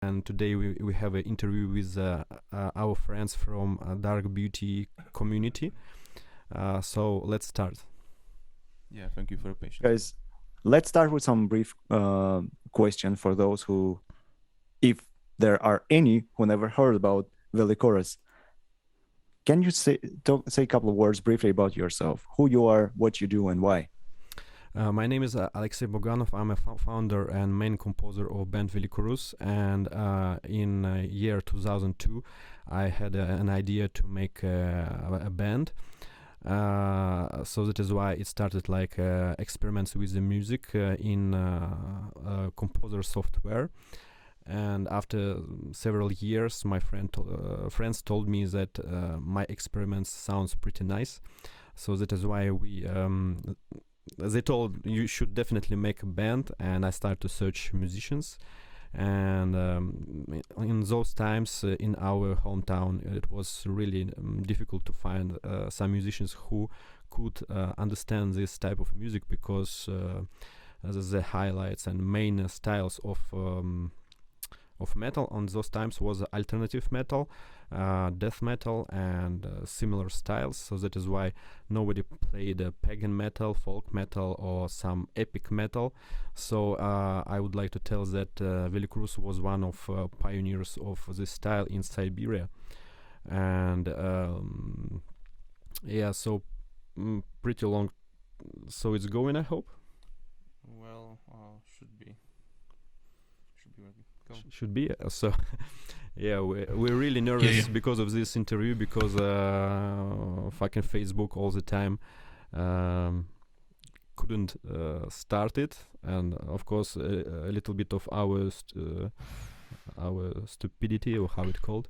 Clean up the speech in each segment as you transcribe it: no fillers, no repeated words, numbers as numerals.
and today we have an interview with our friends from Dark Beauty community. So let's start. Yeah, thank you for your patience. Guys, let's start with some brief question for those who, if there are any who never heard about Welicoruss. Can you say a couple of words briefly about yourself, who you are, what you do, and why? My name is Alexey Boganov. I'm a founder and main composer of band Welicoruss, and in year 2002 I had an idea to make a band. So that is why it started like experiments with the music in composer software. And after several years, my friends told me that my experiments sounds pretty nice. So that is why they told you should definitely make a band, and I started to search musicians. And in those times in our hometown, it was really difficult to find some musicians who could understand this type of music, because the highlights and main styles of metal on those times was alternative metal, death metal, and similar styles. So that is why nobody played pagan metal, folk metal, or some epic metal. So I would like to tell that Welicoruss was one of pioneers of this style in Siberia. And yeah, so pretty long. So it's going, I hope. Well, should be working. Should be. So yeah, we're really nervous because of this interview, because fucking Facebook all the time couldn't start it, and of course a little bit of our stupidity, or how it called.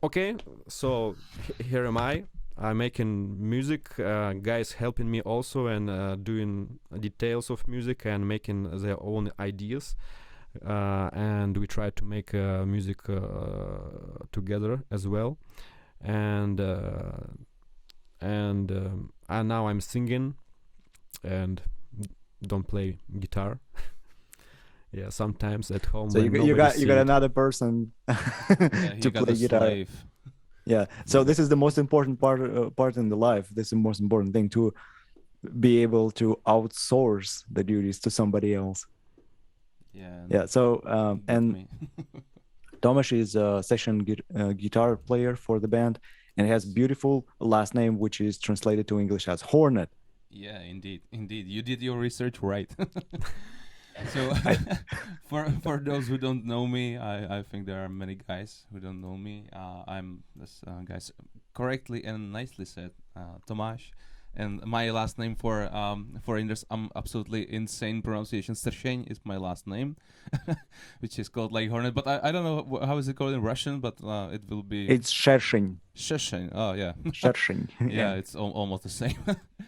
Okay, so here am I. I'm making music, guys helping me also, and doing details of music and making their own ideas. And we try to make music together as well, and now I'm singing and don't play guitar. Yeah, sometimes at home. So you got another person to play guitar. Slave. Yeah. So this is the most important part in the life. This is the most important thing, to be able to outsource the duties to somebody else. Yeah. So and Tomáš is a session guitar player for the band, and has beautiful last name, which is translated to English as Hornet. Yeah, indeed. You did your research right. So for those who don't know me, I think there are many guys who don't know me. I'm this guys correctly and nicely said, Tomáš. And my last name for absolutely insane pronunciation, Sršeň is my last name, which is called like Hornet. But I don't know how is it called in Russian, but it will be... It's Sršeň. Sršeň, oh yeah. Sršeň. Yeah, it's almost the same.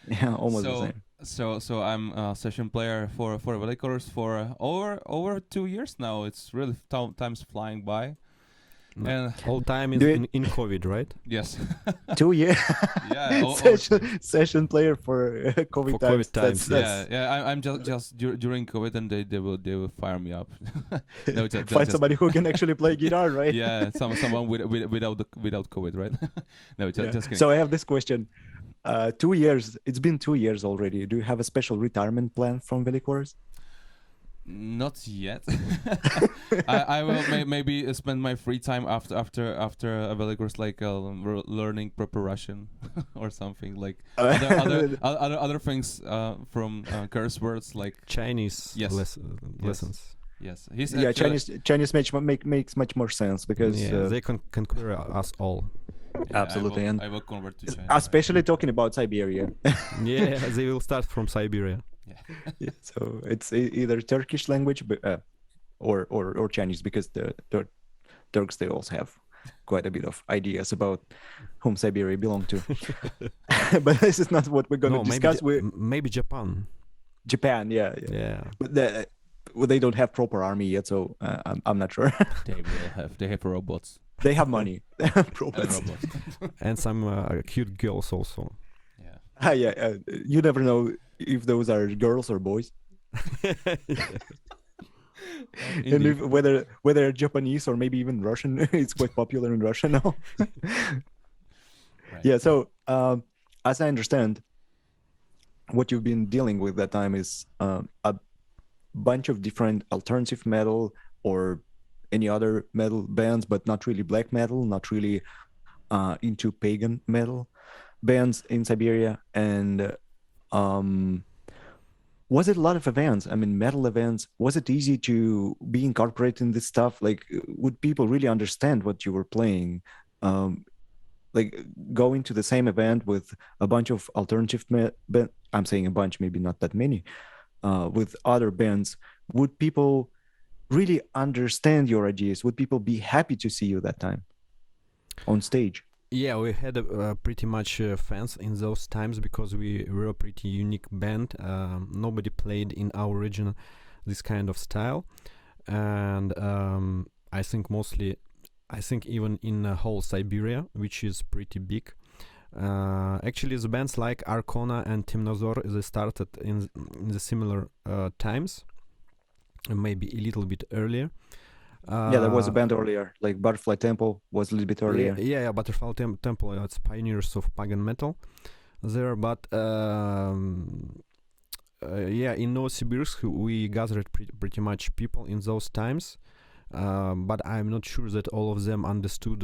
Yeah, almost the same. So I'm a session player for Welicoruss for over 2 years now. It's really time's flying by. And whole time is in COVID, right? Yes. 2 years. Yeah. Session player for COVID times. Yeah. I'm just during COVID, and they will fire me up. No, Find somebody who can actually play guitar, right? Yeah, someone without COVID, right? No, just kidding. So I have this question. 2 years. It's been 2 years already. Do you have a special retirement plan from Welicoruss? Not yet. I will maybe spend my free time after a Welicoruss, like learning proper Russian or something, like other things from curse words like Chinese. Yes. Lessons. Yes. Chinese makes much more sense, because they can conquer us all. Yeah, absolutely. I will convert to Chinese. Especially talking about Siberia. Yeah, they will start from Siberia. Yeah, so it's either Turkish language or Chinese, because the Turks, they also have quite a bit of ideas about whom Siberia belonged to. But this is not what we're going to discuss. Maybe Japan. Japan, yeah. But they don't have proper army yet, so I'm not sure. They have robots. They have money. robots. And some cute girls also. You never know if those are girls or boys. And if, whether Japanese or maybe even Russian, it's quite popular in Russia now. Right. Yeah. So as I understand, what you've been dealing with that time is a bunch of different alternative metal or any other metal bands, but not really black metal, not really into pagan metal bands in Siberia. And was it a lot of events? I mean, metal events. Was it easy to be incorporated in this stuff? Like, would people really understand what you were playing? Like going to the same event with a bunch of alternative I'm saying a bunch, maybe not that many, with other bands. Would people really understand your ideas? Would people be happy to see you that time on stage? Yeah, we had pretty much fans in those times because we were a pretty unique band. Nobody played in our region this kind of style, and I think even in whole Siberia, which is pretty big. Actually, the bands like Arcona and Temnozor, they started in the similar times, maybe a little bit earlier. Yeah, there was a band earlier, like Butterfly Temple was a little bit earlier. Yeah, Butterfly Temple, it's pioneers of pagan metal there. But yeah, in Novosibirsk we gathered pretty much people in those times. But I'm not sure that all of them understood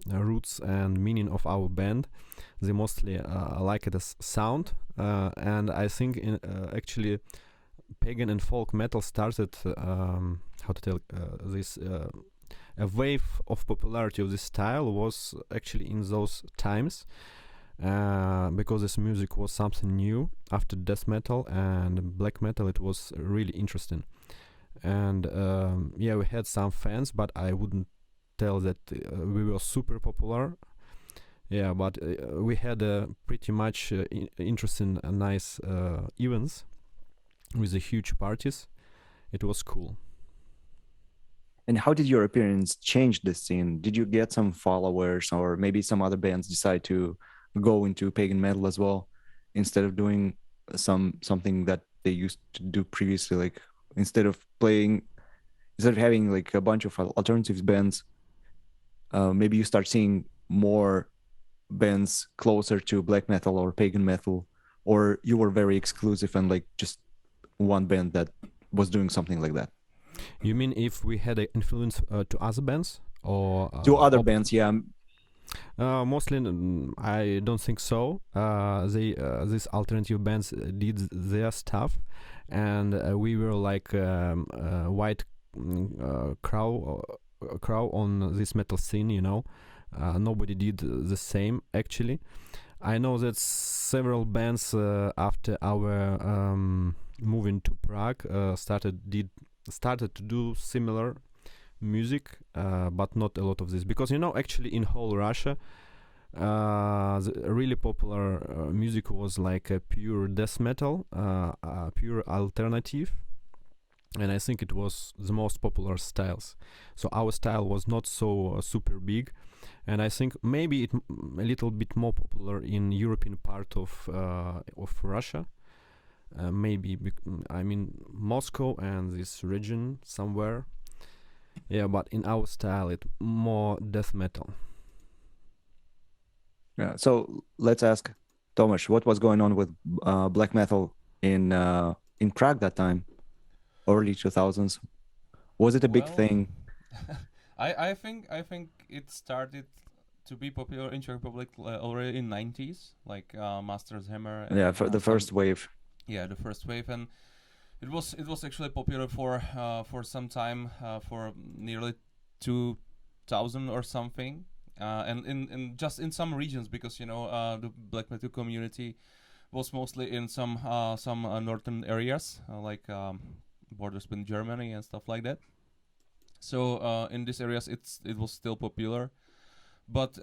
roots and meaning of our band. They mostly like it as sound, and I think actually pagan and folk metal started this a wave of popularity of this style was actually in those times, because this music was something new after death metal and black metal. It was really interesting. And yeah, we had some fans, but I wouldn't tell that we were super popular. Yeah, but we had pretty much interesting and nice events with the huge parties. It was cool. And how did your appearance change the scene? Did you get some followers, or maybe some other bands decide to go into pagan metal as well, instead of doing something that they used to do previously, like instead of having like a bunch of alternative bands, maybe you start seeing more bands closer to black metal or pagan metal, or you were very exclusive and like just one band that was doing something like that? You mean if we had an influence to other bands or to other bands? Yeah. Mostly, I don't think so. These alternative bands did their stuff, and we were like white crow on this metal scene. You know, nobody did the same. Actually, I know that several bands after our moving to Prague started to do similar music, but not a lot of this, because actually in whole Russia the really popular music was like a pure death metal, pure alternative, and I think it was the most popular styles. So our style was not so super big, and I think maybe it a little bit more popular in European part of Russia. Maybe I mean Moscow and this region somewhere. Yeah, but in our style, it more death metal. Yeah. So let's ask Tomáš, what was going on with black metal in Prague that time, early 2000s? Was it a big thing? I think it started to be popular in Czech Republic already in 90s, like Master's Hammer. And, yeah, for the first wave. Yeah, the first wave, and it was actually popular for some time, for nearly 2000 or something, and in just in some regions, because the black metal community was mostly in some northern areas, like borders with Germany and stuff like that. So in these areas, it was still popular. But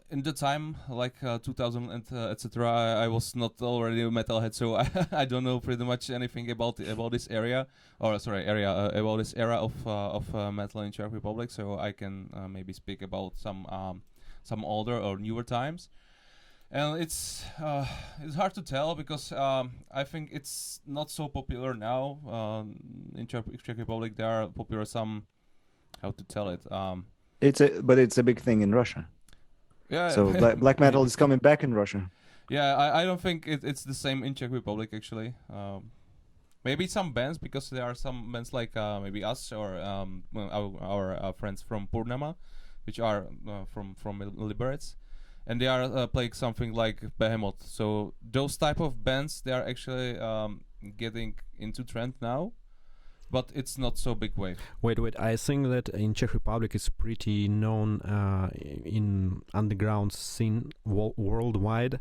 in the time, like 2000 and etc., I was not already a metalhead, so I don't know pretty much anything about this area, or about this era of metal in Czech Republic. So I can maybe speak about some older or newer times. And it's hard to tell because I think it's not so popular now. In Czech Republic, there are popular some. How to tell it? But it's a big thing in Russia. Yeah. So black metal is coming back in Russia. Yeah, I don't think it's the same in Czech Republic actually. Maybe some bands, because there are some bands like maybe us or our friends from Purnama, which are from Liberec, and they are playing something like Behemoth. So those type of bands, they are actually getting into trend now, but it's not so big wave. Wait, I think that in Czech Republic is pretty known in underground scene worldwide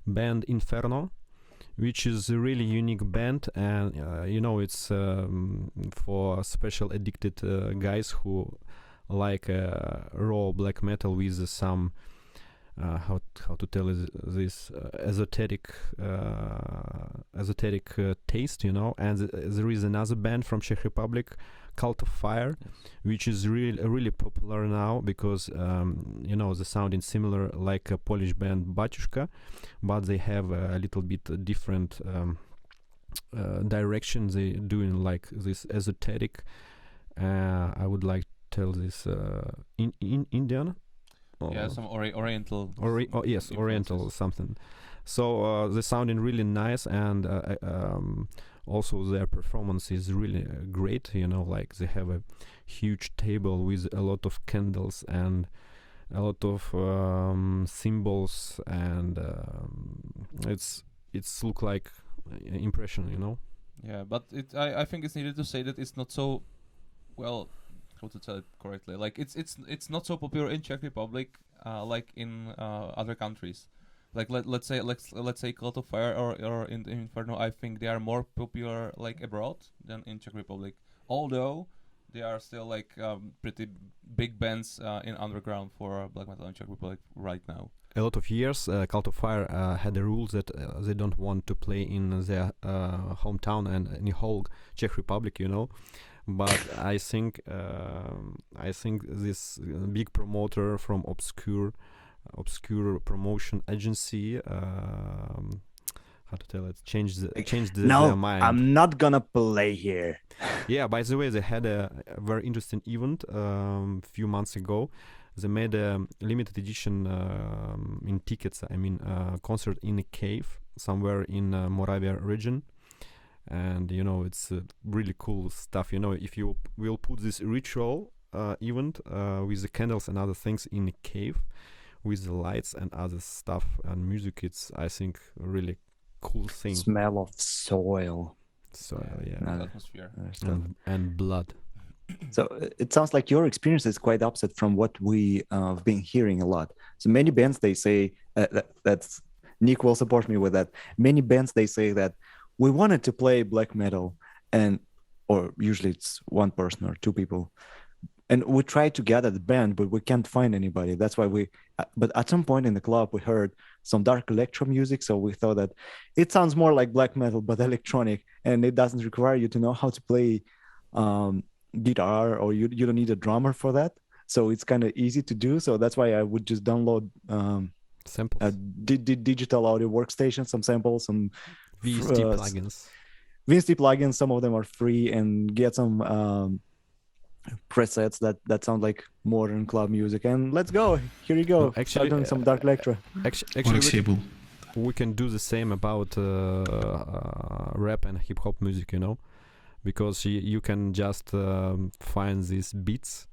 band Inferno, which is a really unique band, and it's for special addicted guys who like raw black metal with some how to tell this esoteric taste, and there is another band from Czech Republic, Cult of Fire, yes, which is really popular now because the sound is similar like a Polish band Batyushka, but they have a little bit different direction. They doing like this esoteric. I would like to tell this in Indian. Yeah, some oriental. Yes, oriental something. So they sounding really nice, and also their performance is really great. Like they have a huge table with a lot of candles and a lot of symbols, and it's look like impression. Yeah, but I think it's needed to say that it's not so well. How to tell it correctly? Like it's not so popular in Czech Republic, like in other countries. Like let's say Cult of Fire or in Inferno. I think they are more popular like abroad than in Czech Republic. Although they are still like pretty big bands in underground for black metal in Czech Republic right now. A lot of years, Cult of Fire had the rules that they don't want to play in their hometown and in the whole Czech Republic, But I think this big promoter from obscure promotion agency, how to tell it, changed their mind. I'm not gonna play here. Yeah, by the way, they had a very interesting event a few months ago. They made a limited edition in tickets. Concert in a cave somewhere in Moravia region. And it's really cool stuff. If you will put this ritual event with the candles and other things in a cave with the lights and other stuff and music, it's, I think, a really cool thing. Smell of soil, yeah, atmosphere and blood. So it sounds like your experience is quite opposite from what we have been hearing a lot. So many bands, they say that's Nick will support me with that. Many bands, they say that we wanted to play black metal, or usually it's one person or two people, and we try to gather the band, but we can't find anybody. That's why but at some point in the club, we heard some dark electro music. So we thought that it sounds more like black metal, but electronic, and it doesn't require you to know how to play guitar, or you don't need a drummer for that. So it's kind of easy to do. So that's why I would just download samples, digital audio workstation, some samples, some VST plugins. VST plugins, some of them are free, and get some presets that sound like modern club music. And let's go. Here you go. Actually, start doing some dark electro. Actually, we can do the same about rap and hip hop music, because you can just find these beats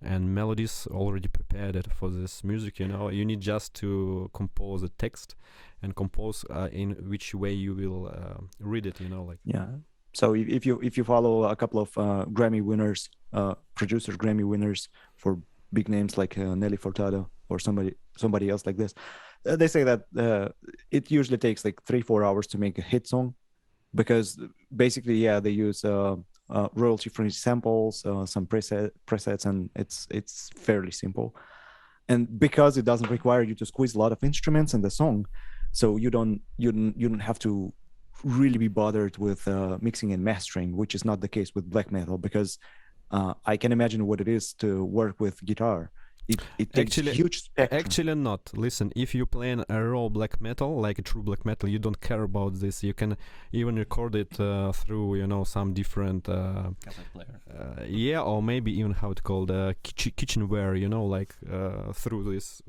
and melodies already prepared for this music. You need just to compose a text and compose in which way you will read it. Yeah. So if you follow a couple of Grammy winners, producers Grammy winners for big names like Nelly Furtado or somebody else like this, they say that it usually takes like 3-4 hours to make a hit song, because basically they use royalty-free samples, some presets, and it's fairly simple. And because it doesn't require you to squeeze a lot of instruments in the song, so you don't have to really be bothered with mixing and mastering, which is not the case with black metal, because I can imagine what it is to work with guitar. it takes huge spectrum. Actually not. Listen, if you play a raw black metal, like a true black metal, you don't care about this. You can even record it through, some different cassette player. Yeah, or maybe even how it's called, kitchenware, like through this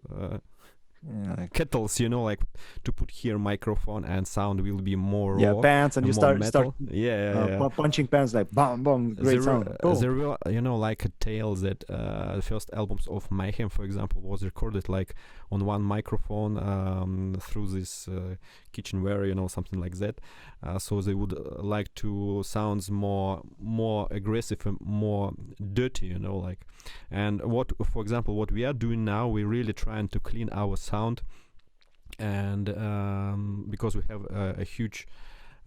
kettles, like to put here microphone and sound will be more raw. Pans, and you start punching pans like bam bam, great sound. Cool. There were like a tale that the first albums of Mayhem, for example, was recorded like on one microphone through this kitchenware, something like that. So they would like to sounds more aggressive and more dirty, like. And for example, what we are doing now, we're really trying to clean our sound, and because we have a huge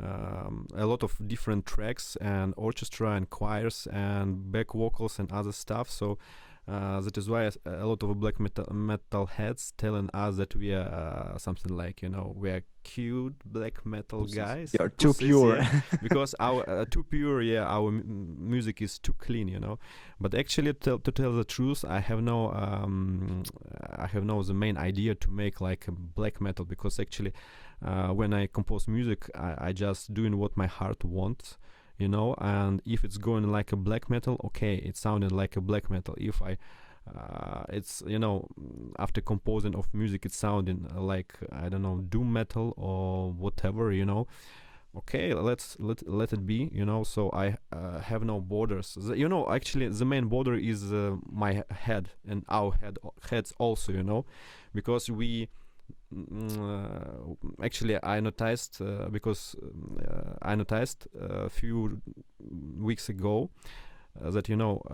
a lot of different tracks and orchestra and choirs and back vocals and other stuff, so that is why a lot of black metal heads telling us that we are something like, we are cute black metal guys. You're too pure. Yeah, because our too pure. Yeah, our music is too clean. But actually, to tell the truth, I have no the main idea to make like a black metal, because actually, when I compose music, I just doing what my heart wants. And if it's going like a black metal, okay, it sounded like a black metal. If it's after composing of music, it's sounding like, I don't know, doom metal or whatever, okay, let it be, so I have no borders. Actually the main border is my head and our heads also, because we actually I noticed a few weeks ago that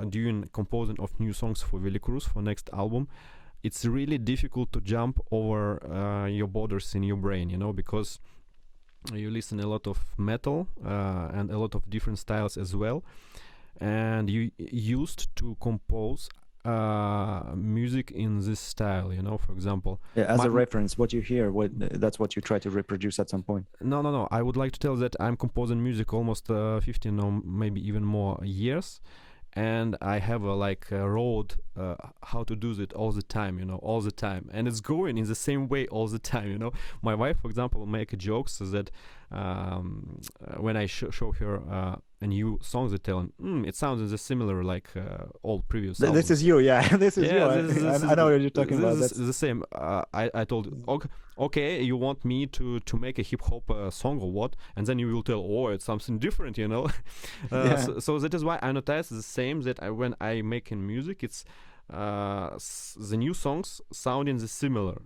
during composing of new songs for Welicoruss for next album, it's really difficult to jump over your borders in your brain, because you listen a lot of metal and a lot of different styles as well, and you used to compose music in this style, for example. Yeah, as a reference, what you hear, that's what you try to reproduce at some point. No. I would like to tell that I'm composing music almost 15 or maybe even more years, and I have a road how to do it all the time, all the time, and it's going in the same way all the time. My wife, for example, make jokes that when I show her a new song, they tell him, it sounds similar like all previous albums. This is you, yeah. This is you. I know what you're talking about. This is the same. I told, okay, you want me to make a hip hop song or what? And then you will tell, it's something different, So that is why I notice the same, that when I making music, it's the new songs sounding the similar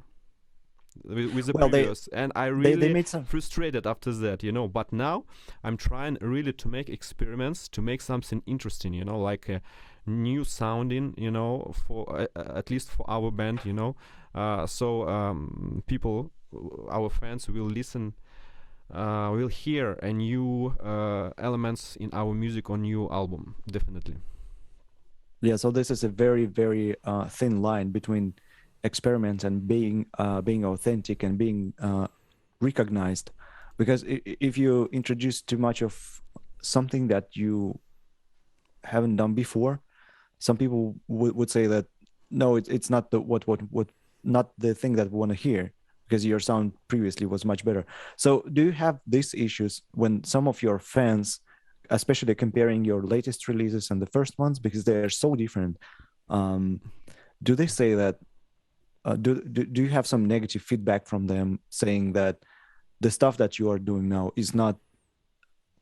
with the previous, and I really made some frustrated after that, but now I'm trying really to make experiments to make something interesting, like a new sounding, for at least for our band, so people, our fans will listen, will hear a new elements in our music on new album, definitely. Yeah, so this is a very, very thin line between experiments and being authentic and being recognized, because if you introduce too much of something that you haven't done before, some people would say that no, it's not not the thing that we want to hear, because your sound previously was much better. So do you have these issues when some of your fans, especially comparing your latest releases and the first ones, because they're so different, do they say that do you have some negative feedback from them, saying that the stuff that you are doing now is not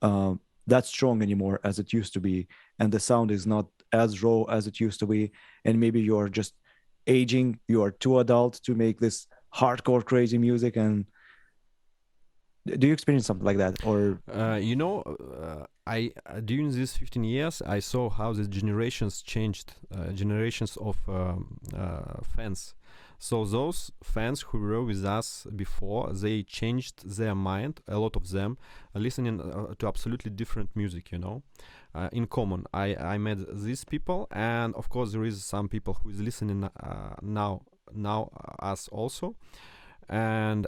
that strong anymore as it used to be, and the sound is not as raw as it used to be, and maybe you're just aging, you are too adult to make this hardcore crazy music? And do you experience something like that? Or I during these 15 years I saw how the generations changed, generations of fans. So those fans who were with us before, they changed their mind, a lot of them, listening to absolutely different music, in common. I met these people, and of course there is some people who is listening now us also. And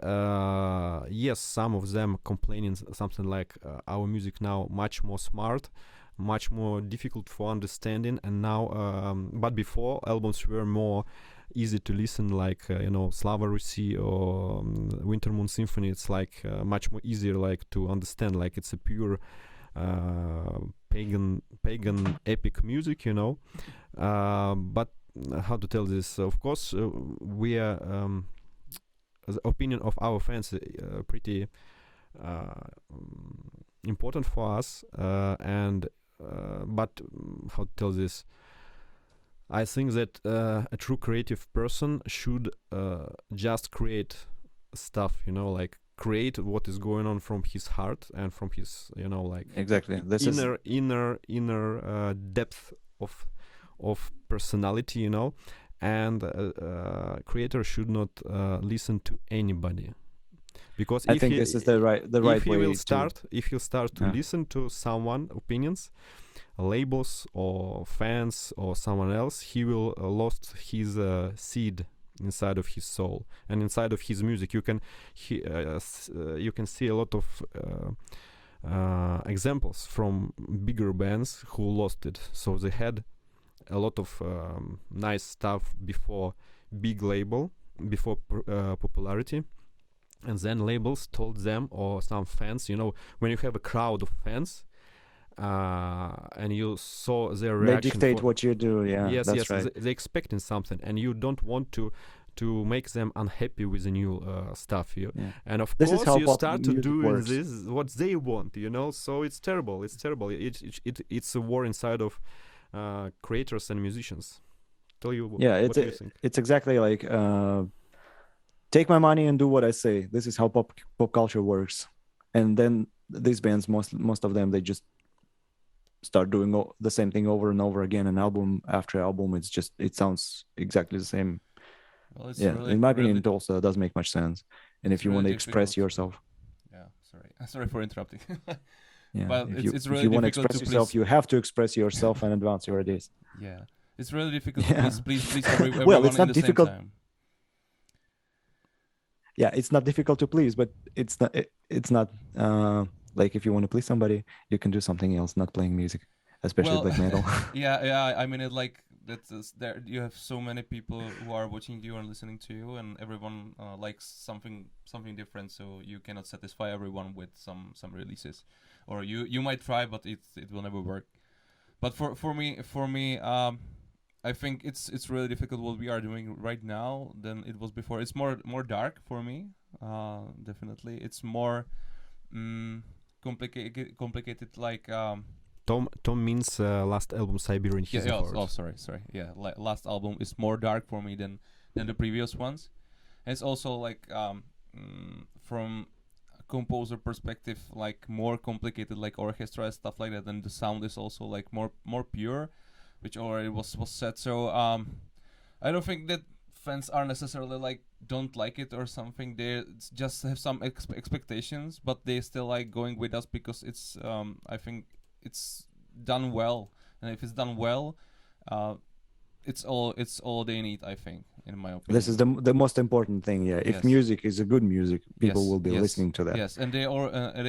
yes, some of them complaining something like our music now much more smart, much more difficult for understanding, and now but before albums were more easy to listen, like Slava Russi or Winter Moon Symphony. It's like much more easier like to understand, like it's a pure pagan epic music, but how to tell this? Of course, we are the opinion of our fans pretty important for us, and but how to tell this? I think that a true creative person should just create stuff, like create what is going on from his heart and from his, like exactly this inner depth of personality, and creator should not listen to anybody, because I think this is the right if way if he'll start to listen to someone opinions, labels or fans or someone else, he will lost his seed inside of his soul and inside of his music. You can see a lot of examples from bigger bands who lost it. So they had a lot of nice stuff before big label, before popularity, and then labels told them, or some fans, when you have a crowd of fans and you saw their reaction, they dictate what you do. Yes, right. They expecting something, and you don't want to make them unhappy with the new stuff. And of course you start to do this what they want, so it's terrible. It's a war inside of creators and musicians. Tell you what do you think? It's exactly like take my money and do what I say. This is how pop culture works. And then these bands, most of them, they just start doing the same thing over and over again, and album after album. It sounds exactly the same. Well, in my opinion, it also doesn't make much sense. And if you want to express yourself, sorry for interrupting. But it's really if you want to express yourself, you have to express yourself and advance your ideas. Yeah, it's really difficult to please everyone well, it's not in the difficult. Same time. Yeah, it's not difficult to please, but it's not like if you want to please somebody, you can do something else, not playing music, especially black metal. yeah. I mean, it like there. You have so many people who are watching you and listening to you, and everyone likes something different. So you cannot satisfy everyone with some releases, or you might try, but it will never work. But for me, I think it's really difficult what we are doing right now than it was before. It's more dark for me, definitely. It's more complicated. Like Tom means last album, Siberian His sorry. Yeah, last album is more dark for me than the previous ones. And it's also like from a composer perspective, like more complicated, like orchestra and stuff like that. And the sound is also like more pure, which already was said. So I don't think that fans are necessarily like don't like it or something. They just have some expectations, but they still like going with us because it's I think it's done well, and if it's done well, it's all they need, I think, in my opinion. This is the most important thing. If music is a good music, people will be listening to that. Yes, and they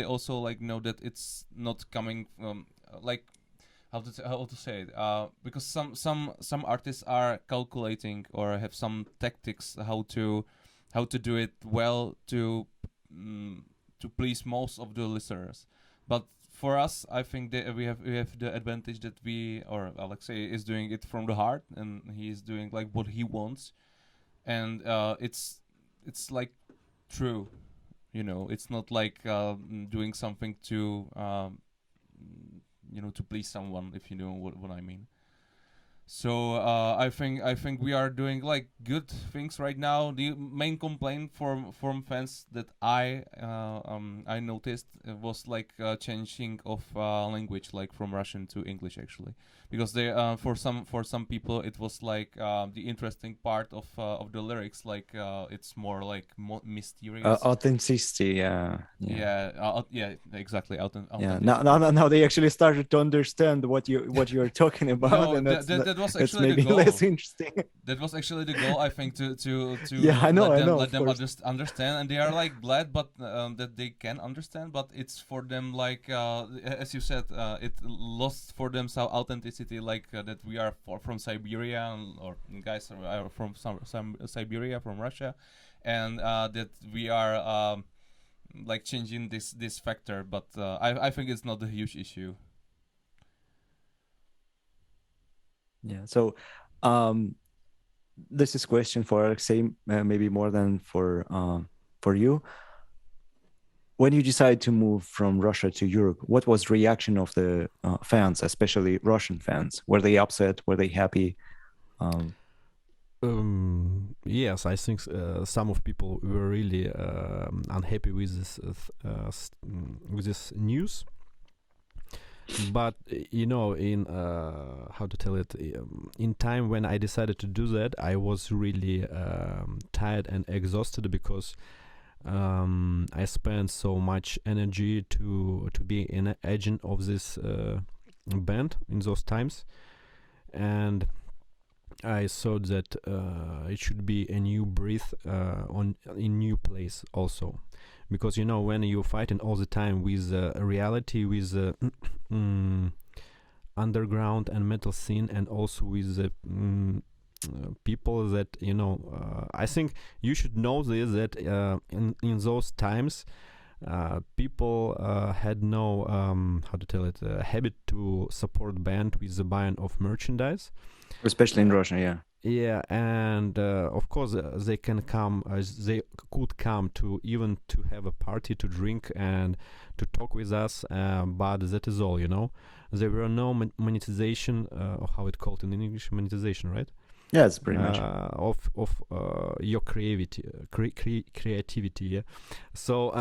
also like know that it's not coming like how to say it, because some artists are calculating or have some tactics how to do it well to please most of the listeners. But for us, I think that we have the advantage that Alexey is doing it from the heart, and he is doing like what he wants, and it's like true, it's not like doing something to to please someone, if you know what I mean. So I think we are doing like good things right now. The main complaint from fans that I noticed was like changing of language, like from Russian to English, actually, because they for some people it was like the interesting part of the lyrics, like it's more like mysterious. Authenticity, exactly. Now they actually started to understand what you're talking about. No, and that was it's actually maybe the goal. less interesting. That was actually the goal, I think, to Yeah, I know, let them understand, and they are like glad, but that they can understand. But it's for them like as you said, it lost for them some authenticity, like that we are from Siberia, or guys are from some Siberia, from Russia, and that we are like changing this factor. But I think it's not a huge issue. Yeah. So, this is a question for Alexey, maybe more than for you. When you decided to move from Russia to Europe, what was reaction of the fans, especially Russian fans? Were they upset? Were they happy? Yes, I think some of people were really unhappy with this news. But in how to tell it, in time when I decided to do that, I was really tired and exhausted because I spent so much energy to be an agent of this band in those times, and I thought that it should be a new breath in new place also, because when you're fighting all the time with reality, with underground and metal scene, and also with the people that I think you should know this, that in those times people had no how to tell it, habit to support band with the buying of merchandise, especially in Russia. Yeah, and of course they could come to even to have a party, to drink and to talk with us, but that is all. There were no monetization, or how it called in English, monetization, right? Yeah, it's pretty much of your creativity. Yeah. So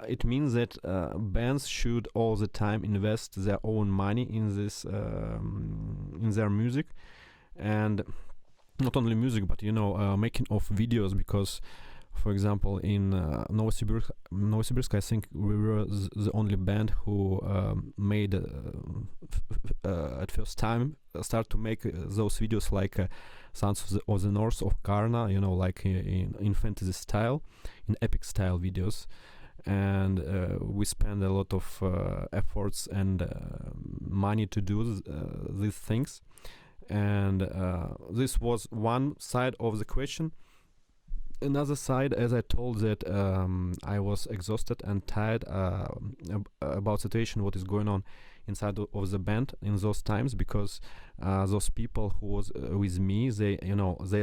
it means that bands should all the time invest their own money in this in their music, and not only music, but making of videos, because for example in Novosibirsk, I think we were the only band who made at first time start to make those videos like Sons of the North of Karna, like in fantasy style, in epic style videos, and we spend a lot of efforts and money to do these things. And this was one side of the question. Another side, as I told, that I was exhausted and tired about situation, what is going on inside of the band in those times, because those people who was with me, they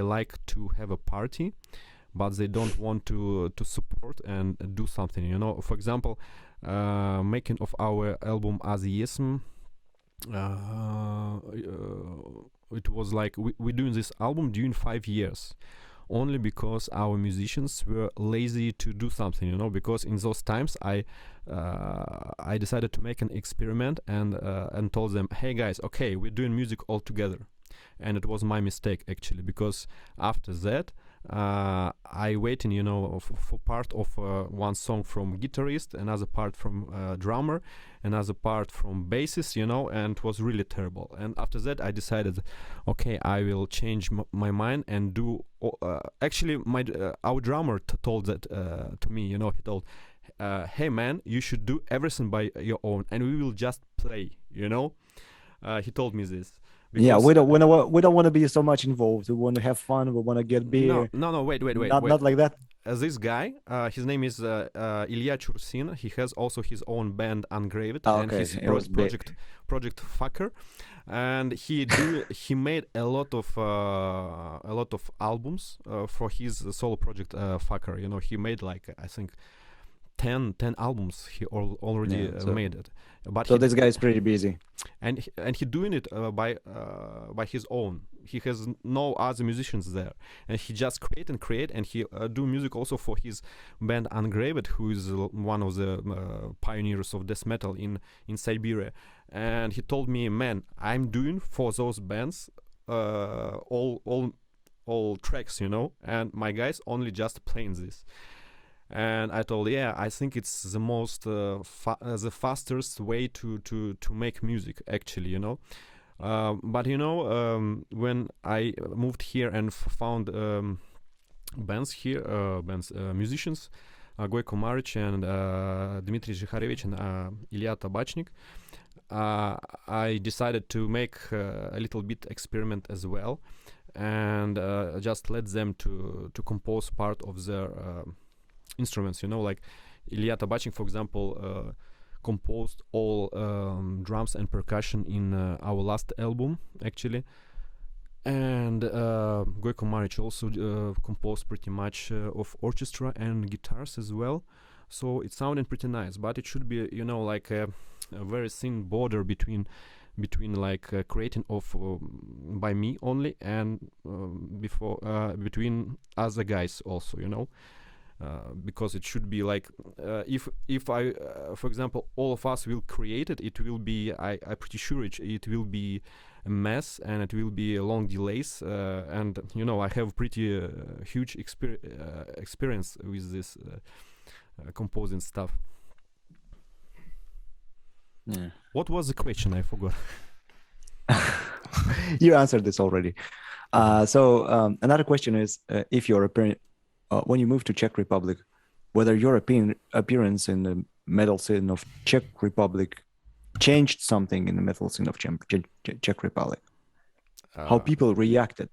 like to have a party, but they don't want to support and do something. For example, making of our album Atheism. It was like we're doing this album during 5 years, only because our musicians were lazy to do something, because in those times I decided to make an experiment and told them, hey guys, okay, we're doing music all together. And it was my mistake actually, because after that I waiting, for part of one song from guitarist, another part from drummer, another part from bassist, and it was really terrible. And after that I decided, okay, I will change my mind and do actually our drummer told that to me, he told, hey man, you should do everything by your own and we will just play, he told me this. Yeah, we don't want to be so much involved. We want to have fun. We want to get beer. No, wait. Not like that. This guy, his name is Ilya Chursin. He has also his own band Ungraved, and okay. his project Fucker, and he made a lot of albums for his solo project Fucker. He made like I think 10 albums he already made it. But so this guy is pretty busy, and he doing it by his own. He has no other musicians there, and he just create, and he do music also for his band Ungraved, who is one of the pioneers of death metal in Siberia. And he told me, man, I'm doing for those bands all tracks, and my guys only just playing this. And I told, I think it's the most the fastest way to make music actually, But when I moved here and found bands here, musicians, Gojko Maric and Dmitry Zhikharevich and Ilya Tabachnik, I decided to make a little bit experiment as well, and just let them to compose part of their instruments. Like Ilya Tabachnik, for example, composed all drums and percussion in our last album, actually. And Gojko Maric also composed pretty much of orchestra and guitars as well. So it sounded pretty nice, but it should be, like a very thin border between like creating of by me only and between other guys also, because it should be like if I for example all of us will create it, it will be I'm pretty sure it will be a mess, and it will be long delays, and I have pretty huge experience with this composing stuff. Yeah. What was the question? I forgot. You answered this already. So another question is, if you're when you moved to Czech Republic, whether your appearance in the metal scene of Czech Republic changed something in the metal scene of Czech Republic? How people reacted?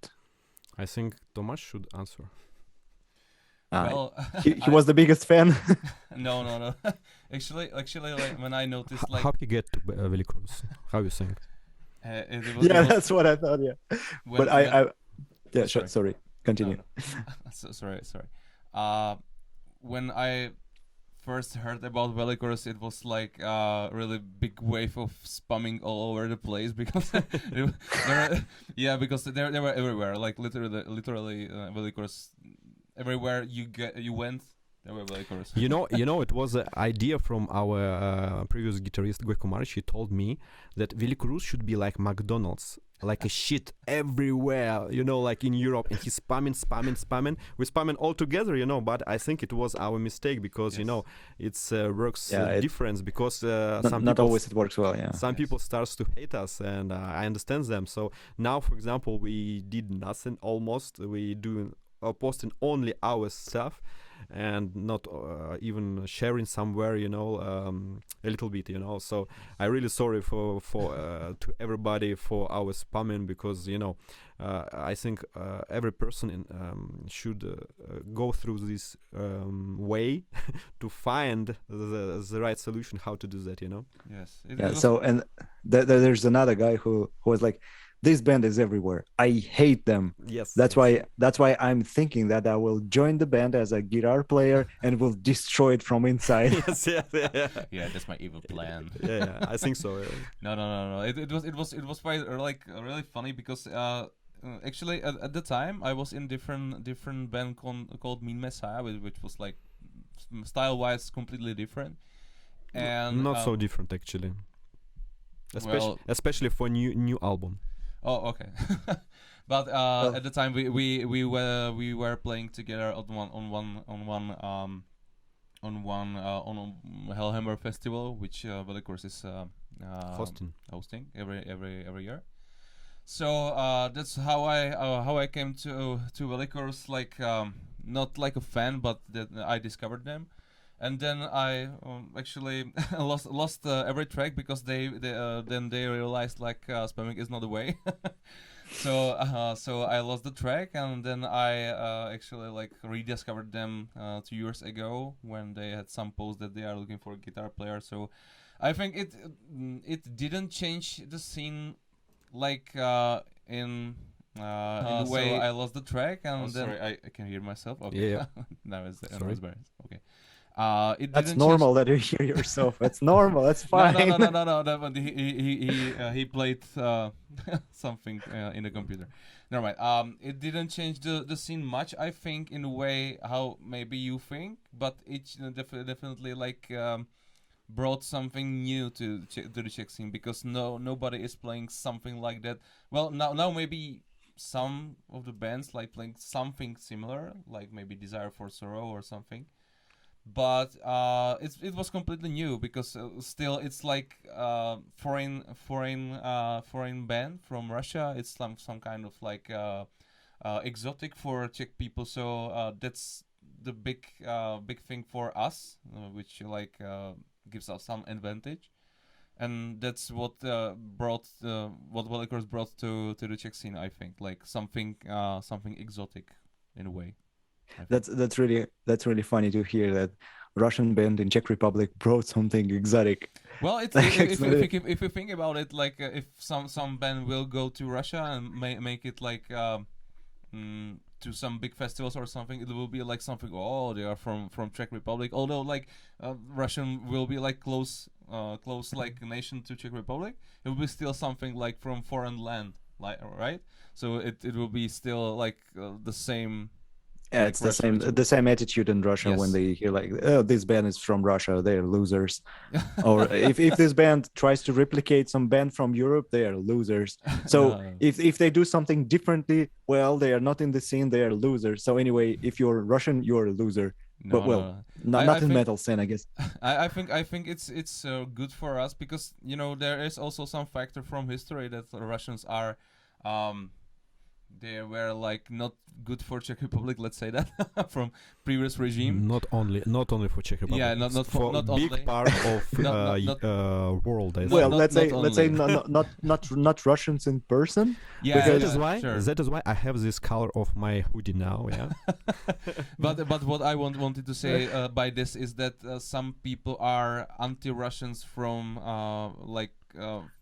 I think Tomáš should answer. Well, he was the biggest fan. No. Actually, like when I noticed, like how you get to Welicoruss? How you think? That's what I thought. Yeah, but I sorry. Continue. No. Sorry. When I first heard about Welicoruss, it was like a really big wave of spamming all over the place, because because they were everywhere, like literally Welicoruss. Everywhere you went, there were Welicoruss. It was an idea from our previous guitarist Gojko Maric. He told me that Welicoruss should be like McDonald's, like a shit everywhere, like in Europe, and he's spamming. We're spamming all together, but I think it was our mistake, because it's works different, because not always it works well. Yeah, some people starts to hate us, and I understand them. So now, for example, we did nothing almost. We do posting only our stuff, and not even sharing somewhere, a little bit, So I really sorry for to everybody for our spamming, because I think every person should go through this way to find the right solution how to do that. Yes. So and there's another guy who was like, this band is everywhere. I hate them. Yes. That's why I'm thinking that I will join the band as a guitar player and will destroy it from inside. Yes. Yeah, that's my evil plan. Yeah, I think so. No. It was quite like really funny, because actually at the time I was in different band called Mean Messiah, which was like style wise completely different, and Mm. not so different actually. Well, especially for new album. Oh, okay. But at the time we were playing together on Hellhammer Festival, which Welicoruss is hosting every year. So that's how I came to Welicoruss, like not like a fan, but that I discovered them. And then I actually lost every track, because then they realized like spamming is not the way. So I lost the track, and then I actually like rediscovered them 2 years ago, when they had some post that they are looking for a guitar player. So I think it didn't change the scene like in the way. So I lost the track, and then sorry, I can hear myself. Okay, yeah. Now it's better. Okay. That's normal that you hear yourself. That's normal. That's fine. No. That one, he played something in the computer. Never mind. It didn't change the scene much, I think, in a way how maybe you think, but it definitely like brought something new to the Czech scene, because nobody is playing something like that. Well, now maybe some of the bands like playing something similar, like maybe Desire for Sorrow or something. but it was completely new because still it's like foreign band from Russia. It's some kind of like exotic for Czech people. So that's the big thing for us, which like gives us some advantage. And that's what Welicoruss brought to the Czech scene, I think, like something exotic in a way. That's really funny to hear that Russian band in Czech Republic brought something exotic. Well, if you think about it, like if some band will go to Russia and make it like to some big festivals or something, it will be like something. Oh, they are from Czech Republic. Although like Russian will be like close like nation to Czech Republic, it will be still something like from foreign land, like right. So it will be still like the same. Yeah, it's the same attitude in Russia. Yes. When they hear like, oh, this band is from Russia, they're losers. Or if this band tries to replicate some band from Europe, they are losers. So if they do something differently, well, they are not in the scene, they are losers. So anyway, if you're Russian, you're a loser. Not in metal scene, I guess. I think it's good for us because there is also some factor from history that the Russians are they were like not good for Czech Republic, let's say that, from previous regime. Not only for Czech Republic. Yeah, not for not big only. part of world. Well, let's say not Russians in person. Yeah, that is why I have this color of my hoodie now. Yeah. but what I wanted to say by this is that some people are anti-Russians from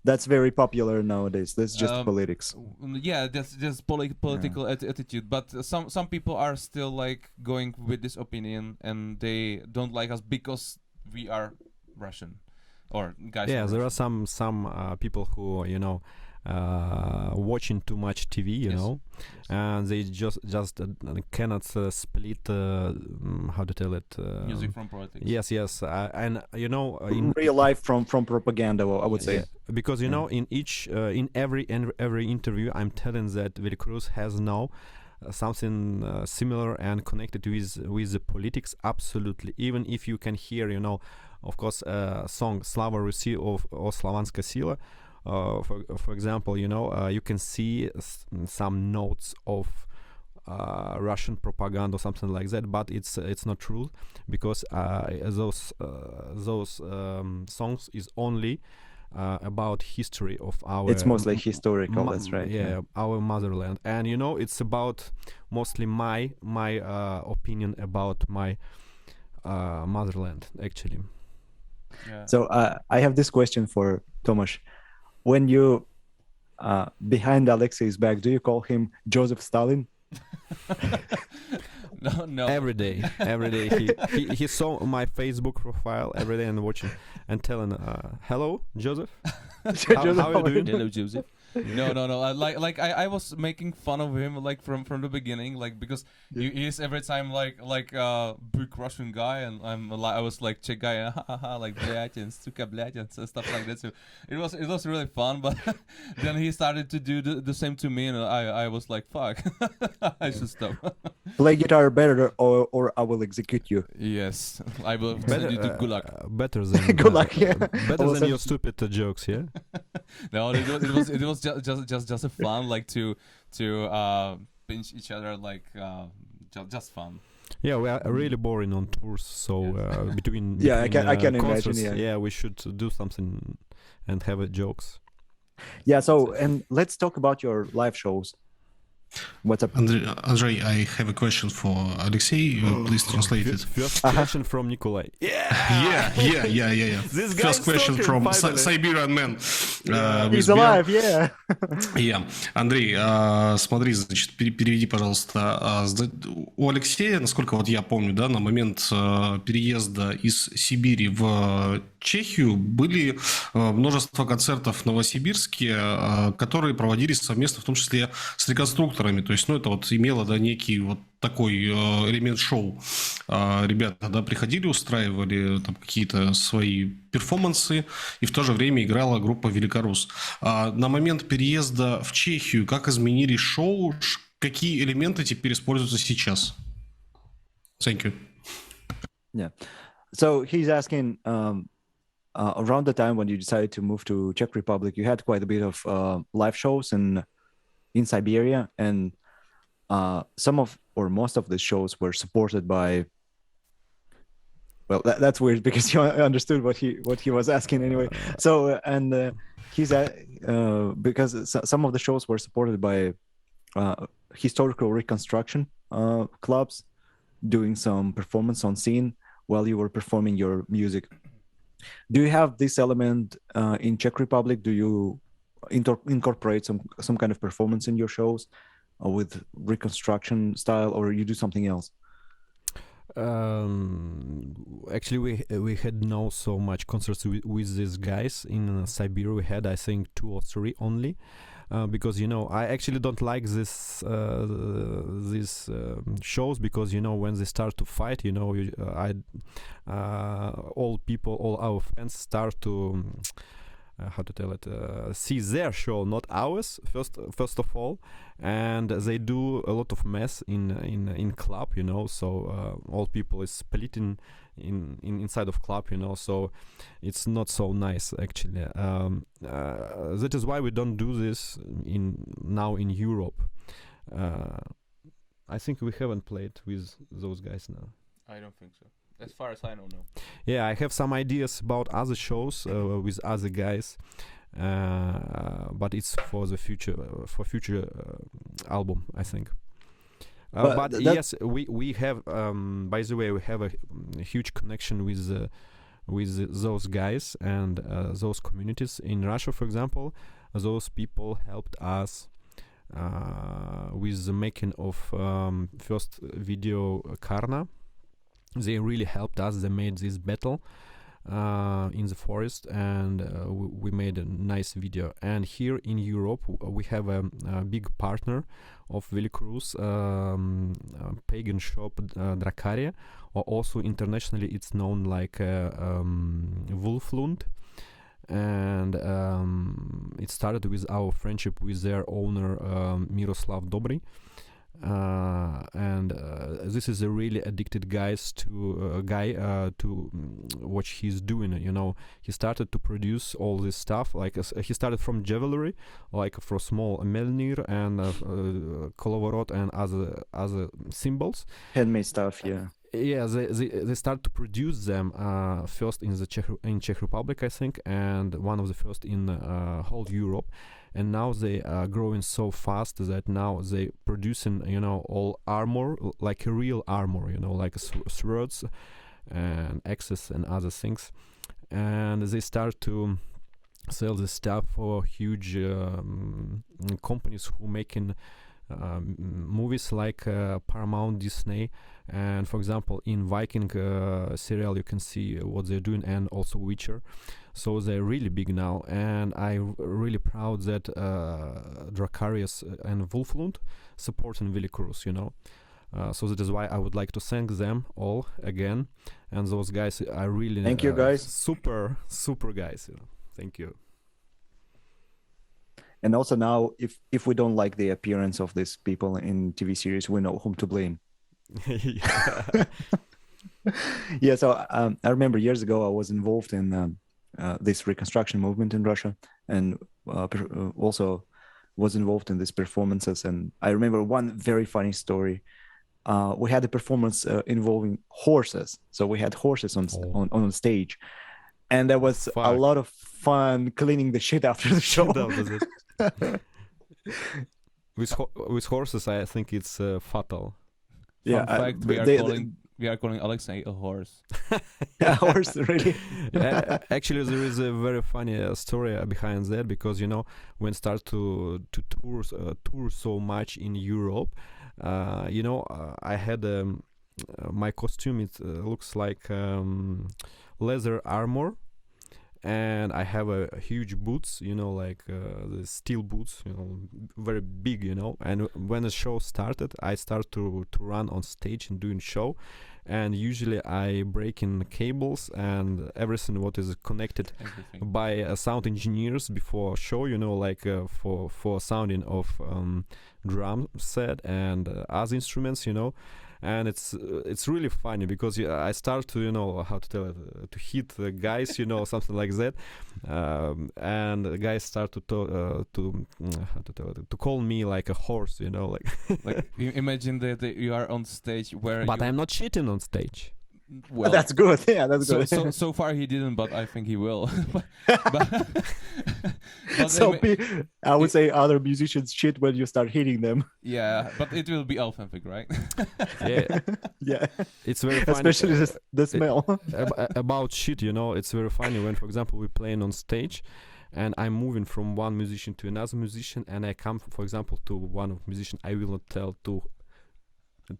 that's very popular nowadays. That's just politics. Yeah, that's just political attitude. But some people are still like going with this opinion, and they don't like us because we are Russian, or guys. Yeah, there are some people who watching too much TV, you know, and they just cannot split how to tell it music from politics. Yes, and in real life from propaganda, I would say, because in each in every interview I'm telling that Welicoruss has now something similar and connected with the politics. Absolutely, even if you can hear of course song Slava Rusi or Slovanska Sila. For example, you can see some notes of Russian propaganda or something like that, but it's not true because those songs is only about history of our. It's mostly historical. That's right. Yeah, our motherland, and it's about mostly my opinion about my motherland actually. Yeah. So I have this question for Tomáš. When you behind Alexey's back, do you call him Joseph Stalin? No. Every day he saw my Facebook profile every day and watching and telling, "Hello, Joseph. How are you doing?" Hello, Joseph. No. I was making fun of him like from the beginning, like because he is every time like big Russian guy, and I was like Czech guy, like blять and suka blять and stuff like that. So it was really fun, but then he started to do the same to me, and I was like, fuck, I should stop. Play guitar better, or I will execute you. Yes, I will send you to Gulag. Better than Gulag, yeah. Better than your stupid jokes, yeah. No, it was just a fun, like to pinch each other, like just fun. Yeah, we are really boring on tours, so between I can concerts, imagine. Yeah, we should do something and have jokes. Yeah, so and let's talk about your live shows. What's up, Andrei? I have a question for Alexey. Please translate it. First question from Nikolai. Yeah. This First question from Siberian man. He's alive, yeah. Yeah. Андрей, смотри, значит, переведи, пожалуйста. У Алексея, насколько вот я помню, да, на момент переезда из Сибири в Чехию были множество концертов в Новосибирске, которые проводились совместно, в том числе с реконструкторами. То есть, это вот имело, да, некий вот такой элемент шоу. Ребята, да, приходили, устраивали там какие-то свои перформансы, и в то же время играла группа Welicoruss. На момент переезда в Чехию как изменились шоу? Какие элементы теперь используются сейчас? Thank you. Yeah. So he's asking, around the time when you decided to move to Czech Republic, you had quite a bit of live shows in Siberia, and some of or most of the shows were supported by. Well, that's weird because you understood what he was asking anyway. So he's because some of the shows were supported by historical reconstruction clubs doing some performance on scene while you were performing your music. Do you have this element in Czech Republic? Do you incorporate some kind of performance in your shows with reconstruction style, or you do something else? Actually, we had no so much concerts with these guys in Siberia. We had, I think, 2 or 3 only, because I actually don't like these shows, because when they start to fight, all our fans start to how to tell it, see their show, not ours, first of all, and they do a lot of mess in club, so all people is splitting inside of club, so it's not so nice actually. That is why we don't do this now in Europe. I think we haven't played with those guys now. I don't think so. As far as I don't know. Yeah, I have some ideas about other shows with other guys, but it's for the future, album, I think. But yes, we have. By the way, we have a huge connection with those guys and those communities in Russia. For example, those people helped us with the making of first video Karna. They really helped us. They made this battle in the forest, and we made a nice video. And here in Europe, we have a big partner of Welicoruss, pagan shop Dracaria, or also internationally it's known like Wolflund. And it started with our friendship with their owner Miroslav Dobry. And this is a really addicted guy to what he's doing. He started to produce all this stuff. Like he started from jewelry, like for small melnir and kolovorot and other symbols, handmade stuff. Yeah. Yeah, they start to produce them first in Czech Republic, I think, and one of the first in whole Europe. And now they are growing so fast that now they producing, all armor, like a real armor, like swords and axes and other things. And they start to sell this stuff for huge companies who making movies like Paramount, Disney, and for example in Viking serial you can see what they're doing, and also Witcher. So they're really big now, and I'm really proud that Dracarius and Wolflund supporting Welicoruss, so that is why I would like to thank them all again, and those guys are really thank you guys, super guys. Thank you. And also now, if we don't like the appearance of these people in TV series, we know whom to blame. Yeah. So I remember years ago I was involved in this reconstruction movement in Russia, and also was involved in these performances. And I remember one very funny story. We had a performance involving horses. So we had horses on stage, and there was a lot of fun cleaning the shit after the show. With horses, I think it's fatal. Yeah, fact, we are calling Alexey a horse. A horse, really? Actually, there is a very funny story behind that, because when start to tour so much in Europe, I had my costume. It looks like leather armor. And I have a huge boots, like the steel boots, very big, And when the show started, I start to run on stage and doing show, and usually I break in cables and everything what is connected by sound engineers before show, like for sounding of drum set and other instruments, and it's really funny because I start to how to tell it, to hit the guys, something like that, and the guys start to how to tell it, to call me like a horse, like like imagine that you are on stage where but I'm not cheating on stage. Well, that's good. Yeah, that's good. So far he didn't, but I think he will. but so I would say other musicians cheat when you start hitting them. Yeah, but it will be authentic, right? Yeah, yeah. It's very funny. Especially the smell. About shit, it's very funny when, for example, we're playing on stage, and I'm moving from one musician to another musician, and I come, for example, to one of musician. I will not tell to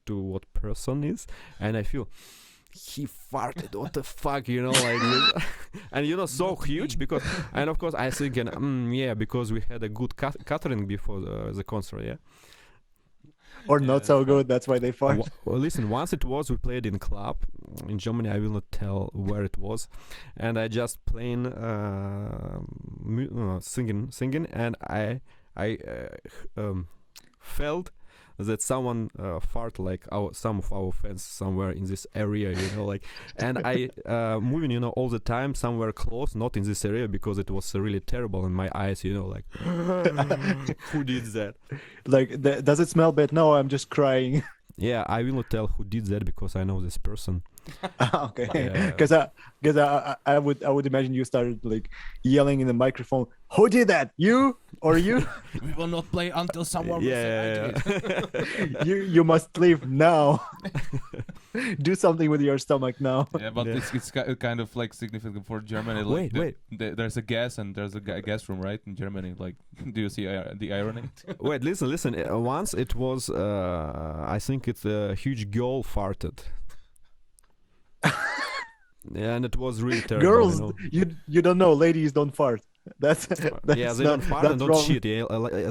what person is, and I feel. He farted, what the fuck, like this. And so huge because, and of course I think, yeah, because we had a good catering before the concert, yeah. Or not so good, that's why they fart. Well, listen, once it was, we played in club in Germany, I will not tell where it was, and I just playing, singing, and I felt that someone fart like some of our fans somewhere in this area, like, and I moving, all the time somewhere close, not in this area because it was really terrible in my eyes, like, who did that? Like, does it smell bad? No, I'm just crying. Yeah, I will not tell who did that because I know this person. Okay, because I would imagine you started like yelling in the microphone, who did that, you or you? We will not play until someone will say I did. you must leave now. Do something with your stomach now. Yeah, but it's kind of like significant for Germany. Like wait. There's a gas and there's a gas room, right, in Germany. Like, do you see the irony? Wait, listen. Once it was, I think it's a huge girl farted. Yeah, and it was really terrible. Girls, you don't know. Ladies don't fart. That's yeah, they don't fart and don't shit. Yeah,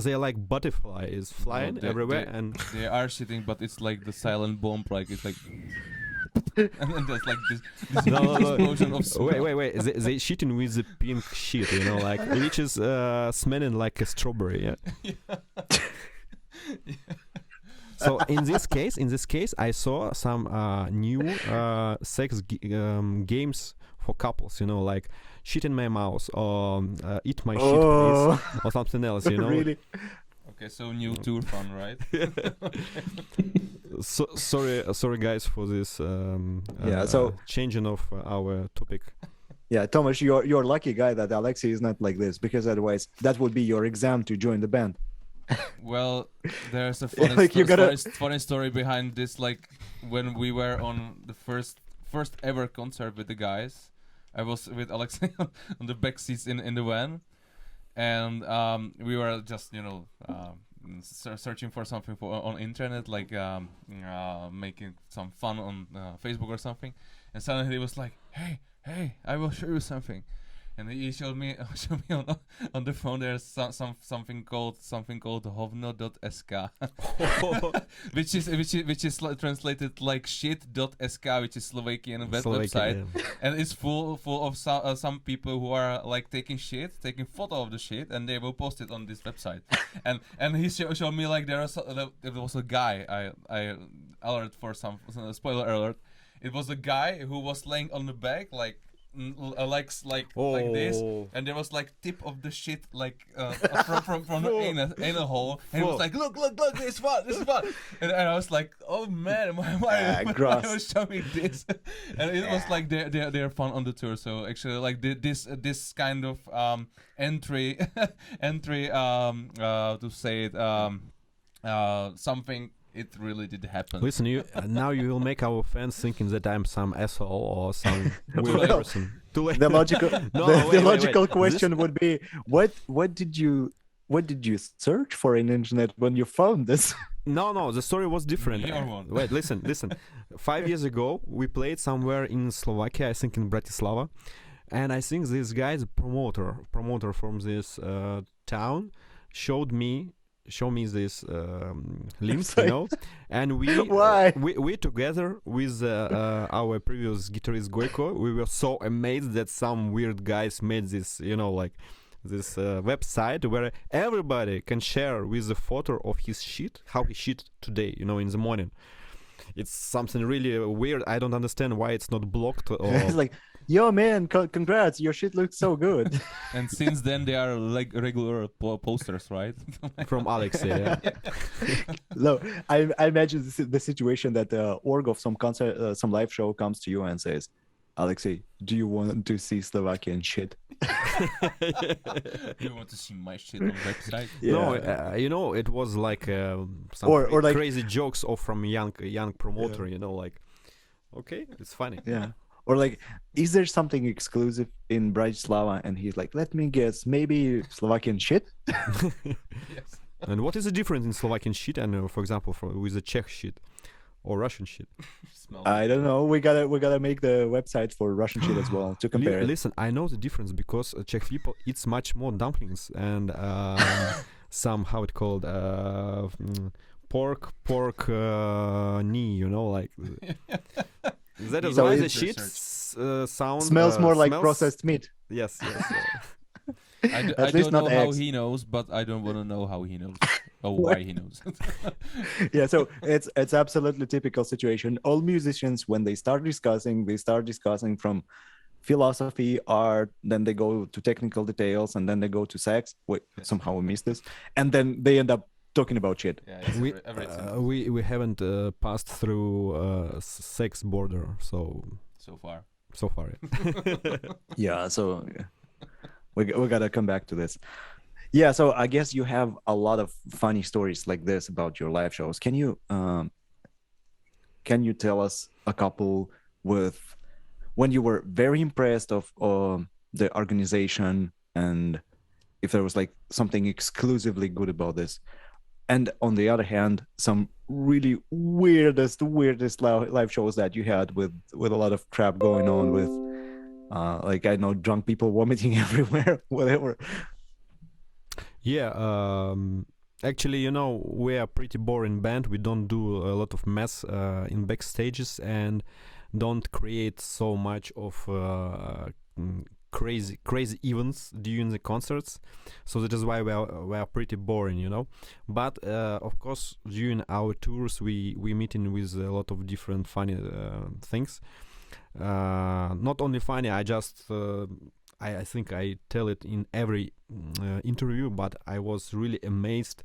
they are like butterfly is flying everywhere, and they are shitting, but it's like the silent bomb. Like it's like, and then there's like this explosion of smell. Wait. They shitting with the pink shit, like which is smelling like a strawberry. Yeah. Yeah. So in this case, I saw some new sex games for couples, like shit in my mouth or eat my shit, please, or something else, Really? Okay, so new tour fun, right? So sorry guys for this changing of our topic. Yeah, Tomáš, you're lucky guy that Alexey is not like this, because otherwise that would be your exam to join the band. Well, there's a funny, like funny story behind this. Like, when we were on the first ever concert with the guys, I was with Alexey on the back seats in the van, and we were just searching for something on internet, like making some fun on Facebook or something, and suddenly he was like, "Hey, I will show you something." And he showed me on the phone. There's something called hovno.sk, which is translated like shit.sk, which is Slovakian website, and it's full of some people who are like taking photo of the shit, and they will post it on this website. and he showed me like there was a guy. I alert for some spoiler alert. It was a guy who was laying on the back like this, and there was like tip of the shit like from the anal hole, and he was like, look, this is fun, and I was like, oh man, why was showing this? And it was like they're fun on the tour. So actually, like this kind of entry to say it something. It really did happen. Listen, now you will make our fans thinking that I'm some asshole or some weird person. The logical question would be, what did you search for in the internet when you found this? No, the story was different. Wait, listen. 5 years ago, we played somewhere in Slovakia, I think in Bratislava, and I think this guy's promoter from this town show me this link, and we together with our previous guitarist Goiko, we were so amazed that some weird guys made this, like this website where everybody can share with the photo of his shit, how he shit today, you know, in the morning. It's something really weird. I don't understand why it's not blocked. Or It's like, yo, man, congrats, your shit looks so good. And since then, they are like regular posters, right? from Alexey. Yeah. No, I imagine the situation that the org of some concert, some live show comes to you and says, Alexey, do you want to see Slovakian shit? You want to see my shit on website? Yeah. No, you know, it was like some Or like crazy jokes of from young promoter. You know, like, okay, it's funny. Yeah. Or like, is there something exclusive in Bratislava? And he's like, let me guess, maybe Slovakian shit? Yes. And what is the difference in Slovakian shit and, for example, with the Czech shit or Russian shit? I don't know. We gotta make the website for Russian shit as well to compare it. Listen, I know the difference because Czech people eats much more dumplings and some, how it called, pork knee, you know, like. That is So why the it's- shit sound Smells more like smells- processed meat. Yes. I At least don't know not how eggs. he knows, but I don't want to know how he knows. Or why he knows. Yeah, so it's absolutely typical situation. All musicians, when they start discussing from philosophy, art, then they go to technical details, and then they go to sex. Wait, somehow we missed this, and then they end up talking about shit. Yeah, it's everything We haven't passed through sex border, so so far. Yeah. Yeah, so we gotta come back to this. Yeah, so I guess you have a lot of funny stories like this about your live shows. Can you tell us a couple with when you were very impressed of the organization, and if there was like something exclusively good about this, and on the other hand, some really weirdest live shows that you had with a lot of crap going on with like, I know, drunk people vomiting everywhere, whatever. Yeah, actually, you know, we are a pretty boring band. We don't do a lot of mess in backstages and don't create so much of crazy events during the concerts. So that is why we are pretty boring, you know. But of course, during our tours, we meeting with a lot of different funny things. Not only funny, I think I tell it in every interview, but I was really amazed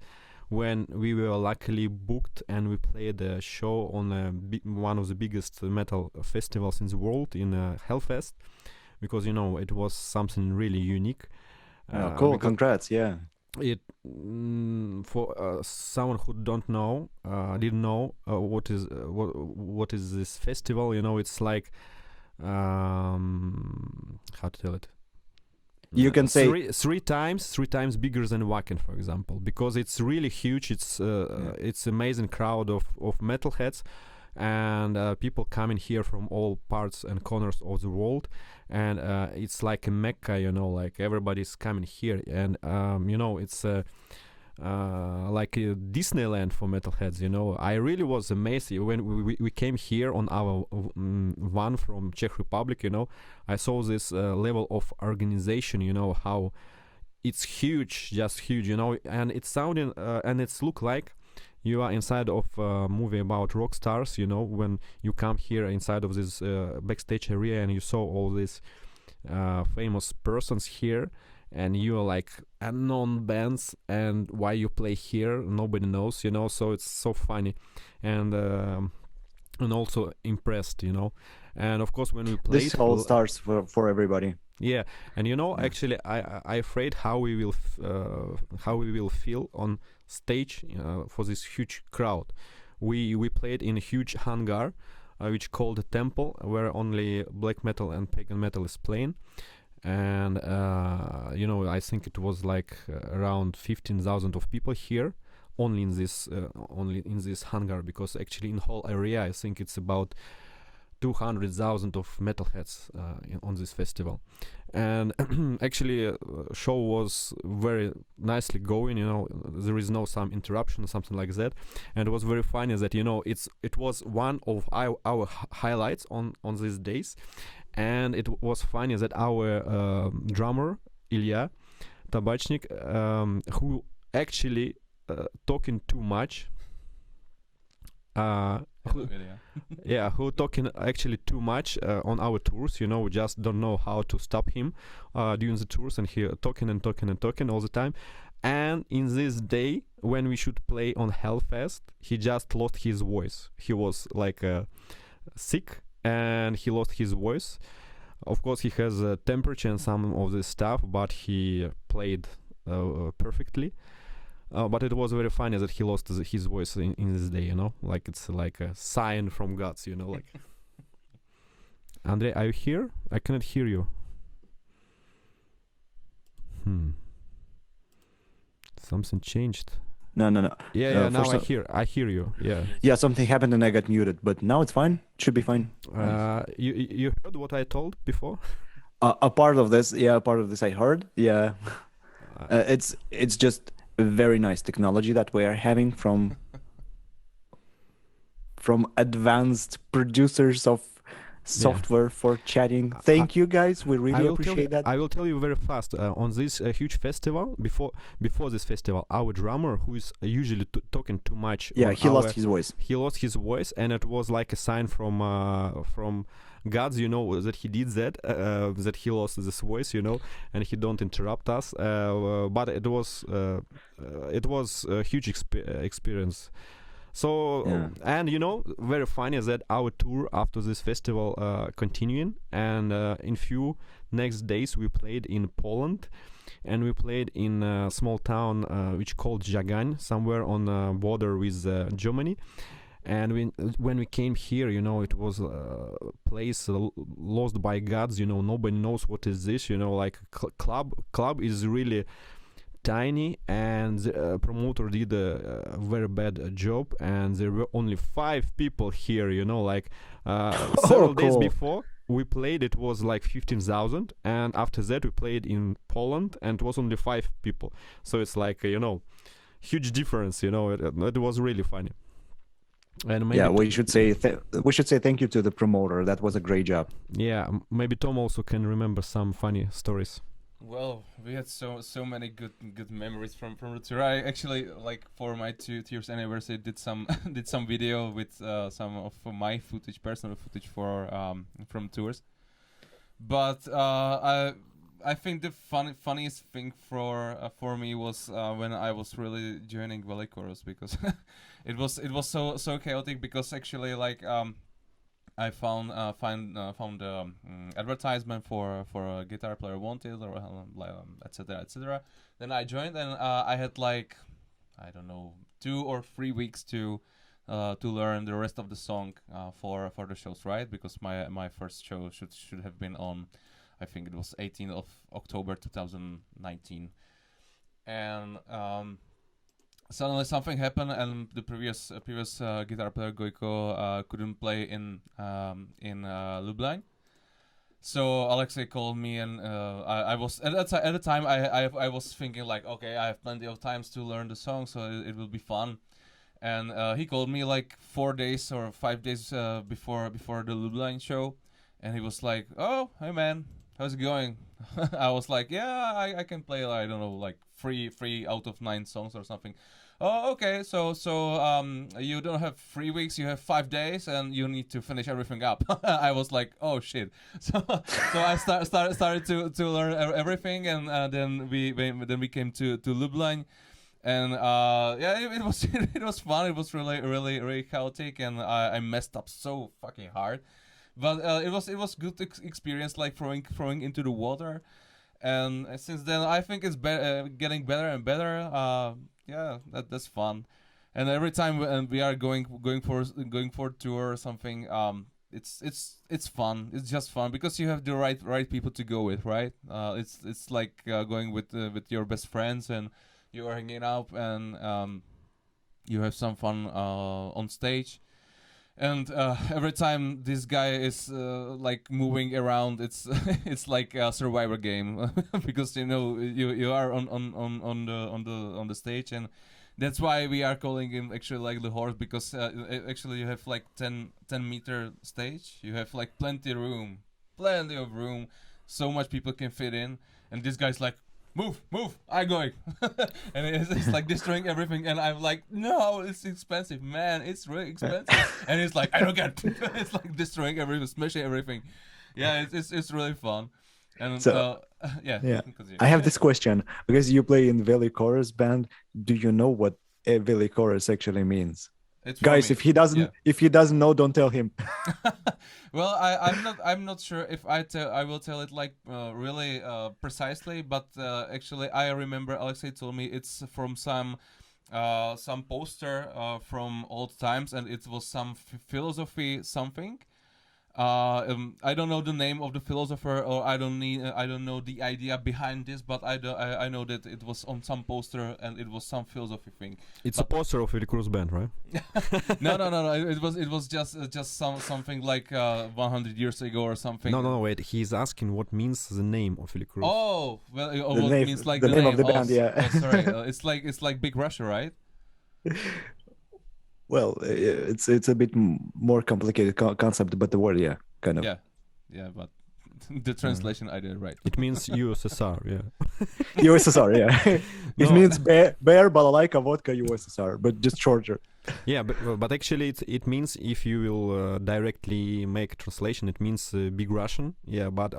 when we were luckily booked and we played a show on one of the biggest metal festivals in the world, in Hellfest, because, you know, it was something really unique. Cool, congrats, yeah. It for someone who didn't know what is this festival, you know, it's like how to tell it. You can say three times bigger than Wacken, for example, because it's really huge. It's amazing crowd of metalheads, and people coming here from all parts and corners of the world, and it's like a Mecca, you know, like everybody's coming here, and you know, it's like a Disneyland for metalheads, you know. I really was amazed when we came here on our van from Czech Republic, you know. I saw this level of organization, you know, how it's huge, just huge, you know, and it's sounding and it's look like you are inside of a movie about rock stars, you know, when you come here inside of this backstage area and you saw all these famous persons here, and you're like unknown bands, and why you play here nobody knows, you know. So it's so funny and also impressed, you know. And of course when we played, this all starts for everybody. Yeah, and you know, actually I afraid how we will feel on stage for this huge crowd. We played in a huge hangar which called the Temple, where only black metal and pagan metal is playing. And you know, I think it was like around 15,000 of people here only in this hangar, because actually in whole area I think it's about 200,000 of metalheads on this festival. And actually show was very nicely going, you know, there is no some interruption or something like that. And it was very funny that, you know, it was one of our highlights on these days. And it was funny that our drummer Ilya Tabachnik, who actually talking too much. Who talking actually too much on our tours. We just don't know how to stop him during the tours, and he talking all the time. And in this day when we should play on Hellfest, he just lost his voice. He was like sick, and he lost his voice. Of course, he has a temperature and some of this stuff, but he played perfectly. But it was very funny that he lost his voice in this day, like it's like a sign from gods, like. Andrei, are you here? I cannot hear you. Something changed. No. Yeah, now I hear you. Yeah, something happened and I got muted, but now it's fine. It should be fine. You heard what I told before? A part of this I heard. Yeah. It's just a very nice technology that we are having from advanced producers of software for chatting. Thank you guys, we really appreciate that. I will tell you very fast. On this huge festival, before this festival, our drummer, who is usually talking too much, he lost his voice. He lost his voice, and it was like a sign from gods, that he did that, that he lost this voice, and he don't interrupt us. But it was a huge experience. So, and very funny that our tour after this festival continuing, and in few next days we played in Poland, and we played in a small town which called Żagań, somewhere on the border with Germany. And when we came here, it was a place lost by gods. Nobody knows what is this. Like club is really tiny, and the promoter did a very bad job, and there were only 5 people here. Like several days before we played, it was like 15,000, and after that we played in Poland, and it was only 5 people. So it's like huge difference. It was really funny. And maybe we should say thank you to the promoter. That was a great job. Yeah, maybe Tom also can remember some funny stories. Well, we had so many good memories from the tour. I actually, like, for my 2 years anniversary, did some video with some of my personal footage from tours. But I think the funniest thing for me was when I was really joining Welicoruss, because it was so chaotic, because actually, like, I found advertisement for a guitar player wanted, or etc. Then I joined, and I had, like, I don't know, 2 or 3 weeks to learn the rest of the song for the shows, right? Because my first show should have been on, I think it was 18th of October 2019, and suddenly something happened, and the previous guitar player Gojko couldn't play in Lublin. So Alexey called me, and I was at the time I was thinking, like, okay, I have plenty of times to learn the song, so it will be fun. And he called me like 4 days or 5 days before the Lublin show, and he was like, "Oh, hey man, how's it going?" I was like, "Yeah, I can play, I don't know, like 3 out of 9 songs or something." "Oh, okay. So you don't have 3 weeks, you have 5 days, and you need to finish everything up." I was like, "Oh shit!" So I started to learn everything, and then we came to Lublin, and it was fun. It was really chaotic, and I messed up so fucking hard. But it was good experience, like throwing into the water, and since then I think it's getting better and better. That's fun, and every time we are going for a tour or something, it's fun. It's just fun because you have the right people to go with, right? It's like going with your best friends, and you are hanging out, and you have some fun on stage. And every time this guy is like moving around, it's it's like a survivor game because you are on the stage, and that's why we are calling him actually like the horse, because actually you have like 10-meter stage, you have like plenty of room, so much people can fit in, and this guy's like move, I'm going. And it's like destroying everything, and I'm like, no, it's expensive, man, it's really expensive. And it's like, I don't get. It's like destroying everything, smashing everything. Yeah, it's really fun. And So, yeah. I have this question because you play in Welicoruss band. Do you know what a Welicoruss actually means? Guys, if he doesn't know, don't tell him. Well, I'm not sure if I will tell it like really precisely, but actually I remember Alexey told me it's from some poster from old times, and it was some philosophy something. I don't know the name of the philosopher, or I don't know the idea behind this, but I know that it was on some poster and it was some philosophy thing. It's a poster of Welicoruss band, right? No. It was just something like 100 years ago or something. No. Wait. He's asking what means the name of Welicoruss. Oh, well, what means like the name of the band. Yeah. Oh, sorry. It's like Big Russia, right? Well, it's a bit more complicated concept, but the word, yeah, kind of. Yeah, but the translation I did right. It means USSR, yeah. USSR, yeah. It means bear, balalaika, vodka, USSR, but just shorter. Yeah, but actually it means, if you will directly make a translation, it means Big Russian. Yeah, but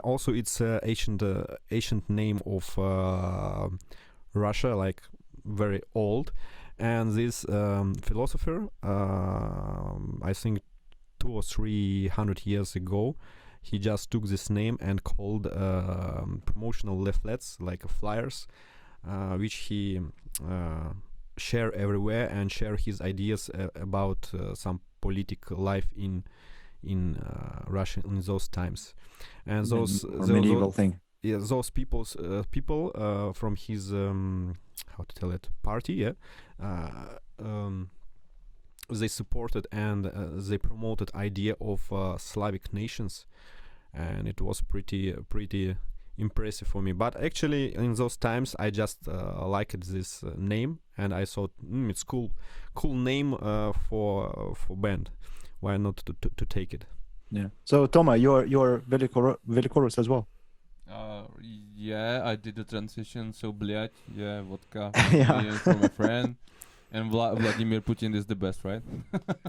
also it's ancient name of Russia, like very old. And this philosopher, I think 200 or 300 years ago, he just took this name and called promotional leaflets, like flyers, which he share everywhere and share his ideas about some political life in Russia in those times. And those medieval thing. Yeah, those people from his how to tell it, party, yeah, they supported and they promoted idea of Slavic nations, and it was pretty impressive for me. But actually, in those times, I just liked this name, and I thought it's cool name for band. Why not to take it? Yeah. So Toma, you're Welicoruss as well. Yeah, I did the transition. So, blять, yeah, vodka Yeah. from a friend, and Vladimir Putin is the best, right?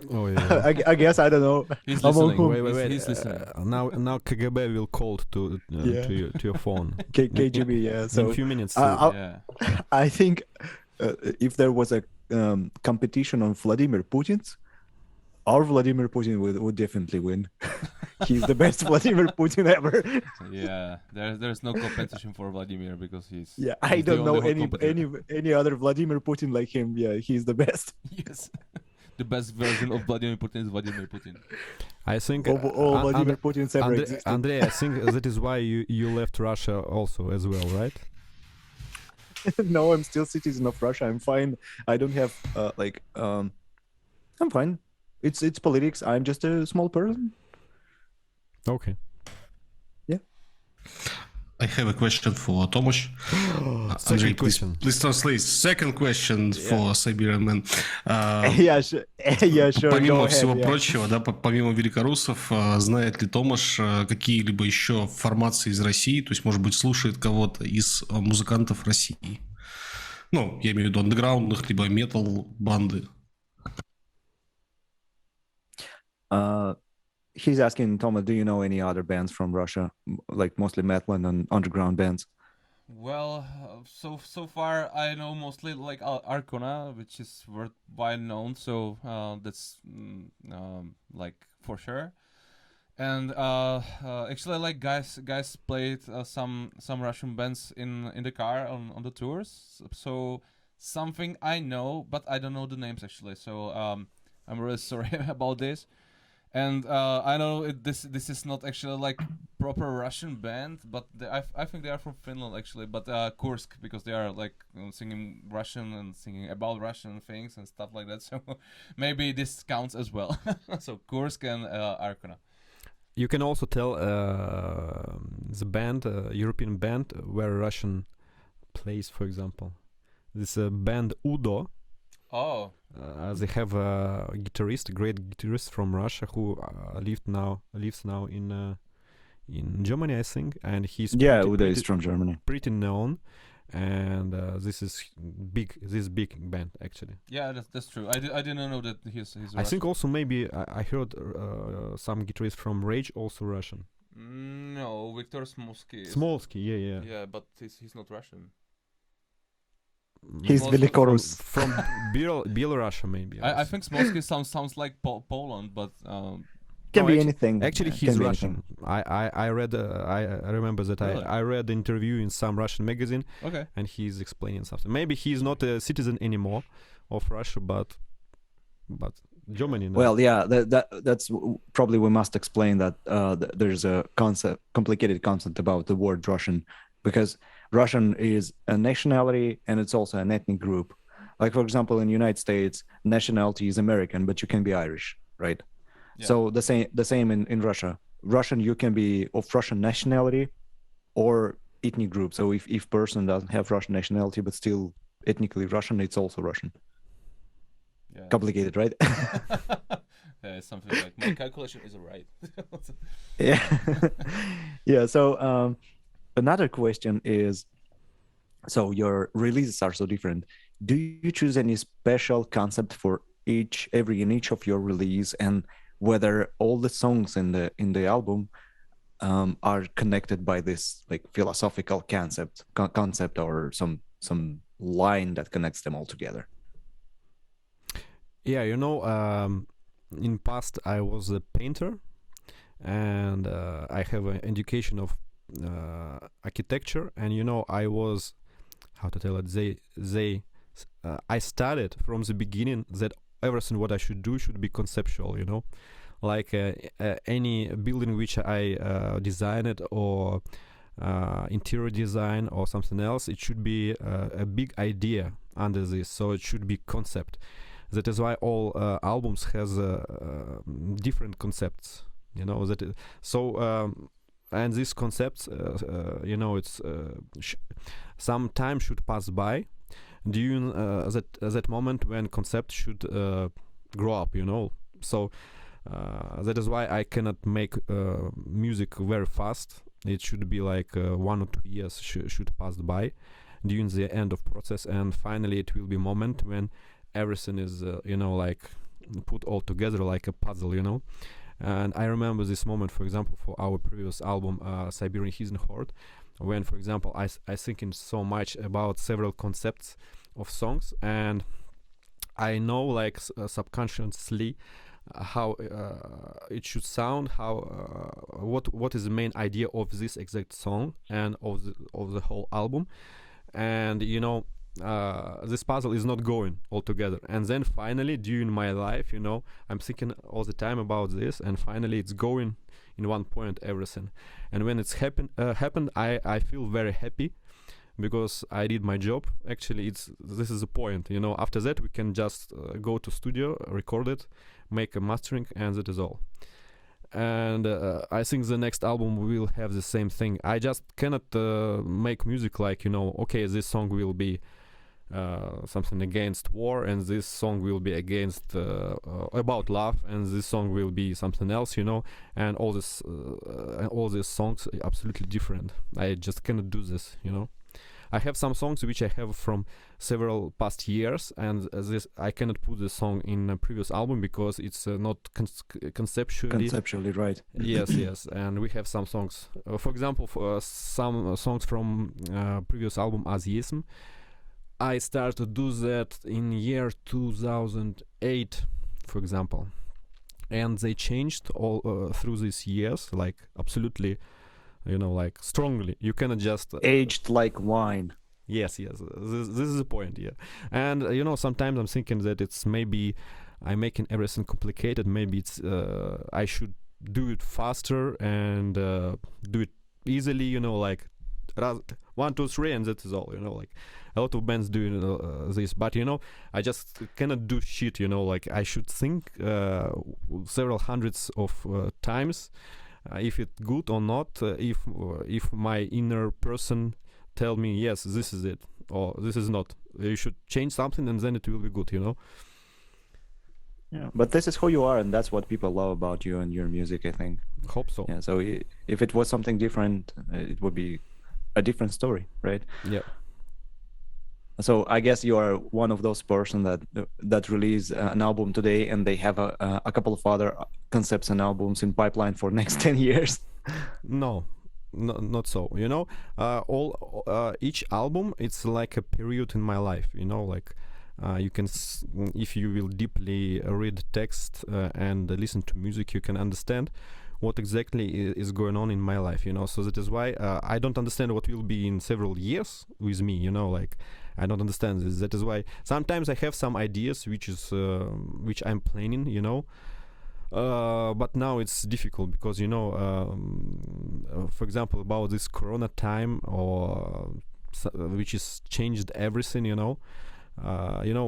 Oh yeah. I guess, I don't know. He's Among listening. whom? Wait. He's listening. Now KGB will call to your phone KGB, yeah. So in a few minutes. Yeah. I think if there was a competition on Vladimir Putin's, our Vladimir Putin would definitely win. He's the best Vladimir Putin ever. Yeah, there's no competition for Vladimir because he's. Yeah, I don't know any other Vladimir Putin like him. Yeah, he's the best. Yes, the best version of Vladimir Putin is Vladimir Putin. I think all Vladimir Putins ever existed. Andrei, I think that is why you left Russia also as well, right? No, I'm still citizen of Russia. I'm fine. I don't have I'm fine. It's politics. I'm just a small person. Okay. Yeah. I have a question for Tomáš. Andrei, please translate. Second question for Siberian Man. Yeah, sure. Помимо всего прочего, да, помимо великоруссов, знает ли Томаш какие-либо еще формации из России? То есть, может быть, слушает кого-то из музыкантов России? Ну, я имею в виду андеграундных, либо метал-банды. He's asking, Toma, do you know any other bands from Russia, like mostly metal and underground bands? Well, so far I know mostly like Arcona, which is worldwide known, so that's like for sure. And actually, like guys played some Russian bands in the car on the tours. So something I know, but I don't know the names actually. So I'm really sorry about this. And I know this is not actually like proper Russian band, but I think they are from Finland actually. But Kursk, because they are like singing Russian and singing about Russian things and stuff like that. So maybe this counts as well. So Kursk and Arcona. You can also tell the band, European band, where Russian plays, for example. This band Udo. Oh. They have a great guitarist from Russia who lives now in Germany, I think, and he's Uda is from Germany. Pretty known, and this is big band actually. Yeah, that's true. I didn't know that he's I Russian. think also maybe I heard some guitarists from Rage also Russian. No, Viktor Smolsky. Smolsky, yeah. Yeah, but he's not Russian. He's Welicoruss. From Belarusia, maybe. I think Smolsky sounds like Poland, but can be anything. Actually, he's Russian. I read. I remember that really? I read the interview in some Russian magazine. Okay. And he's explaining something. Maybe he's not a citizen anymore of Russia, but Germany. No. Well, yeah, that's probably we must explain that there's a complicated concept about the word Russian, because Russian is a nationality and it's also an ethnic group. Like, for example, in the United States, nationality is American, but you can be Irish, right? Yeah. So the same in Russia. Russian, you can be of Russian nationality or ethnic group. So if person doesn't have Russian nationality but still ethnically Russian, it's also Russian. Yeah. Complicated, right? Yeah, something like my calculation is right. Yeah. Yeah. So another question is, so your releases are so different. Do you choose any special concept for each of your release, and whether all the songs in the album are connected by this like philosophical concept or some line that connects them all together? Yeah, in past I was a painter, and I have an education of architecture, and I was, how to tell it, I started from the beginning that everything what I should do should be conceptual, like any building which I design it, or interior design or something else, it should be a big idea under this, so it should be concept. That is why all albums has different concepts, and these concepts, it's some time should pass by during that moment when concept should grow up, so that is why I cannot make music very fast. It should be like 1 or 2 years should pass by during the end of process, and finally it will be moment when everything is like put all together like a puzzle, and I remember this moment, for example, for our previous album, Siberian Hidden Horde, when, for example, I thinking so much about several concepts of songs, and I know like subconsciously how it should sound, how what is the main idea of this exact song and of the whole album, and this puzzle is not going all together, and then finally during my life, I'm thinking all the time about this, and finally it's going in one point everything, and when it's happened, I feel very happy because I did my job. Actually, this is the point, after that we can just go to studio, record it, make a mastering, and that is all. And I think the next album will have the same thing. I just cannot make music like, okay, this song will be something against war, and this song will be against about love, and this song will be something else, and all these songs are absolutely different. I just cannot do this, I have some songs which I have from several past years, and this I cannot put the song in a previous album because it's not conceptually right. yes, and we have some songs, for example, some songs from previous album Atheism. I started to do that in year 2008, for example, and they changed all through these years, like absolutely, like strongly. You cannot just aged like wine. Yes, this is the point, yeah. And sometimes I'm thinking that it's maybe I'm making everything complicated. Maybe it's I should do it faster and do it easily, like 1, 2, 3, and that is all, like a lot of bands doing this, but I just cannot do shit, like I should think several hundreds of times if it's good or not, if my inner person tell me yes, this is it, or this is not, you should change something, and then it will be good, Yeah, but this is who you are, and that's what people love about you and your music, I think. Hope so. Yeah, so if it was something different, it would be a different story, right? Yeah. So I guess you are one of those person that release an album today, and they have a couple of other concepts and albums in pipeline for next 10 years. No, not so. You know, each album, it's like a period in my life. You know, like you can, if you will deeply read text and listen to music, you can understand what exactly is going on in my life. You know, so that is why I don't understand what will be in several years with me. You know, like I don't understand this. That is why sometimes I have some ideas which I'm planning. You know. But now it's difficult because you know, for example, about this Corona time, or which is changed everything. You know,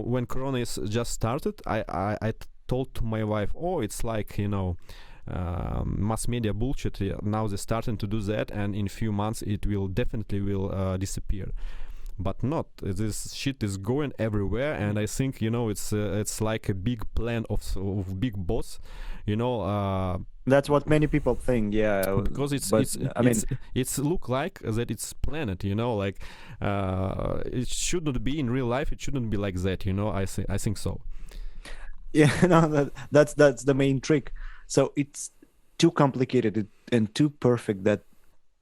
when Corona is just started, I told to my wife, oh, it's like mass media bullshit. Now they're starting to do that, and in a few months it will definitely disappear. But not. This shit is going everywhere, and I think it's like a big plan of big boss. That's what many people think. Yeah, because it's look like that it's planned. Like it shouldn't be in real life. It shouldn't be like that. I think so. Yeah, no, that's the main trick. So it's too complicated and too perfect that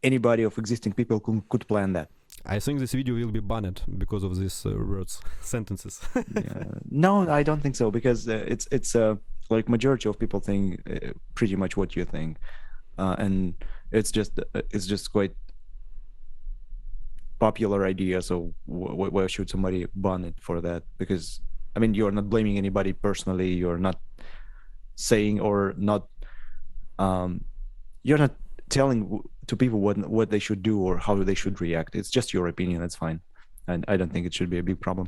anybody of existing people could plan that. I think this video will be banned because of these words, sentences. Yeah. No, I don't think so, because it's like majority of people think pretty much what you think, and it's just quite popular idea. So why should somebody ban it for that? Because I mean, you're not blaming anybody personally. You're not saying or not. You're not telling to people what they should do or how they should react. It's just your opinion. That's fine, and I don't think it should be a big problem.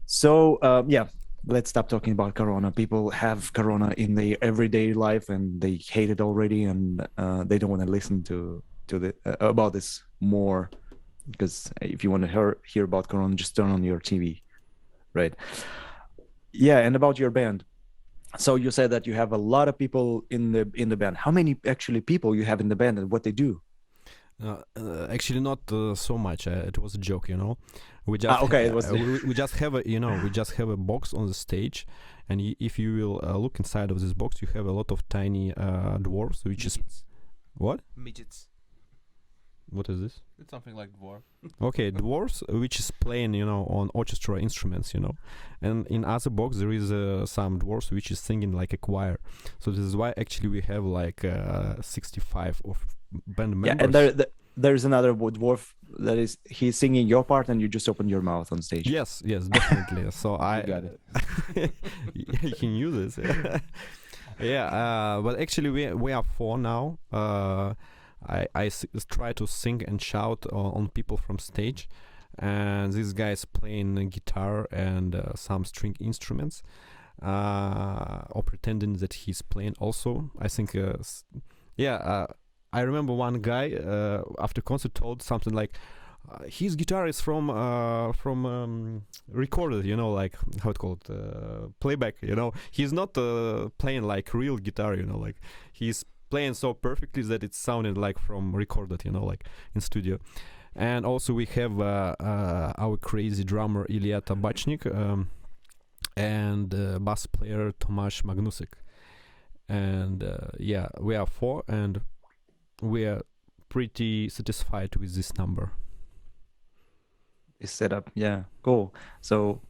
So yeah, let's stop talking about Corona. People have Corona in their everyday life and they hate it already, and they don't want to listen to about this more, because if you want to hear about Corona, just turn on your TV, right? Yeah. And about your band, so you said that you have a lot of people in the band. How many actually people you have in the band and what they do? Actually, not so much. It was a joke, We just we just have a box on the stage, and if you will look inside of this box, you have a lot of tiny dwarfs, which midgets. Is what? Midgets. What is this? It's something like dwarf. Okay, dwarfs, which is playing, on orchestra instruments, and in other box there is some dwarfs which is singing like a choir. So this is why actually we have like 65 of band members. Yeah, and there's another dwarf that he's singing your part, and you just open your mouth on stage. Yes, definitely. So I got it. He knew this. Yeah, but actually we are 4 now. I try to sing and shout on people from stage, and this guy is playing guitar and some string instruments, or pretending that he's playing also. I think, I remember one guy after concert told something like, his guitar is from recorded, like how it called, playback. He's not playing like real guitar, like he's playing so perfectly that it sounded like from recorded, like in studio. And also we have our crazy drummer Ilya Tabachnik, and bass player Tomáš Sršeň. And we are 4, and we are pretty satisfied with this number. Is set up, yeah, cool. So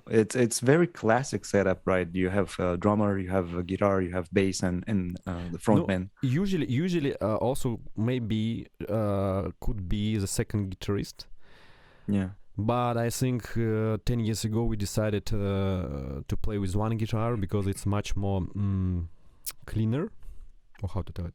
it's very classic setup, right? You have a drummer, you have a guitar, you have bass, and the frontman. Usually also maybe could be the second guitarist. Yeah. But I think 10 years ago we decided to play with one guitar because it's much more cleaner, or how to tell it.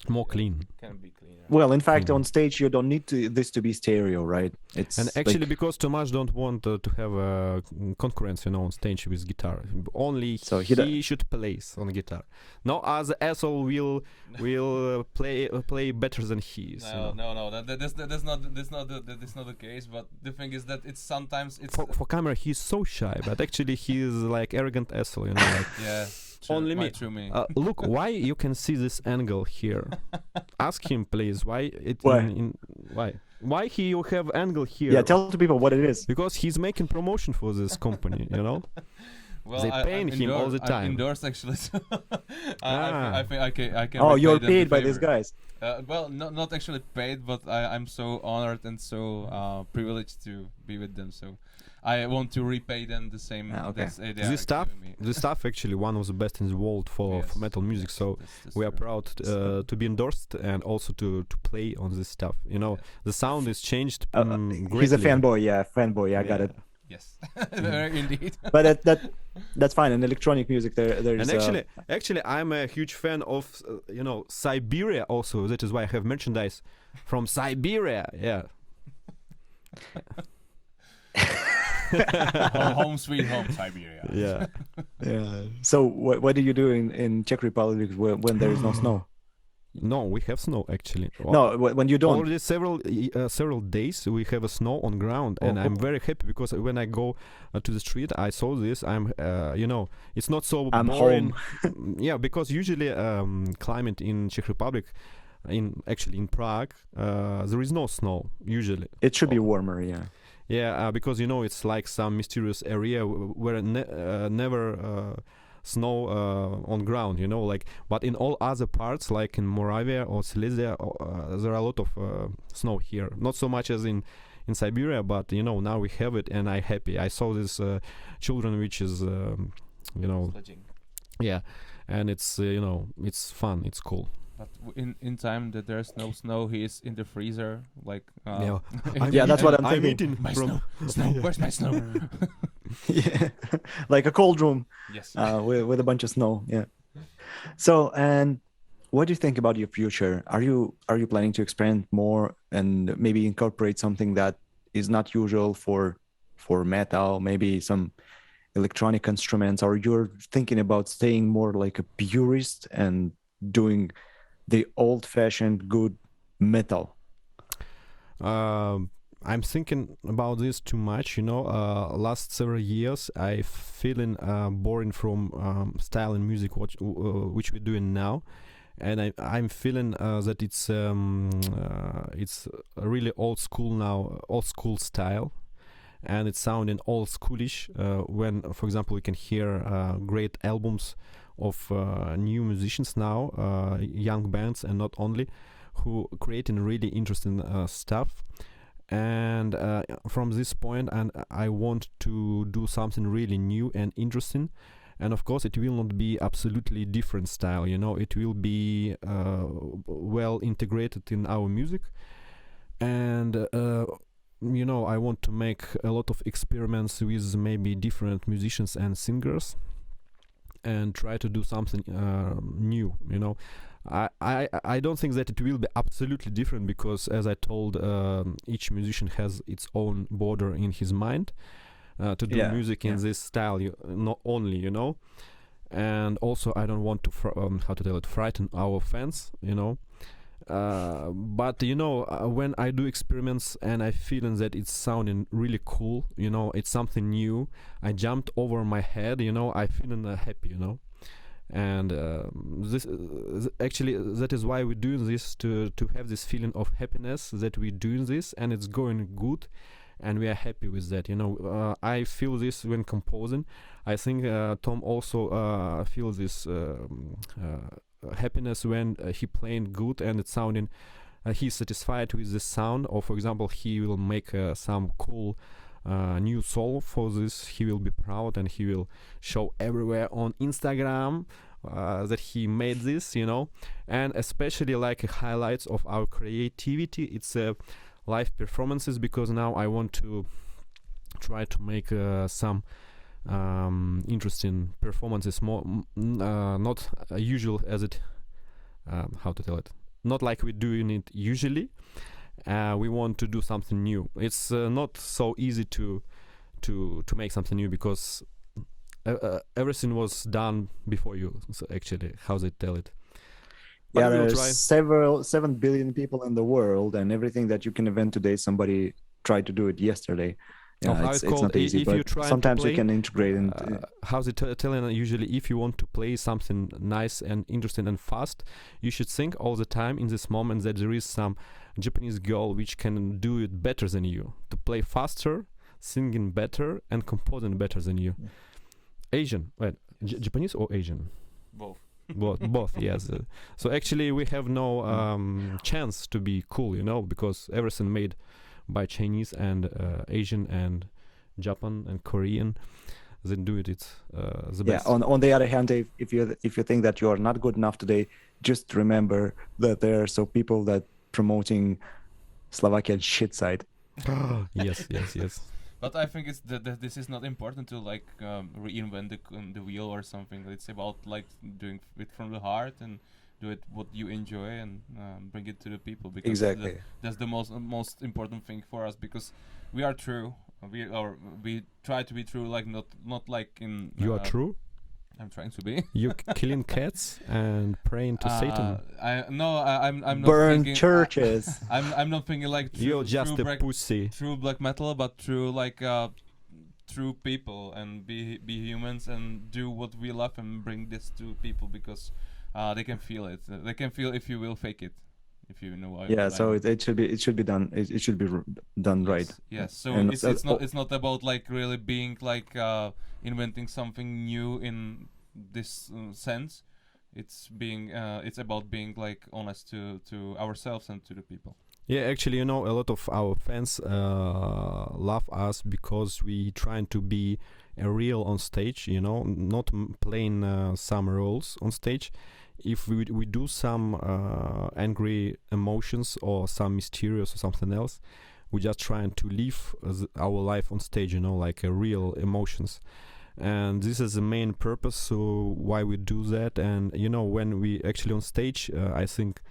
more clean. Can be cleaner. Well, in fact, on stage you don't need this to be stereo, right? It's and actually because Tomáš don't want to have a concurrence, on stage with guitar. Only so he should play on guitar. No other asshole will play better than he is. No. That's not the case. But the thing is that it's sometimes for camera he's so shy, but actually he is like arrogant asshole. Like, yeah. True, only me. Look, why you can see this angle here? Ask him, please. Why it? Why he will have angle here? Yeah, tell the people what it is. Because he's making promotion for this company, Well, they pay him all the time. I'm endorsed actually. So I think I can. Oh, you're paid by these guys. Well, not actually paid, but I'm so honored and so privileged to be with them. So I want to repay them the same. Okay. This stuff actually one of the best in the world for metal music. So we are proud to be endorsed and also to play on this stuff. The sound is changed. He's a fanboy. Yeah, I got it. Yes, very indeed. But that's fine. In electronic music, there's. And actually, I'm a huge fan of Siberia. Also, that is why I have merchandise from Siberia. Yeah. Home sweet home, Siberia. Yeah. Yeah. So what do you do in Czech Republic when there is no snow? No, we have snow actually. No, when you don't. Already several days we have a snow on ground, and I'm very happy because when I go to the street, I saw this. I'm, it's not so boring. Home. Yeah, because usually climate in Czech Republic, in Prague, there is no snow usually. It should be warmer, yeah. Yeah, because it's like some mysterious area where never. Snow on ground, but in all other parts, like in Moravia or Silesia, there are a lot of snow here. Not so much as in Siberia, but now we have it, and I'm happy. I saw this children, which is Sledging. Yeah, and it's it's fun, it's cool. But in time that there's no snow, he is in the freezer, like yeah, that's what I'm thinking. My snow. Where's my snow? Yeah, like a cold room. Yes. With a bunch of snow. Yeah. So, and what do you think about your future? Are you planning to experiment more and maybe incorporate something that is not usual for metal, maybe some electronic instruments, or you're thinking about staying more like a purist and doing the old-fashioned good metal? I'm thinking about this too much, last several years I feeling boring from style in music which we're doing now, and I'm feeling that it's a really old school style, and it's sounding old schoolish when, for example, we can hear great albums of new musicians now, young bands, and not only, who creating really interesting stuff. And from this point, and I want to do something really new and interesting, and of course it will not be absolutely different style, it will be well integrated in our music, and I want to make a lot of experiments with maybe different musicians and singers and try to do something new. I don't think that it will be absolutely different, because as I told, each musician has its own border in his mind to do music in this style, not only, and also I don't want to frighten our fans, but when I do experiments and I feeling that it's sounding really cool, it's something new, I jumped over my head, I feeling happy, and this actually, that is why we're doing this, to have this feeling of happiness that we're doing this and it's going good, and we are happy with that. I feel this when composing. I think Tom also feels this happiness when he playing good and it's sounding, he's satisfied with the sound, or for example he will make some cool new solo for this, he will be proud and he will show everywhere on Instagram that he made this, and especially like highlights of our creativity, it's live performances, because now I want to try to make some interesting performances, more not usual as it how to tell it, not like we're doing it usually. We want to do something new. It's not so easy to make something new because everything was done before you. So actually, how they tell it. But there's 7 billion people in the world, and everything that you can invent today, somebody tried to do it yesterday. Yeah, it's not easy, if but you try sometimes play, you can integrate into how's it telling? Usually, if you want to play something nice and interesting and fast, you should think all the time in this moment that there is some Japanese girl which can do it better than you, to play faster, singing better, and composing better than you. Asian, wait, Japanese or Asian? Both. both, yes. So actually, we have no chance to be cool, because everything made by Chinese and Asian and Japan and Korean. They do it. It's the best. Yeah. On the other hand, if you think that you are not good enough today, just remember that there are so people that promoting Slovakian shit site. Yes. But I think it's that this is not important to like reinvent the wheel or something. It's about like doing it from the heart and do it what you enjoy and bring it to the people, because exactly that's the most important thing for us, because we are true. We try to be true, like not like in. You are true. I'm trying to be. You killing cats and praying to Satan. I'm not burn thinking, churches. I'm not thinking like you're just a pussy. True black metal, but true like true people, and be humans and do what we love and bring this to people, because they can feel it. They can feel if you will fake it, if you know what. Yeah, so it should be done. It should be done right. Yes. So it's not about like really being like inventing something new in this sense. It's about being like honest to ourselves and to the people. Yeah, actually, a lot of our fans love us because we trying to be real on stage, not playing some roles on stage. If we do some angry emotions or some mysterious or something else, we're just trying to live our life on stage, like real emotions. And this is the main purpose, so why we do that. And when we actually on stage, I think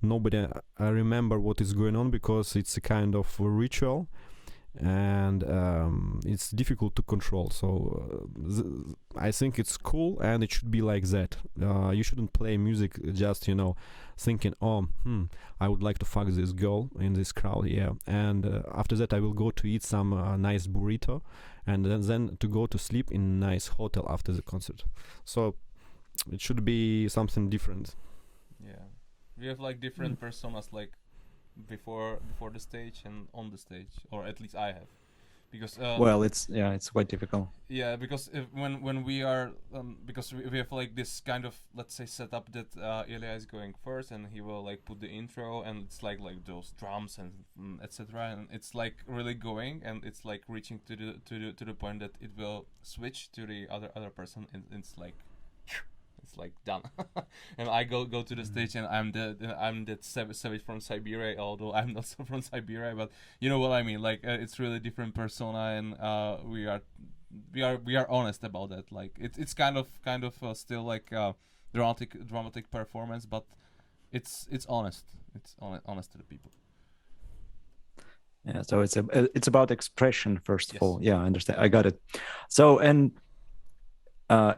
nobody remember what is going on, because it's a kind of a ritual, and it's difficult to control. So I think it's cool, and it should be like that. You shouldn't play music just thinking, I would like to fuck this girl in this crowd, and after that I will go to eat some nice burrito, and then to go to sleep in a nice hotel after the concert. So it should be something different. Yeah, we have like different personas, like before the stage and on the stage, or at least I have, because it's quite difficult. Yeah, because when we are because we have like this kind of, let's say, setup that Ilya is going first, and he will like put the intro, and it's like those drums and etc., and it's like really going, and it's like reaching to the point that it will switch to the other person, and it's like done. And I go to the stage, and I'm that savage from Siberia, although I'm not from Siberia, but you know what I mean. Like it's really different persona, and we are honest about that. Like it's kind of still like dramatic performance, but it's honest. It's honest to the people. Yeah, so it's about expression first of all. Yeah, I understand. I got it. So and.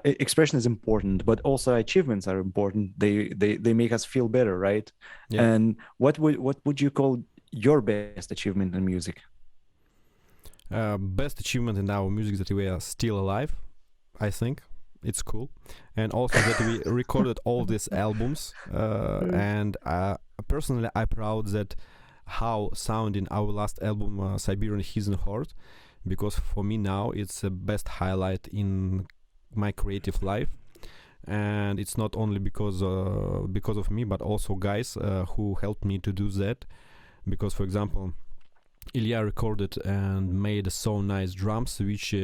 Expression is important, but also achievements are important. They make us feel better, right? Yeah. And what would you call your best achievement in music? Best achievement in our music is that we are still alive. I think it's cool, and also that we recorded all these albums. And personally, I'm proud that how sounding our last album, Siberian Hidden Heart, because for me now it's the best highlight in my creative life. And it's not only because of me, but also guys who helped me to do that, because for example Ilya recorded and made so nice drums which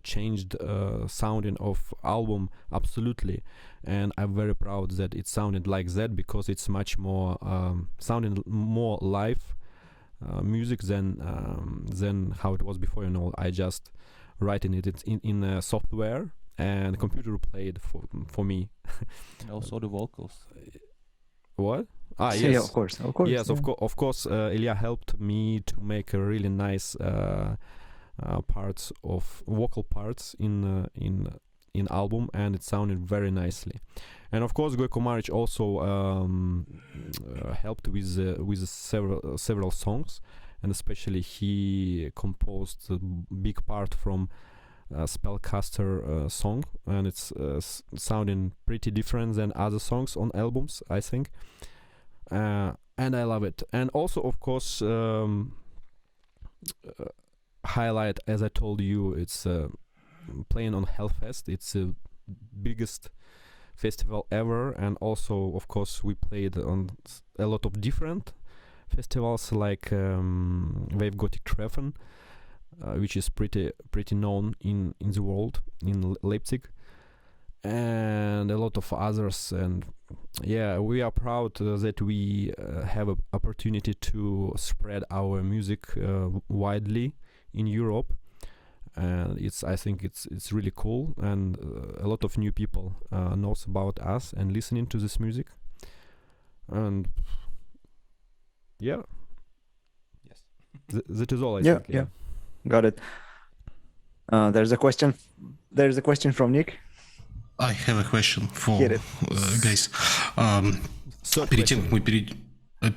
changed sounding of album absolutely, and I'm very proud that it sounded like that, because it's much more sounding more live music than how it was before. I just writing it in software, and the computer played for me. And also the vocals. What? Yes. Yeah, of course. Yes, yeah. of course. Ilya helped me to make a really nice vocal parts in album, and it sounded very nicely. And of course, Gojko Maric also helped with several songs, and especially he composed a big part from Spellcaster song, and it's sounding pretty different than other songs on albums, I think. And I love it. And also, of course, highlight, as I told you, it's playing on Hellfest. It's the biggest festival ever, and also, of course, we played on a lot of different festivals like Wave Gothic Treffen, which is pretty known in the world, in Leipzig, and a lot of others. And yeah, we are proud that we have an opportunity to spread our music widely in Europe, and I think it's really cool, and a lot of new people knows about us and listening to this music. And yeah, yes, that is all I think. Yeah, got it. There's a question from Nick. I have a question for guys.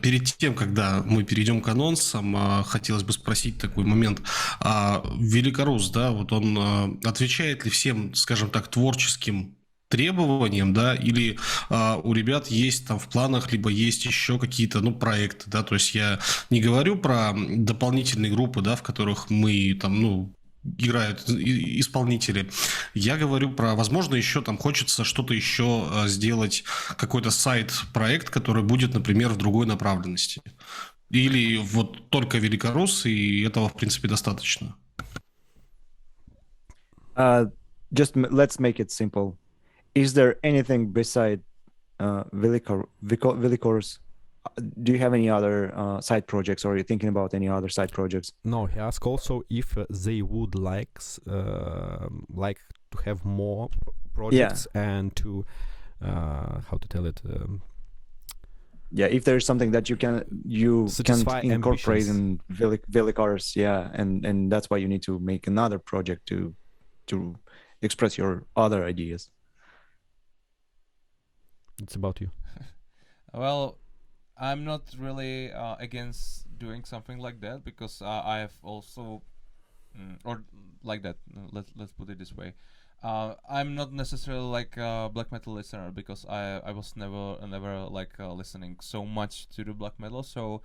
Перед тем, когда мы перейдем к анонсам, хотелось бы спросить такой момент. Великорус, да, вот он отвечает ли всем, скажем так, творческим требованиям, да, или у ребят есть там в планах, либо есть еще какие-то, проекты, да, то есть я не говорю про дополнительные группы, да, в которых мы там, играют исполнители. Я говорю про, возможно, еще там хочется что-то еще сделать, какой-то сайт-проект, который будет, например, в другой направленности. Или вот только Великорус, и этого, в принципе, достаточно. Just let's make it simple. Is there anything beside Welicoruss? Do you have any other side projects, or are you thinking about any other side projects? No, he asked also if they would like to have more projects, and to how to tell it. If there's something that you can incorporate in Welicoruss, and that's why you need to make another project to express your other ideas. It's about you. Well, I'm not really against doing something like that, because I have also, or like that. Let's put it this way. I'm not necessarily like a black metal listener, because I was never like listening so much to the black metal. So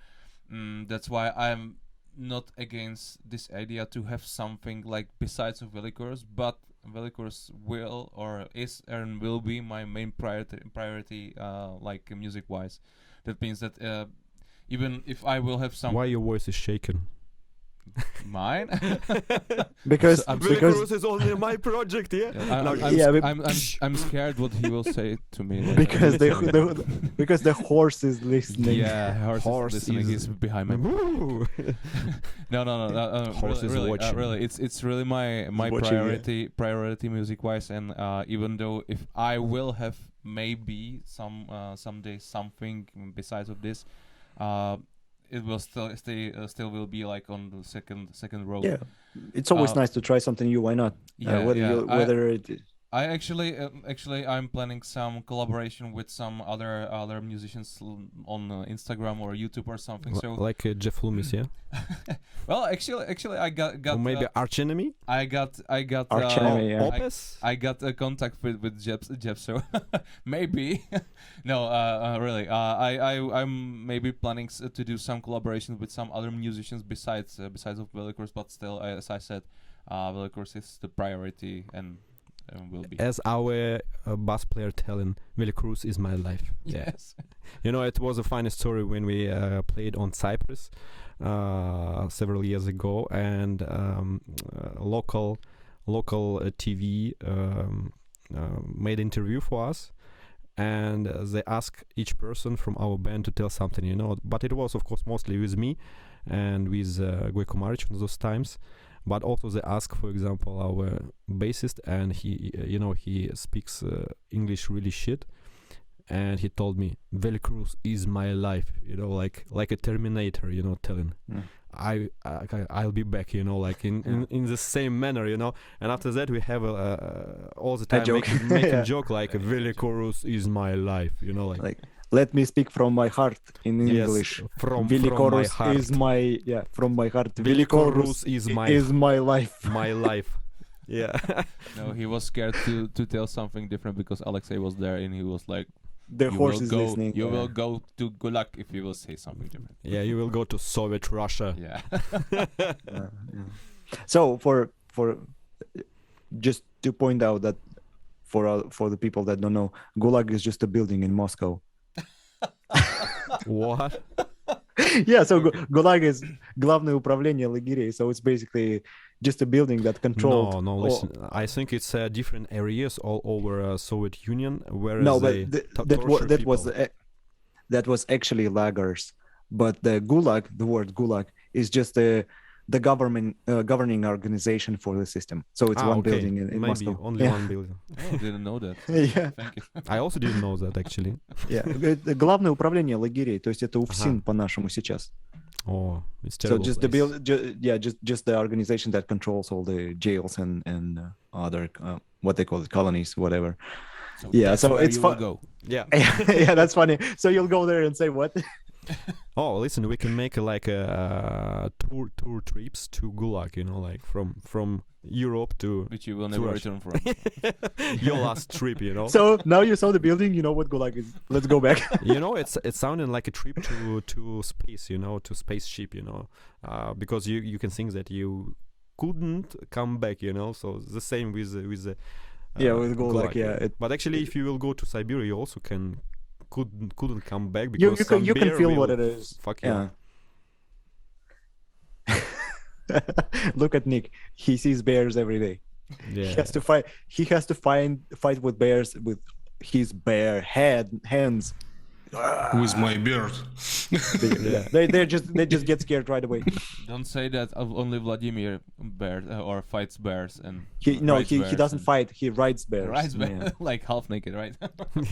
that's why I'm not against this idea to have something like besides of Welicoruss, but Welicoruss is and will be my main priority like music wise. That means that even if I will have some... Why your voice is shaken? Mine? because Welicoruss is only my project, yeah. I'm scared what he will say to me. Because the horse is listening. Yeah, horse is listening. He's behind me. No. Horse is watching. Really, it's really my priority music wise, and even though if I will have maybe someday something besides of this, it will still will be like on the second row. Yeah, it's always nice to try something new. Why not? I actually I'm planning some collaboration with some other musicians on Instagram or YouTube or something. So like Jeff Loomis, yeah. Well, actually, I got or maybe Arch Enemy. I got Arch Enemy. Opus. I got a contact with Jeff. So maybe no, really. I'm maybe planning to do some collaboration with some other musicians besides of Welicoruss. But still, as I said, Welicoruss is the priority and will be. As our bass player telling, Welicoruss is my life. Yes. It was a funny story when we played on Cyprus several years ago, and local TV made interview for us, and they asked each person from our band to tell something, but it was of course mostly with me and with Gojko Maric on those times. But also they ask, for example, our bassist, and he speaks English really shit, and he told me, Welicoruss is my life, you know, like a Terminator, you know, telling I'll be back, you know, like in the same manner, you know. And after that we have all the time making joke like Welicoruss is my life, you know, like let me speak from my heart in English. From Welicoruss my heart. is my from my heart. Welicoruss is my life. My life. Yeah. No, he was scared to tell something different because Alexey was there and he was like, the horse is listening. You will go to Gulag if you will say something different. Yeah, you will go to Soviet Russia. Yeah. So for just to point out that for the people that don't know, Gulag is just a building in Moscow. What? Yeah, so Gulag is Главное управление лагерей, so it's basically just a building that controlled. No, listen. I think it's different areas all over Soviet Union, whereas that was actually lagers, but the Gulag, the word Gulag, is just the governing organization for the system. So it's one building in Moscow. Maybe only one building. Oh, I didn't know that. Yeah. Thank you. I also didn't know that actually. Yeah. Главное управление лагерей, то есть это УФСИН по-нашему сейчас. Oh, it's So terrible. just just the organization that controls all the jails and other what they call it, colonies, whatever. So it's fun. Yeah. Yeah, that's funny. So you'll go there and say what? Oh, listen, we can make like a tour trips to Gulag, you know, like from Europe to which you will never return from. Your last trip, you know. So now you saw the building, you know what Gulag is. Let's go back. You know, it's sounding like a trip to space, you know, to spaceship, you know, because you can think that you couldn't come back, you know. So the same with the with Gulag, yeah. But actually, if you will go to Siberia, you also couldn't come back because you can feel what it is. Fuck you. Look at Nick. He sees bears every day. Yeah. He has to fight. He has to fight with bears with his bare hands. With my beard. They just get scared right away. Don't say that only Vladimir or fights bears and he doesn't fight. He rides bears. Rides bears like half naked, right?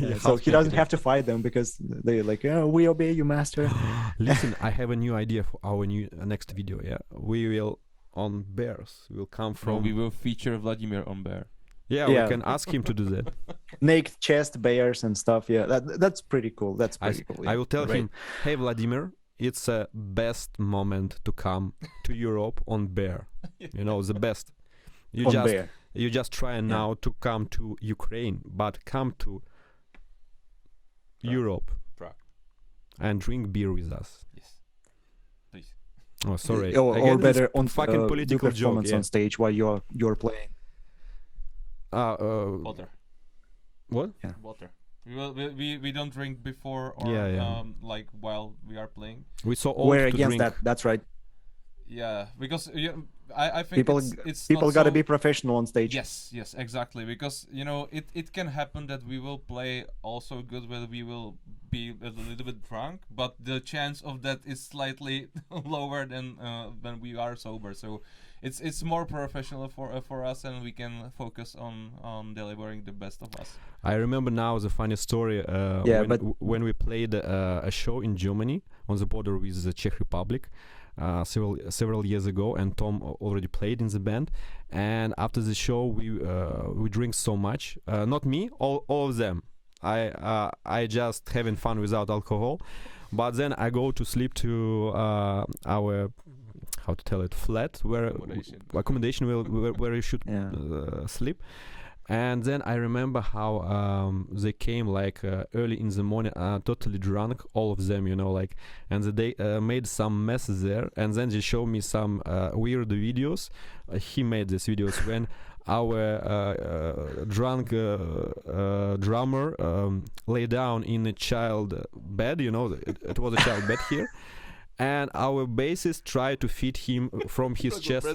Yeah, so he doesn't have to fight them because they're like, we obey you, master. Listen, I have a new idea for our next video. Yeah, we will on bears. We'll come from. We will feature Vladimir on bear. Yeah, we can ask him to do that. Naked chest bears and stuff. Yeah, that's pretty cool. That's pretty cool. Yeah. I will tell him, hey Vladimir, it's a best moment to come to Europe on bear. You know, the best. You just try now to come to Ukraine, but come to Europe and drink beer with us. Yes, please. Oh, sorry. Or better on fucking political performance on stage while you're playing. Water. What? Yeah. Water. We don't drink before or like while we are playing. We saw all We're against that. That's right. Yeah, because I think people got to be professional on stage. Yes, exactly. Because you know it can happen that we will play also good when we will be a little bit drunk, but the chance of that is slightly lower than when we are sober. So it's more professional for us, and we can focus on delivering the best of us. I remember now the funny story. When we played a show in Germany on the border with the Czech Republic. Several years ago, and Tom already played in the band. And after the show, we drink so much. Not me, all of them. I just having fun without alcohol. But then I go to sleep to our flat where accommodation where you should sleep. And then I remember how they came like early in the morning, totally drunk, all of them, you know, like, and they made some messes there. And then they showed me some weird videos. He made these videos when our drunk drummer lay down in a child bed, you know, it was a child bed here. And our bassist tried to feed him from his chest,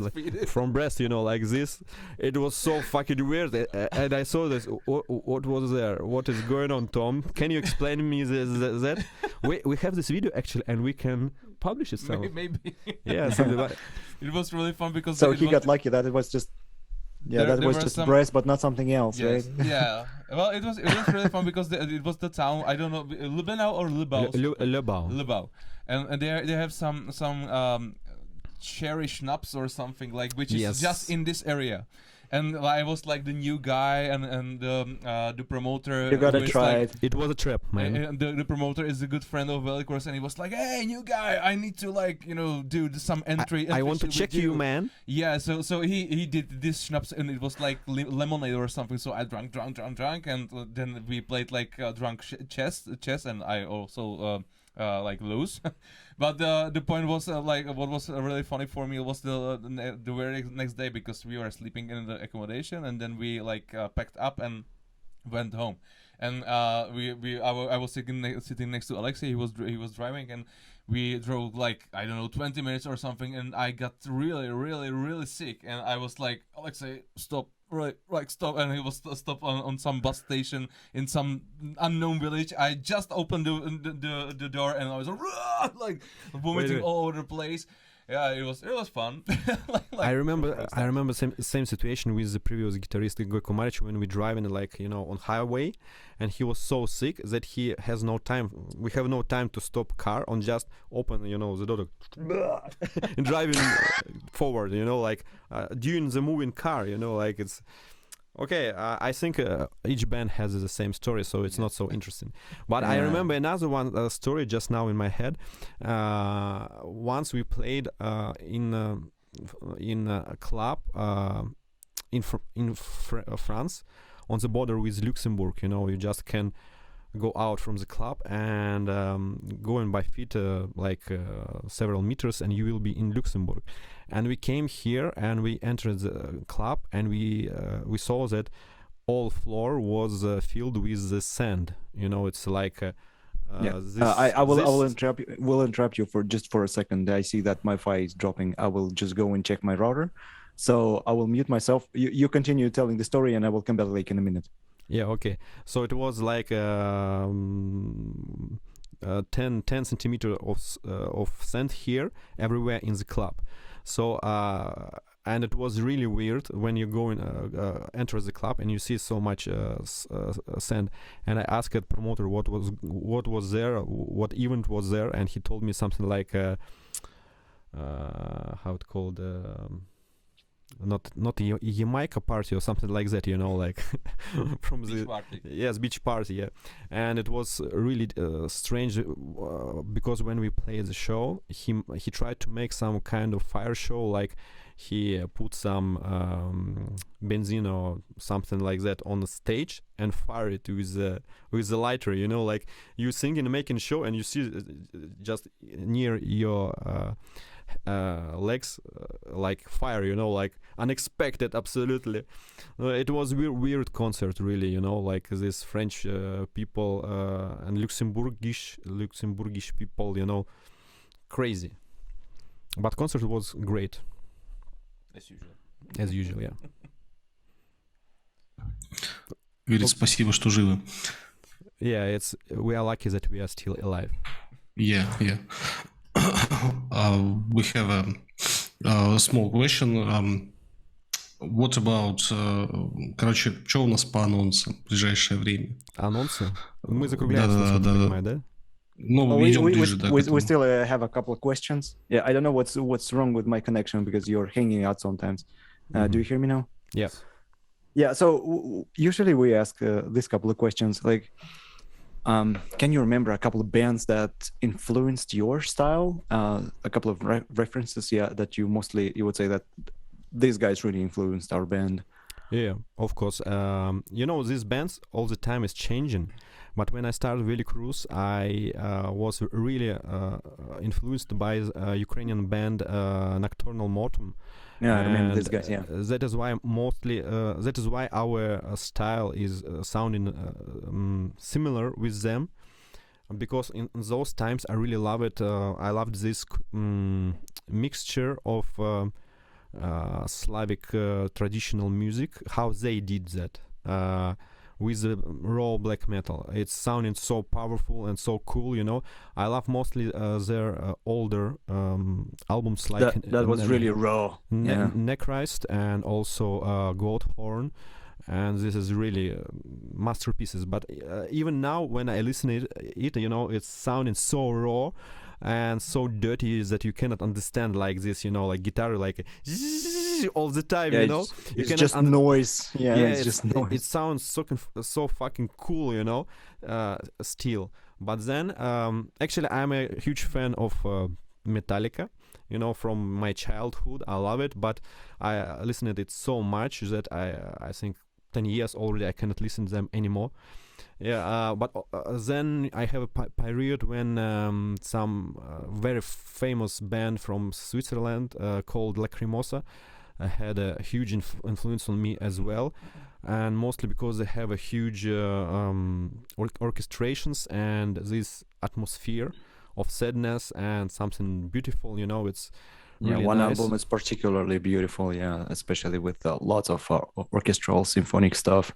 from breast, you know, like this. It was so fucking weird. And I saw this. What was there? What is going on, Tom? Can you explain me that? We have this video actually, and we can publish it somewhere. Maybe. Yeah, something like. It was really fun because. So he got lucky that it was just. Yeah, that was just breast, but not something else, yes, right? Yeah. Well, it was really fun because it was the town. I don't know, Lubelau or Lubau. Lubau. And they have some cherry schnapps or something like, which is just in this area. And I was like the new guy, and the promoter. You gotta try it. It was a trip, man. And the promoter is a good friend of Welicoruss, and he was like, "Hey, new guy, I need to do some entry. I want to check you, man." Yeah, so he did this schnapps, and it was like lemonade or something. So I drank, and then we played like drunk chess, and I also lose. But the point was what was really funny for me was the very next day, because we were sleeping in the accommodation, and then we packed up and went home. And I was sitting next to Alexey. He was driving, and we drove 20 minutes or something, and I got really sick, and I was like, Alexey, stop. Right, stop, and he was stopped on some bus station in some unknown village. I just opened the door, and I was vomiting all over the place. Yeah, it was fun. I remember same situation with the previous guitarist Gojko Maric when we driving on highway, and he was so sick that he has no time. We have no time to stop car and just open the door and driving forward. During the moving car. It's. Okay, I think each band has the same story, so it's not so interesting. But I remember another one story just now in my head. Once we played in a club in France, on the border with Luxembourg. You just can go out from the club and going by feet several meters, and you will be in Luxembourg. And we came here and we entered the club, and we saw that all floor was filled with the sand. It's like I will interrupt you for a second. I see that my file is dropping. I will just go and check my router, so I will mute myself. You continue telling the story, and I will come back in a minute. Yeah, okay. So it was 10 centimeters of sand here everywhere in the club. So and it was really weird when you go and enter the club and you see so much sand. And I asked the promoter what was there, what event was there, and he told me something like how it called. Not a Jamaica party or something like that, from beach party. Yes, beach party, yeah. And it was really strange because when we played the show, he tried to make some kind of fire show, like he put some benzene or something like that on the stage and fire it with the lighter, like you singing and making show, and you see just near your legs like fire, like unexpected, absolutely. It was weird concert, really, like this French people and Luxembourgish people, crazy. But concert was great. As usual, yeah. Говорит, спасибо, что живы. Yeah, we are lucky that we are still alive. Yeah. We have a small question. What about... Короче, что у нас по анонсам в ближайшее время? Анонсы? Мы закругляемся, понимаю, да? Ну, идем ближе, да. We still have a couple of questions. Yeah, I don't know what's wrong with my connection because you're hanging out sometimes. Do you hear me now? Yes. Yeah, so usually we ask this couple of questions, like, can you remember a couple of bands that influenced your style? A couple of references, that you would say that these guys really influenced our band. Yeah, of course. These bands all the time is changing. But when I started Welicoruss, I was really influenced by Ukrainian band Nocturnal Mortem. Yeah, I remember these guys. Yeah, that is why that is why our style is sounding similar with them, because in those times I really love it. I loved this mixture of Slavic traditional music, how they did that. with the raw black metal. It's sounding so powerful and so cool, you know. I love mostly their older albums, like that was really raw. Nechrist and also Goat Horn, and this is really masterpieces. But even now, when I listen it, you know, it's sounding so raw and so dirty that you cannot understand like this, you know, like guitar like all the time, you know. It's just noise. It's just noise. It sounds so fucking cool, you know, still. But then, actually, I'm a huge fan of Metallica, you know, from my childhood. I love it, but I listen to it so much that I think 10 years already I cannot listen to them anymore. But then I have a period when some very famous band from Switzerland called Lacrimosa had a huge influence on me as well, and mostly because they have a huge orchestrations and this atmosphere of sadness and something beautiful, you know. It's really one nice. album is particularly beautiful, especially with lots of orchestral symphonic stuff.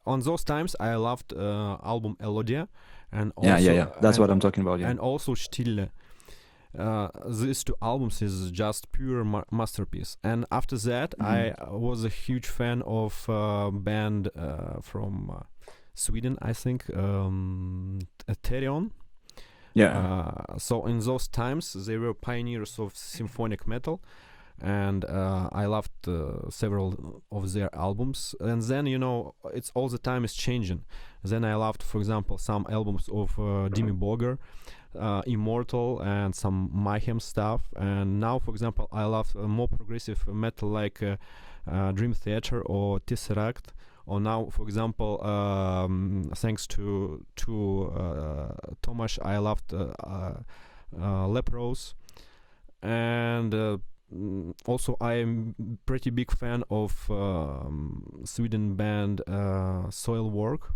On those times I loved album Elodia, and also that's what I'm talking about. And also Stille. These two albums is just pure masterpiece. And after that, I was a huge fan of a band from Sweden, I think, Ethereon. So in those times, they were pioneers of symphonic metal, and I loved several of their albums. And then, you know, it's all the time is changing. Then I loved, for example, some albums of Dimmu Borgir, Immortal, and some Mayhem stuff. And now, for example, I love more progressive metal like Dream Theater or Tesseract. Or now, for example, thanks to Tomáš, I loved Leprous, and also I'm pretty big fan of Sweden band Soilwork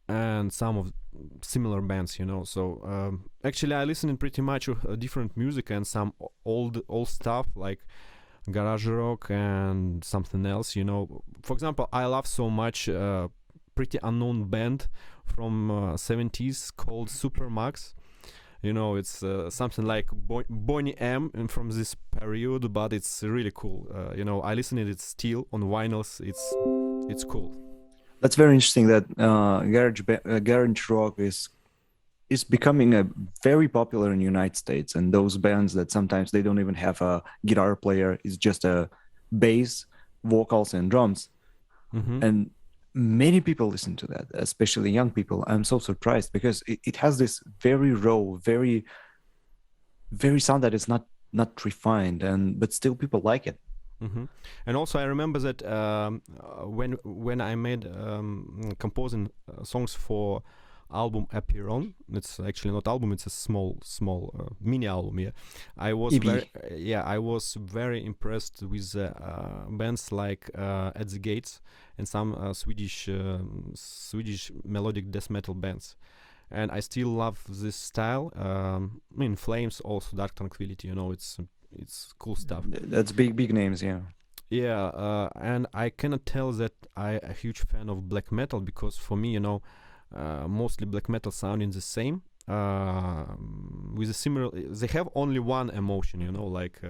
and some of similar bands, you know. So actually, I listen pretty much different music and some old stuff like garage rock and something else, you know. For example, I love so much pretty unknown band from 70s called Supermax. You know, it's something like Boney M from this period, but it's really cool. You know, I listen to it still on vinyls. It's cool. That's very interesting that garage rock is becoming very popular in the United States, and those bands that sometimes they don't even have a guitar player, it's just a bass, vocals, and drums. And many people listen to that, especially young people. I'm so surprised because it has this very raw, very, very sound that is not refined, but still people like it. And also I remember that when I made composing songs for album Apeiron, it's actually not album, it's a small mini album. I was very impressed with bands like At the Gates and some Swedish melodic death metal bands, and I still love this style. I mean, Flames, also Dark Tranquility, you know, it's cool stuff. That's big names. And I cannot tell that I'm a huge fan of black metal, because for me, you know, mostly black metal sounding the same, with a similar, they have only one emotion, you know, like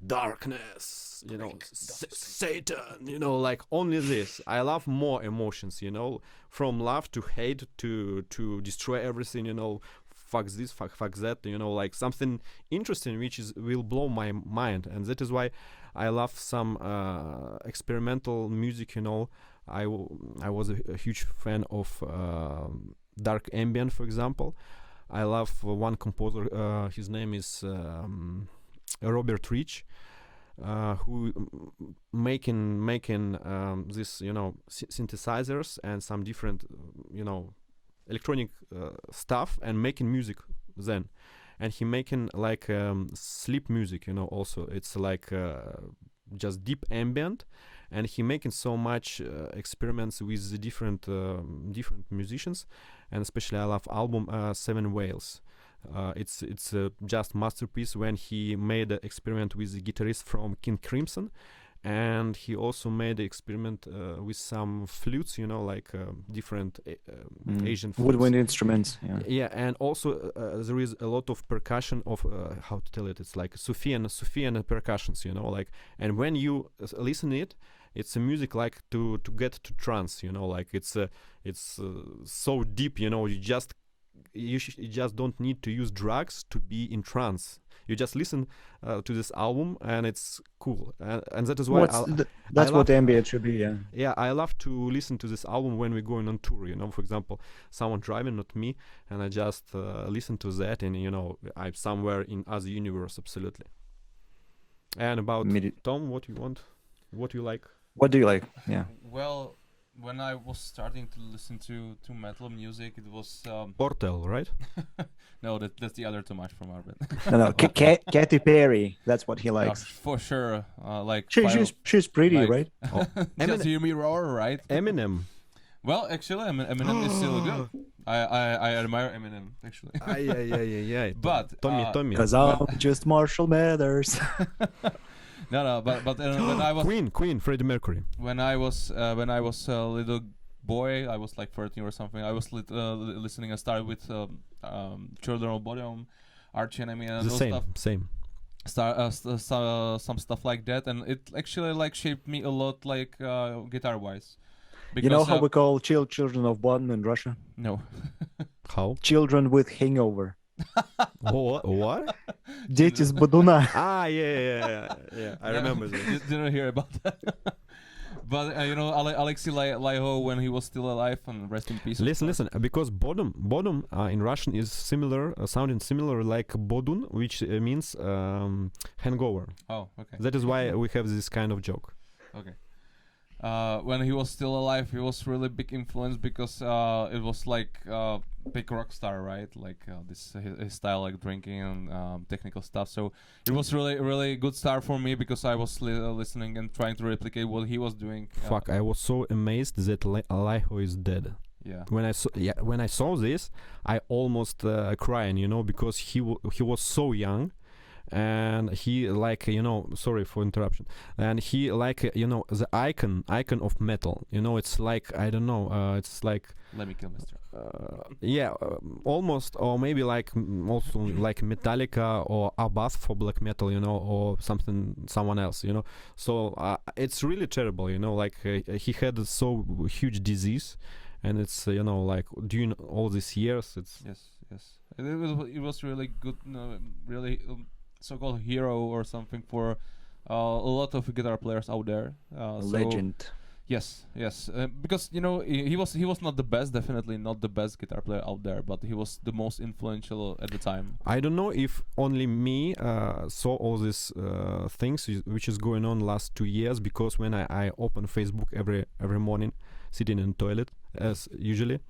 darkness, you know, Satan, you know, like only this. I love more emotions, you know, from love to hate to destroy everything, you know, fuck this, fuck that, you know, like something interesting which will blow my mind. And that is why I love some experimental music, you know. I was a huge fan of dark ambient, for example. I love one composer, his name is Robert Rich, who making this, you know, synthesizers and some different, you know, electronic stuff, and making music then. And he making like sleep music, you know, also. It's like just deep ambient, and he making so much experiments with the different musicians. And especially I love album Seven Whales. It's just masterpiece when he made an experiment with the guitarist from King Crimson, and he also made the experiment with some flutes, you know, like different Asian flutes. Woodwind instruments. Yeah, and also there is a lot of percussion of how to tell it. It's like Sufian percussions, you know, like. And when you listen it, it's a music like to get to trance, you know, like it's so deep, you know. You just don't need to use drugs to be in trance. You just listen to this album, and it's cool, and that is why that's what ambient should be. Yeah, I love to listen to this album when we're going on tour. You know, for example, someone driving, not me, and I just listen to that, and you know, I'm somewhere in other universe, absolutely. And about Tom, what you want, what you like? What do you like? Yeah. Well, when I was starting to listen to metal music, it was Portal, right? No, that's the other Tomáš from our band. No, Katy Perry. That's what he likes. For sure. Like she's pretty, like, right? Oh. Just hear me roar, right? Eminem. Well, actually, Eminem is still good. I admire Eminem, actually. Yeah. But Tommy. Because I'm just Marshall Mathers. No, but when I was Queen, Freddie Mercury. When I was a little boy, I was like 13 or something. I was listening. I started with Children of Bodom, Arch Enemy, and the those same. Some stuff like that, and it actually like shaped me a lot, like guitar wise. You know how we call children of Bodom in Russia? No. How? Children with hangover. What? Дети с бодуна. Yeah. I remember this. Didn't hear about that. But you know, Alexey Laiho, when he was still alive, and rest in peace. Listen, because bodom in Russian is similar, sounding similar like bodun, which means hangover. Oh, okay. That is why we have this kind of joke. Okay. When he was still alive, he was really big influence because it was like big rock star, right? Like his style, like drinking and technical stuff. So it was really good start for me because I was listening and trying to replicate what he was doing. Fuck! I was so amazed that Laiho is dead. Yeah. When I saw this, I almost crying, you know, because he was so young. And he like, you know, sorry for interruption, and he like, you know, the icon of metal, you know. It's like, I don't know, it's like Lemmy Kilmister. Almost, or maybe like also like Metallica or Abath for black metal, you know, or someone else, you know. So it's really terrible, you know, like he had so huge disease, and it's you know, like during all these years, it's yes, it was really good, really so-called hero or something for a lot of guitar players out there. Legend. Yes, because you know he was not the best, definitely not the best guitar player out there, but he was the most influential at the time. I don't know if only me saw all these things which is going on last 2 years, because when I open Facebook every morning, sitting in the toilet as usually,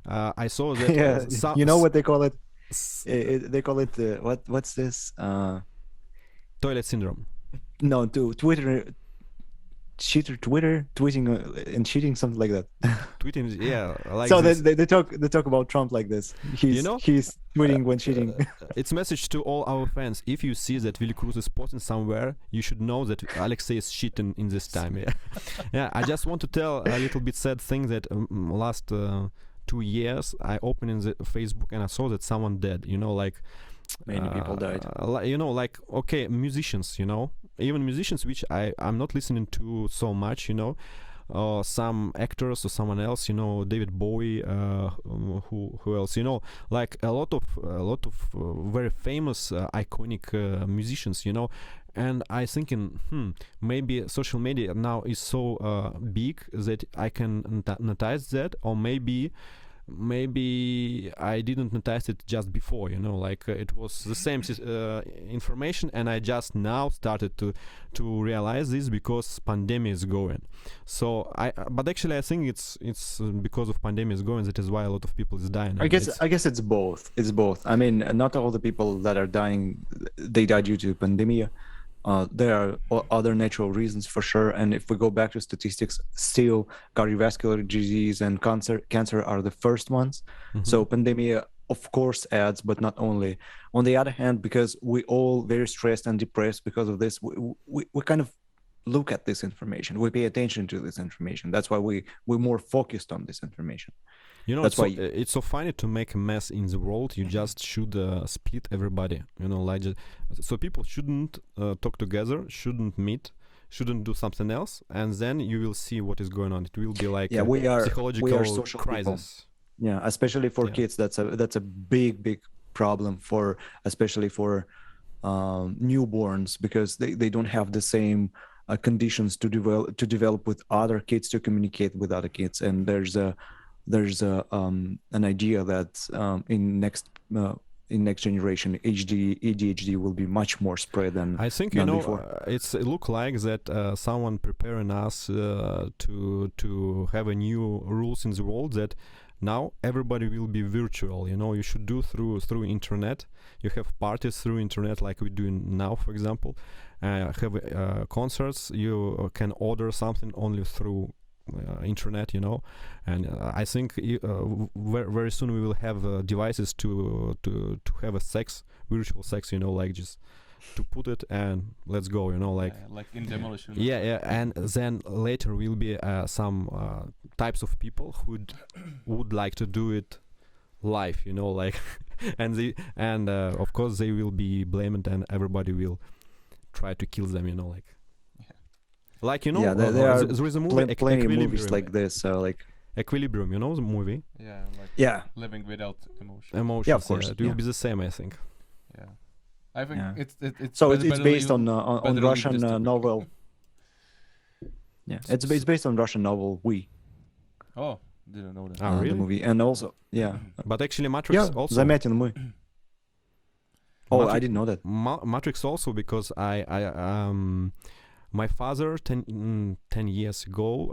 I saw that. You know what they call it? They call it what's this? Toilet syndrome. No, Twitter, tweeting and cheating, something like that. Tweeting, yeah. Like so they talk about Trump like this. He's tweeting when cheating. It's a message to all our fans: if you see that Welicoruss is posting somewhere, you should know that Alexey is cheating in this time. Yeah. I just want to tell a little bit sad thing that last 2 years I opened in the Facebook and I saw that someone dead, you know, like many people died, you know, like, okay, musicians, you know, even musicians which I'm not listening to so much, you know, some actors or someone else, you know, David Bowie, who else, you know, like a lot of very famous iconic musicians, you know. And I thinking, maybe social media now is so big that I can notice that, or maybe I didn't notice it just before, you know, like it was the same information, and I just now started to realize this because pandemic is going. So but actually I think it's because of pandemic is going, that is why a lot of people is dying. I guess it's both. I mean, not all the people that are dying, they die due to pandemic. There are other natural reasons for sure, and if we go back to statistics, still cardiovascular disease and cancer are the first ones. So pandemic, of course, adds, but not only. On the other hand, because we all very stressed and depressed because of this, we kind of look at this information. We pay attention to this information. That's why we're more focused on this information. You know, That's why it's so funny to make a mess in the world. You just should split everybody. You know, like so people shouldn't talk together, shouldn't meet, shouldn't do something else, and then you will see what is going on. It will be like psychological social crisis. People. Yeah, especially for kids, that's a big problem especially for newborns, because they don't have the same conditions to develop with other kids, to communicate with other kids. And there's an idea that in next generation ADHD will be much more spread than I think before. It look like that someone preparing us to have a new rules in the world, that now everybody will be virtual. You know, you should do through internet. You have parties through internet, like we're doing now, for example. Have concerts. You can order something only through internet, you know. And I think very soon we will have devices to have a virtual sex, you know, like just to put it and let's go, you know, like in Demolition. Yeah, and then later will be some types of people who would like to do it live, you know, like and of course they will be blamed and everybody will try to kill them, you know, like. Like, you know, there is a movie, plenty movies like this, like Equilibrium, you know, the movie. Yeah, living without emotions. Yeah, of course. It will be the same, I think. Yeah, I think it's so it's based on Russian novel. Yeah, it's based on Russian novel. Oh, didn't know that. Really? The movie, and also But actually, Matrix also. Заметен мы. I didn't know that. Matrix also, because my father 10 years ago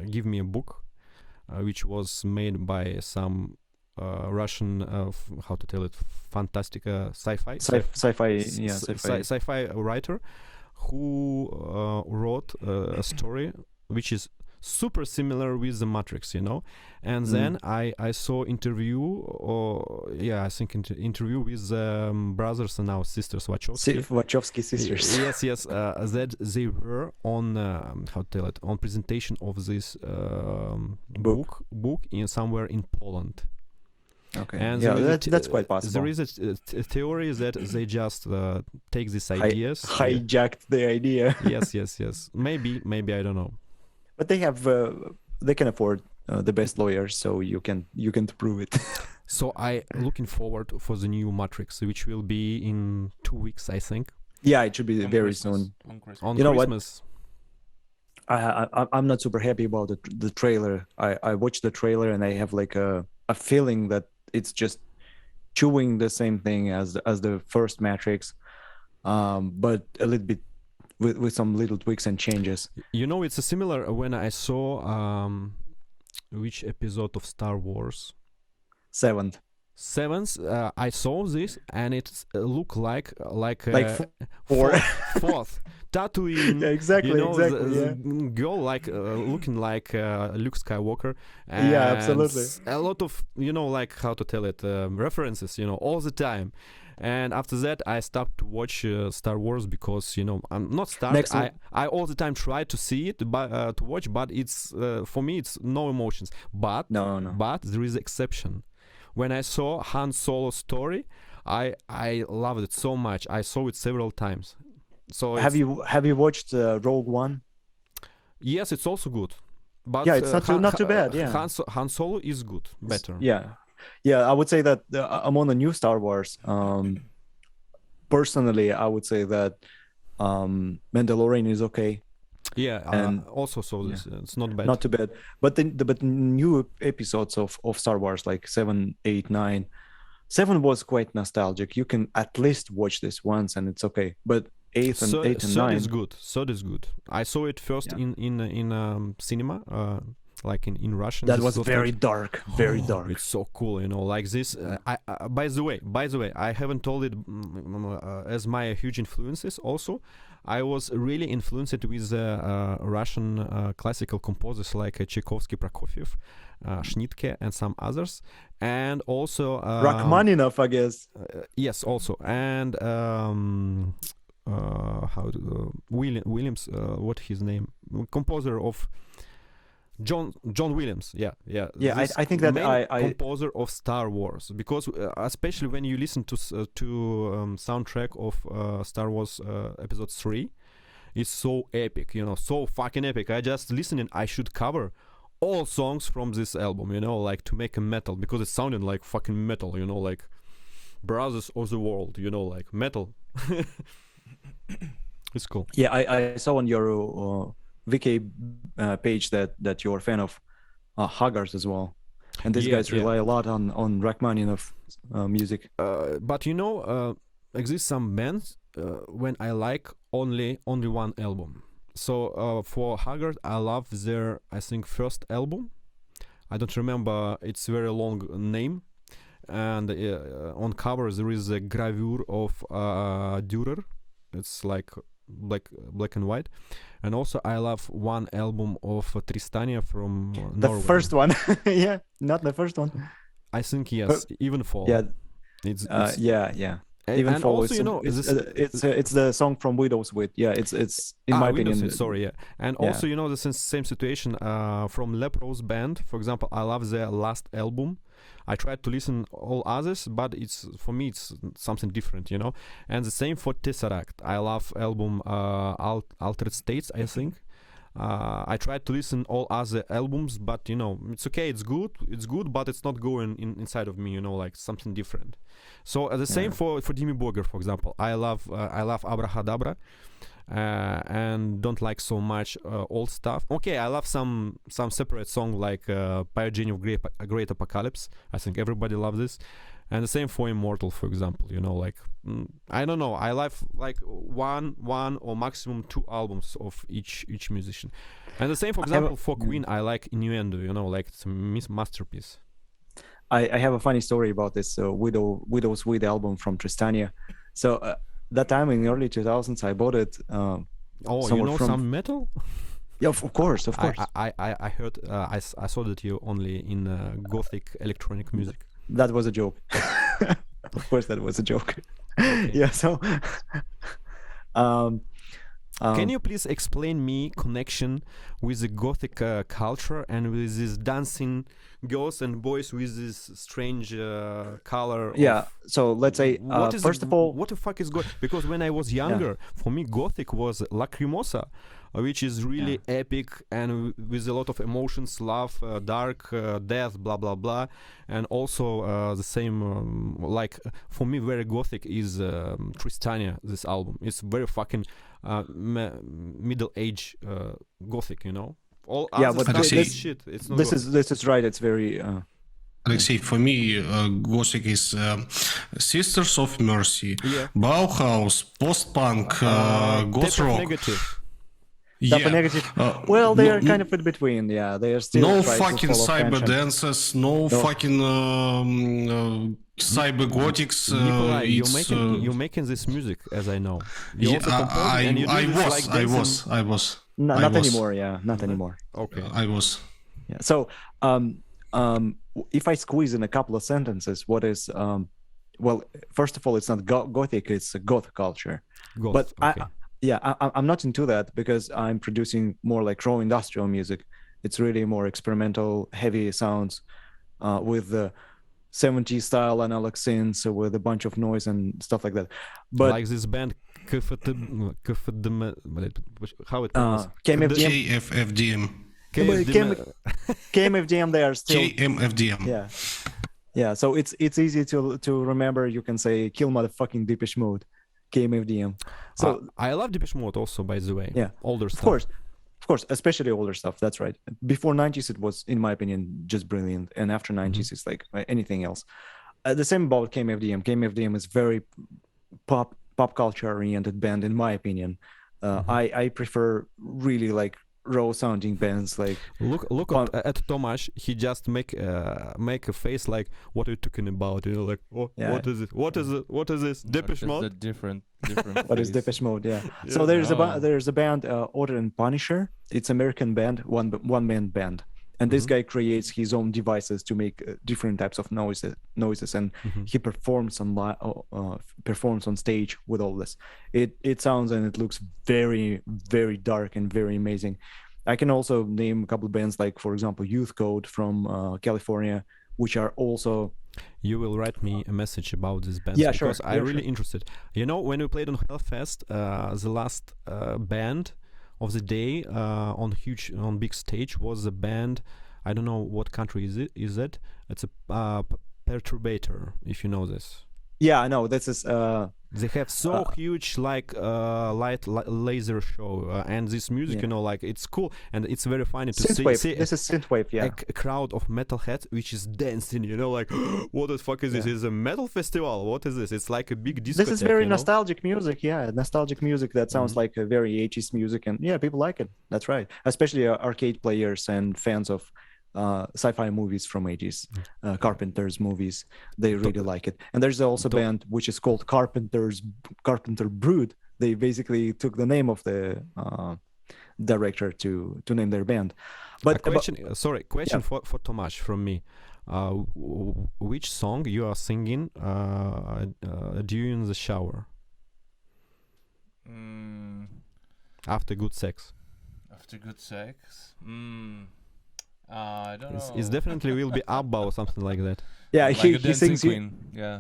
give me a book which was made by some Russian how to tell it, fantastic sci-fi writer who wrote a story which is super similar with the Matrix, you know. And then I saw interview with brothers and now sisters Wachowski sisters. Yes, that they were on how to tell it, on presentation of this book in somewhere in Poland. Okay. And that's quite possible. There is a theory that they just take these ideas, hijacked the idea. yes. Maybe I don't know. But they can afford the best lawyers, so you can prove it. So I looking forward for the new Matrix, which will be in 2 weeks, I think. Yeah, it should be very soon. On you know Christmas. What? I'm not super happy about the trailer. I watched the trailer and I have like a feeling that it's just chewing the same thing as the first Matrix, but a little bit with some little tweaks and changes. You know, it's a similar when I saw which episode of Star Wars? Seventh. I saw this and it looked like fourth. Tatooine. Yeah, exactly. You know, the girl looking like Luke Skywalker. And yeah, absolutely. A lot of, you know, like how to tell it, references, you know, all the time. And after that, I stopped to watch Star Wars because, you know, I'm not started. I all the time try to see it, but to watch, but it's for me it's no emotions. But But there is exception. When I saw Han Solo's story, I loved it so much. I saw it several times. So have you watched Rogue One? Yes, it's also good. But yeah, it's not too bad. Yeah, Han Solo is good, better. Yeah, I would say that I'm on the new Star Wars. Personally, I would say that Mandalorian is okay. Yeah, and also so this it's not bad. Not too bad. But the new episodes of Star Wars, like 7, 8, 9. 7 was quite nostalgic. You can at least watch this once and it's okay. But 8 and 9 is good. Third is good. I saw it first in cinema, like in Russian. That was very dark, very dark. It's so cool, you know, like this. By the way, I haven't told it as my huge influences. Also, I was really influenced with Russian classical composers like Tchaikovsky, Prokofiev, Schnitke, and some others, and also Rachmaninoff, I guess. Yes, also, and Williams, what his name? Composer of John Williams. Yeah. I think that main composer of Star Wars, because especially when you listen to soundtrack of Star Wars Episode 3, it's so epic, so fucking epic. I just listening, I should cover all songs from this album, like to make a metal, because it sounded like fucking metal, like Brothers of the World, like metal. It's cool. Yeah, I saw on your Wiki page that you're a fan of Haggard as well, and these guys rely a lot on Rachmaninoff music. But exist some bands when I like only one album. So for Haggard, I love their, I think, first album. I don't remember its very long name. And on cover there is a gravure of Dürer. It's like black and white. And also I love one album of Tristania from Norway. The first one. Yeah, not the first one. I think yes, Even Fall. Yeah. It's yeah. Even Fall. Also, it's the song from Widow's Wit. Yeah, it's in my opinion. Sorry, yeah. And also the same situation from Leprose band. For example, I love their last album. I tried to listen all others, but for me it's something different, And the same for Tesseract. I love album Altered States, I think. I tried to listen all other albums, but it's okay, it's good, but it's not going inside of me, like something different. So the same for Dimmu Borgir, for example. I love Abrahadabra. And don't like so much old stuff. Okay, I love some separate song like Pyogeny of Great Apocalypse. I think everybody loves this. And the same for Immortal, for example. I don't know. I love like one or maximum 2 albums of each musician. And the same, for example, for Queen, I like Innuendo. Like it's a masterpiece. I have a funny story about this Widow's Wit album from Tristania. So. That time in the early 2000s, I bought it. Some metal? Yeah, of course. I heard. I saw that you only in Gothic electronic music. That was a joke. Of course, that was a joke. Okay. Yeah. So, can you please explain me connection with the Gothic culture and with this dancing girls and boys with this strange color? Yeah. So let's say first of all, what the fuck is Gothic? Because when I was younger, for me Gothic was Lacrimosa, which is really epic and with a lot of emotions, love, dark, death, blah blah blah, and also the same like for me very Gothic is Tristania. This album, it's very fucking middle age Gothic, All but this shit. It's not this is right. It's very. Alexey, for me, Gothic is Sisters of Mercy, Bauhaus, post-punk, goth rock. Negative. Well, they are kind of in between. Yeah, they are still. No fucking cyber dances. No fucking cyber gothics. Nikolai, you're making this music, as I know. I was. Not anymore. Yeah, not anymore. Okay, I was. Yeah. So, if I squeeze in a couple of sentences, what is well, first of all, it's not Gothic; it's a Goth culture. But okay. I'm not into that because I'm producing more like raw industrial music. It's really more experimental, heavy sounds with the 70s style analog synths with a bunch of noise and stuff like that. But like this band, how it KMFDM. KMFDM, they are still KMFDM. Yeah. So it's easy to remember. You can say "Kill Motherfucking Depeche Mode." KMFDM. So I love Depeche Mode also, by the way. Yeah, older stuff. Of course, especially older stuff. That's right. Before 90s, it was, in my opinion, just brilliant, and after 90s, it's like anything else. The same about KMFDM. KMFDM is very pop culture oriented band, in my opinion. I prefer really like raw sounding bands. Like look at Tomáš. He just make a face like, what are you talking about? Like, what is it? What is this? Depeche Mode? Different what is Depeche Mode? Yeah. So there's a band Order and Punisher. It's American band, one man band, And this guy creates his own devices to make different types of noises, and he performs on stage with all this. It sounds and it looks very, very dark and very amazing. I can also name a couple of bands, like, for example, Youth Code from California, which are also... You will write me a message about this band, because I'm really interested. You know, when we played on Hellfest, the last band of the day on big stage was a band. I don't know what country is it. It's a Perturbator, if you know this. Yeah, I know. This is they have so huge light laser show, and this music, you know, like, it's cool and it's very funny to see this is synthwave, yeah. A crowd of metalheads which is dancing, you know, like, what the fuck is this? Is a metal festival? What is this? It's like a big discotheque. This is very nostalgic music, nostalgic music that sounds like a very 80s music, and people like it. That's right, especially arcade players and fans of sci-fi movies from 80s, Carpenter's movies. They really like it. And there's also a band which is called Carpenter Brood. They basically took the name of the director to name their band. But question for Tomáš from me. Which song you are singing during the shower? After good sex. After good sex? I don't know. It's definitely will be ABBA or something like that. Yeah, like he sings. Yeah.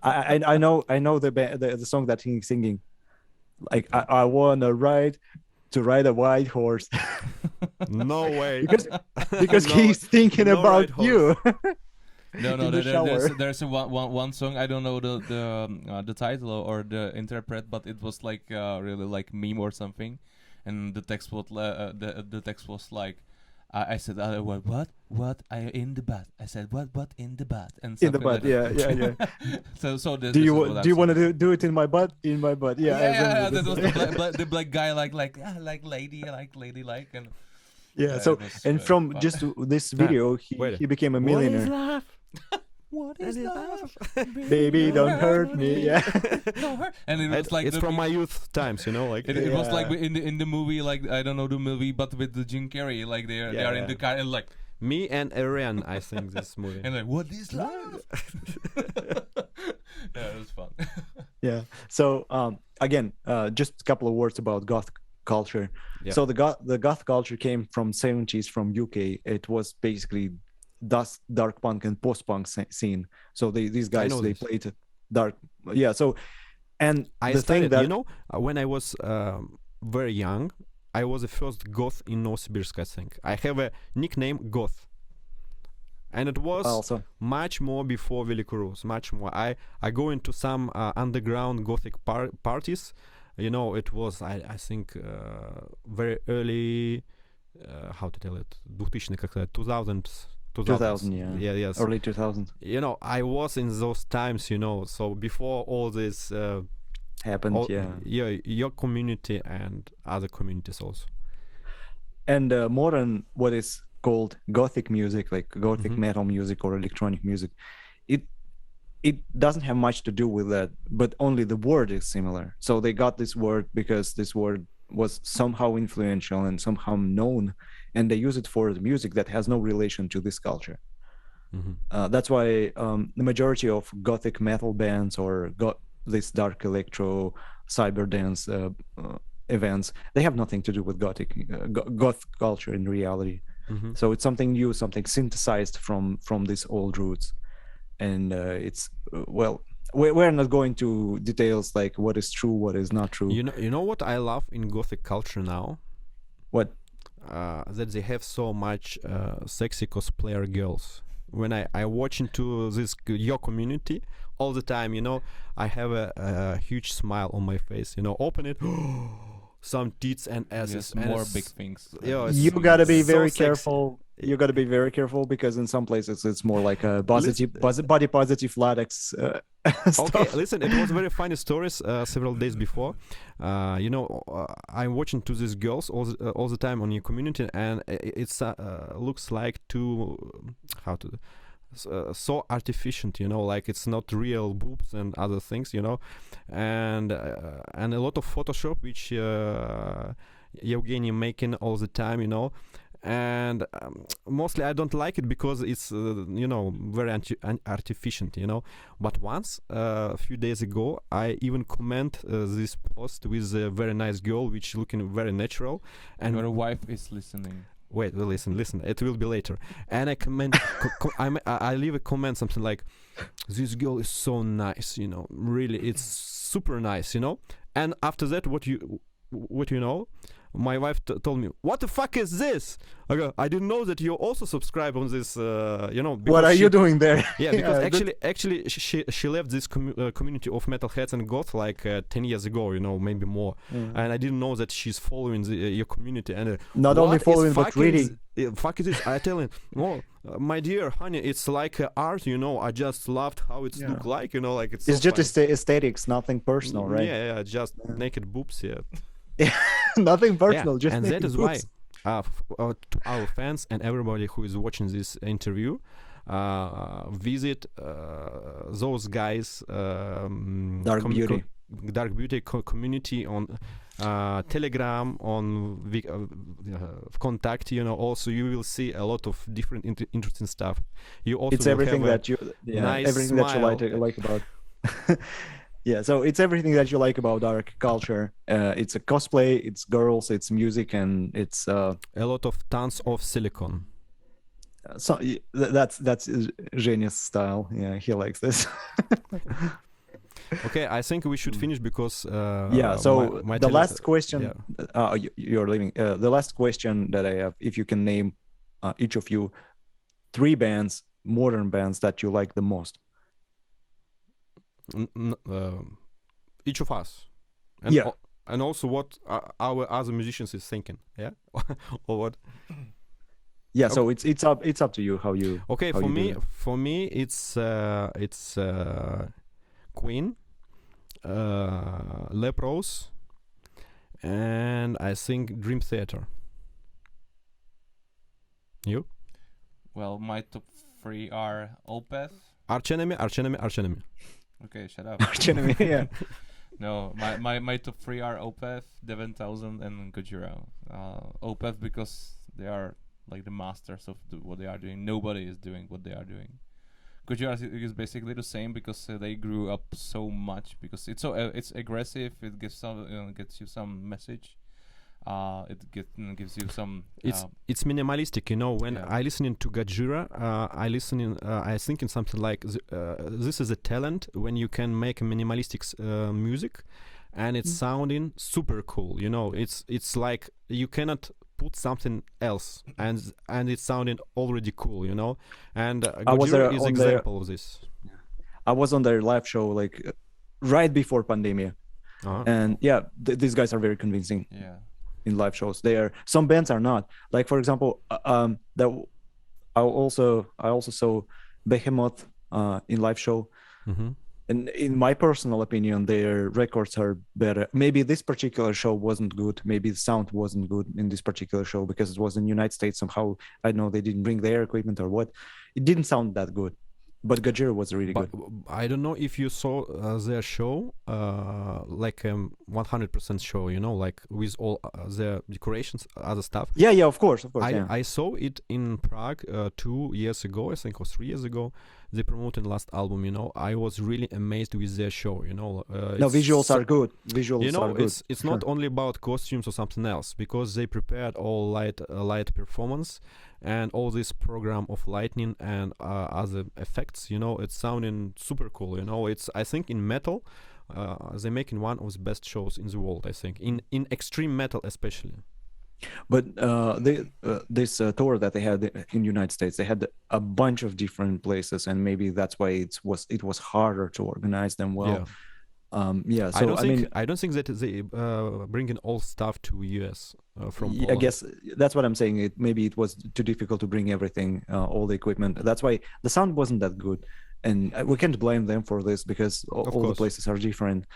I know the song that he's singing. Like, I wanna ride a white horse. No way. because he's thinking about you. No, there's one song. I don't know the title or the interpret, but it was like really like meme or something, and the text was the text was like. I said, what? I in the butt. I said, what in the butt? And in the butt, yeah. So do you want to do it in my butt? In my butt, yeah. That was the black guy, like lady, like, and So and from fun. Just this video, he became a millionaire. What is love? What is love? Baby, don't hurt me. Yeah. Don't hurt. And it was like it's from my youth times, you know, like it was like in the movie, like, I don't know the movie, but with the Jim Carrey, like they are in the car and like me and Ariane, I think this movie. And like, what is love? Yeah, it was fun. Yeah. So again, just a couple of words about Goth culture. Yeah. So the Goth culture came from 70s from UK. It was basically dark punk and post-punk scene. So these guys, they played dark. Yeah. So, and I started, you know, when I was very young, I was the first goth in Novosibirsk, I think. I have a nickname, Goth. And it was also much more before Welicoruss, much more. I go into some underground Gothic parties. You know, it was, I think, very early, how to tell it, 2000, yeah. Yes. Early 2000s. You know, I was in those times, you know, so before all this happened, your community and other communities also. And more than what is called Gothic music, like Gothic metal music or electronic music, it doesn't have much to do with that, but only the word is similar. So they got this word because this word was somehow influential and somehow known, and they use it for the music that has no relation to this culture. That's why the majority of Gothic metal bands or this dark electro cyber dance events, they have nothing to do with Goth culture in reality. So it's something new, something synthesized from these old roots. And it's we're not going to details like what is true, what is not true. You know what I love in Gothic culture now? What? That they have so much sexy cosplayer girls. When I watch into your community all the time, you know, I have a huge smile on my face. You know, open it, some tits and asses. Yes, and more big things. You gotta be very careful. You got to be very careful because in some places it's more like a body positive latex stuff. Okay, listen, it was very funny stories several days before. You know, I'm watching to these girls all the time on your community, and it's looks like so artificial, you know, like it's not real boobs and other things, you know, and a lot of Photoshop which Evgeny making all the time, you know. and mostly I don't like it because it's very artificial, but once a few days ago I even comment this post with a very nice girl which looking very natural, and your wife is listening. Wait, well, listen. It will be later. And I comment, I leave a comment something like, "This girl is so nice, Really, it's super nice, And after that, what you know, my wife told me, "What the fuck is this?" I go, "I didn't know that you also subscribe on this, What are you doing there? Yeah, because actually, she left this community of metalheads and goth like 10 years ago, maybe more. And I didn't know that she's following your community. And not only following, but reading. Fuck is this? I tell him, "Oh, my dear honey, it's like art, I just loved how it look like, like it's so just aesthetics, nothing personal, right? Yeah, just naked boobs, yeah." Nothing personal, just and naked that is boobs. why to our fans and everybody who is watching this interview, visit those guys Dark Beauty community on Telegram, on Contact. Also you will see a lot of different interesting stuff. You also it's everything that you nice everything smile. that you like about yeah, so it's everything that you like about dark culture. It's a cosplay, it's girls, it's music, and it's a lot of tons of silicone. So that's Zhenya's style. Yeah, he likes this. Okay, I think we should finish because so the last question, you're leaving. The last question that I have, if you can name each of you 3 bands, modern bands that you like the most. Each of us, and also what our other musicians is thinking, or what? Yeah, so it's up to you how you. Okay, how for me it's Queen, Leprose, and I think Dream Theater. You? Well, my top 3 are Opeth. Arch Enemy. Okay, shut up. Arch Enemy, yeah. No, my top 3 are Opeth, Devon and Gojira. Opeth because they are like the masters of what they are doing. Nobody is doing what they are doing. Gojira is basically the same because they grew up so much because it's aggressive. It gives gets you some message. It gives you some. It's minimalistic, When I listening to Gojira, I thinking something like this is a talent when you can make a minimalistic music, and it's sounding super cool. It's like you cannot put something else, and it's sounding already cool. And Gojira is example of this. I was on their live show like right before pandemic, and these guys are very convincing. Yeah. In live shows, some bands are not. Like for example, I also saw Behemoth in live show, and in my personal opinion, their records are better. Maybe this particular show wasn't good. Maybe the sound wasn't good in this particular show because it was in the United States. Somehow I know they didn't bring their equipment or what. It didn't sound that good. But Gojira was really good. I don't know if you saw their show, like 100% show, like with all their decorations, other stuff. Yeah, of course. I saw it in Prague 2 years ago, I think, or 3 years ago. They promoted last album, I was really amazed with their show, visuals are good. Are good. It's not only about costumes or something else, because they prepared all light performance and all this program of lighting and other effects, it's sounding super cool, I think in metal, they're making one of the best shows in the world, I think, in extreme metal especially. But this tour that they had in the United States, they had a bunch of different places, and maybe that's why it was harder to organize them well. So I don't think that they bringing all stuff to US from Poland. I guess that's what I'm saying. Maybe it was too difficult to bring everything, all the equipment. That's why the sound wasn't that good, and we can't blame them for this because all the places are different.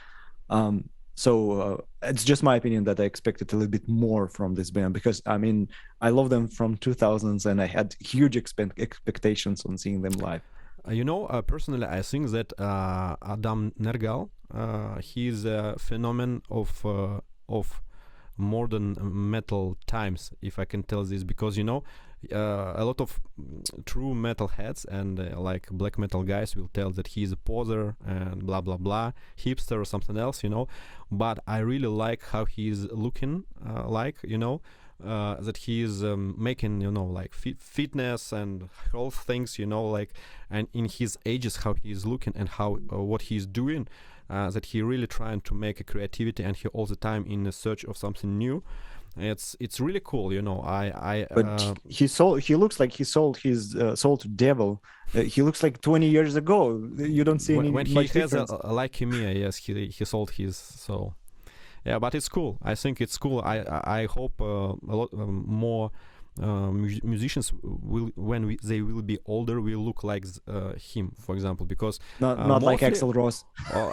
So it's just my opinion that I expected a little bit more from this band because I love them from 2000s and I had huge expectations on seeing them live. Personally, I think that Adam Nergal, he's a phenomenon of modern metal times, if I can tell this, because a lot of true metal heads and like black metal guys will tell that he's a poser and blah blah blah, hipster or something else, but I really like how he's looking that he is making like fitness and health things, and in his ages how he is looking and how what he's doing, that he really trying to make a creativity, and he all the time in the search of something new. It's really cool, But he looks like he sold his soul to devil. He looks like 20 years ago. You don't see any when he much has a difference. leukemia. Yes, he sold his soul. Yeah, but it's cool. I think it's cool. I hope a lot more musicians will, when they will be older, will look like him, for example, because not like Axl Rose.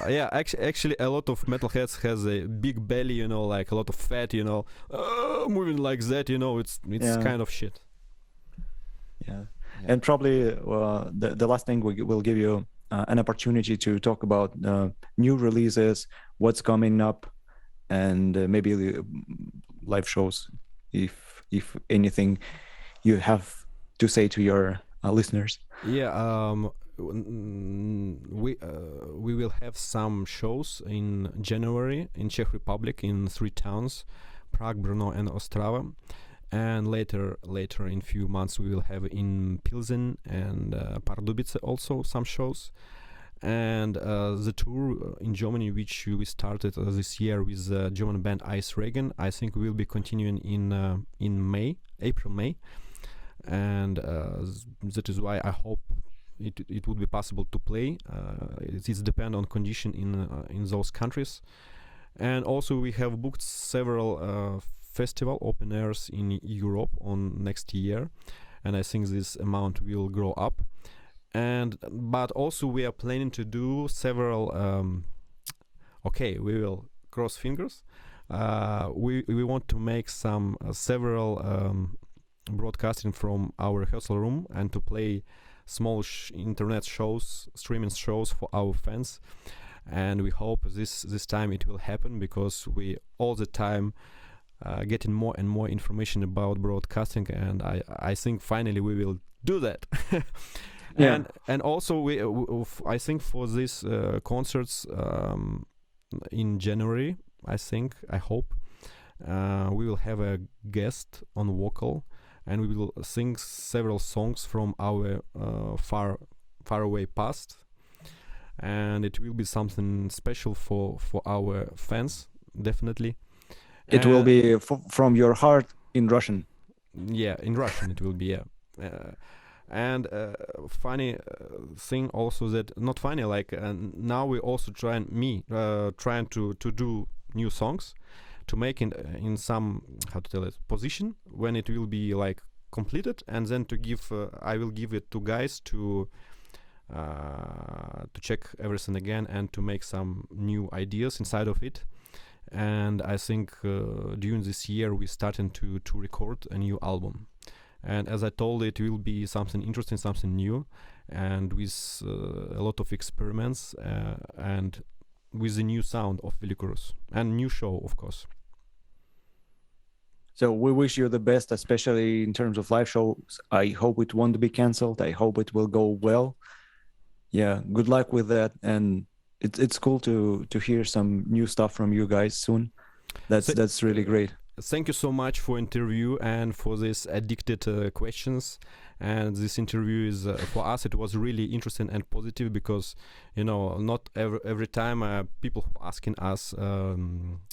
Yeah, actually a lot of metalheads has a big belly, like a lot of fat, moving like that, it's kind of shit. Yeah. And probably the last thing we will give you an opportunity to talk about new releases, what's coming up, and maybe live shows, if anything you have to say to your listeners. Yeah, we will have some shows in January in Czech Republic in 3 towns, Prague, Brno, and Ostrava. And later in few months we will have in Pilsen and Pardubice also some shows. And the tour in Germany, which we started this year with the German band Ice Reagan, I think will be continuing in April, May, and that is why I hope it would be possible to play. It depends on condition in those countries, and also we have booked several festival open airs in Europe on next year, and I think this amount will grow up. But also we are planning to do several we will cross fingers, we want to make some several broadcasting from our rehearsal room and to play small internet shows, streaming shows for our fans, and we hope this time it will happen, because we all the time getting more and more information about broadcasting, and I think finally we will do that. Yeah. And also I think for these concerts in January, I hope we will have a guest on vocal, and we will sing several songs from our far away past, and it will be something special for our fans, definitely. It will be from your heart in Russian. Yeah, in Russian it will be, yeah. And funny thing also that, not funny, like now we also trying to do new songs, to make in some, how to tell it, position when it will be like completed, and then to give I will give it to guys to check everything again and to make some new ideas inside of it. And I think during this year we starting to record a new album. And as I told, it will be something interesting, something new, and with a lot of experiments, and with the new sound of Welicoruss, and new show, of course. So we wish you the best, especially in terms of live shows. I hope it won't be canceled. I hope it will go well. Yeah, good luck with that. And it's cool to hear some new stuff from you guys soon. That's really great. Thank you so much for interview and for this addicted questions. And this interview is for us, it was really interesting and positive, because not every time people asking us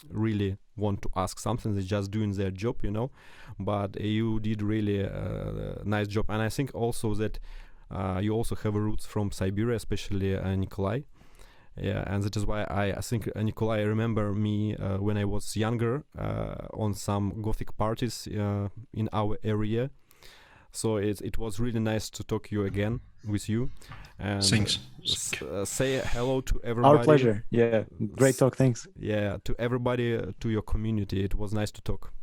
really want to ask something. They're just doing their job, but you did really a nice job. And I think also that you also have roots from Siberia, especially Nikolai. Yeah, and that is why I think Nikolai remember me when I was younger on some Gothic parties in our area. So it was really nice to talk to you again with you. And thanks. Say hello to everybody. Our pleasure. Yeah, great talk. Thanks. Yeah, to everybody, to your community. It was nice to talk.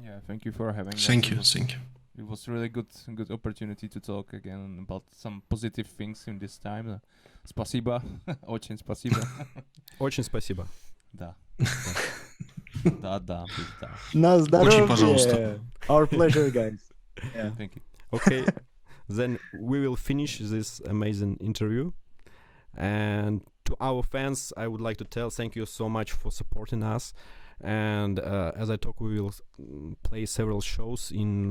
Yeah, thank you for having us. Thank you. It was really good opportunity to talk again about some positive things in this time. Спасибо. Очень спасибо. Очень спасибо. Да. Да, пизда. На здоровье. пожалуйста. Our pleasure, guys. Yeah. Thank you. Okay, then we will finish this amazing interview. And to our fans, I would like to tell thank you so much for supporting us. And as I talk, we will play several shows in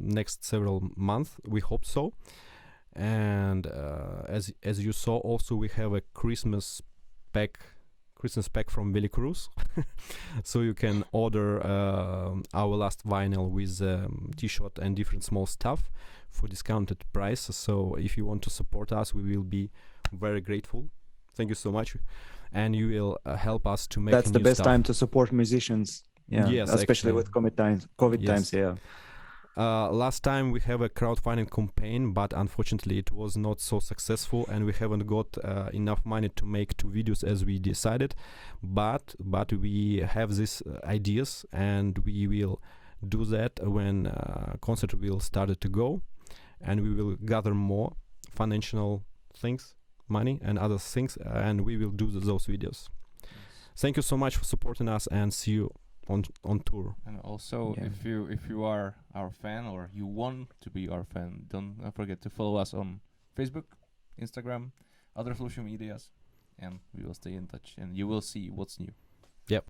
next several months. We hope so. And as you saw, also we have a Christmas pack from Welicoruss. So you can order our last vinyl with t-shirt and different small stuff for discounted price. So if you want to support us, we will be very grateful. Thank you so much. And you will help us to make That's the new best stuff. time to support musicians. Yeah, Yes, especially actually. with COVID times. Yeah. Last time we have a crowdfunding campaign, but unfortunately it was not so successful, and we haven't got enough money to make 2 videos as we decided. But we have these ideas, and we will do that when concert will start to go, and we will gather more financial things, money and other things, and we will do those videos. Thank you so much for supporting us, and see you on tour. And also, if you are our fan or you want to be our fan, don't forget to follow us on Facebook, Instagram, other social medias, and we will stay in touch, and you will see what's new.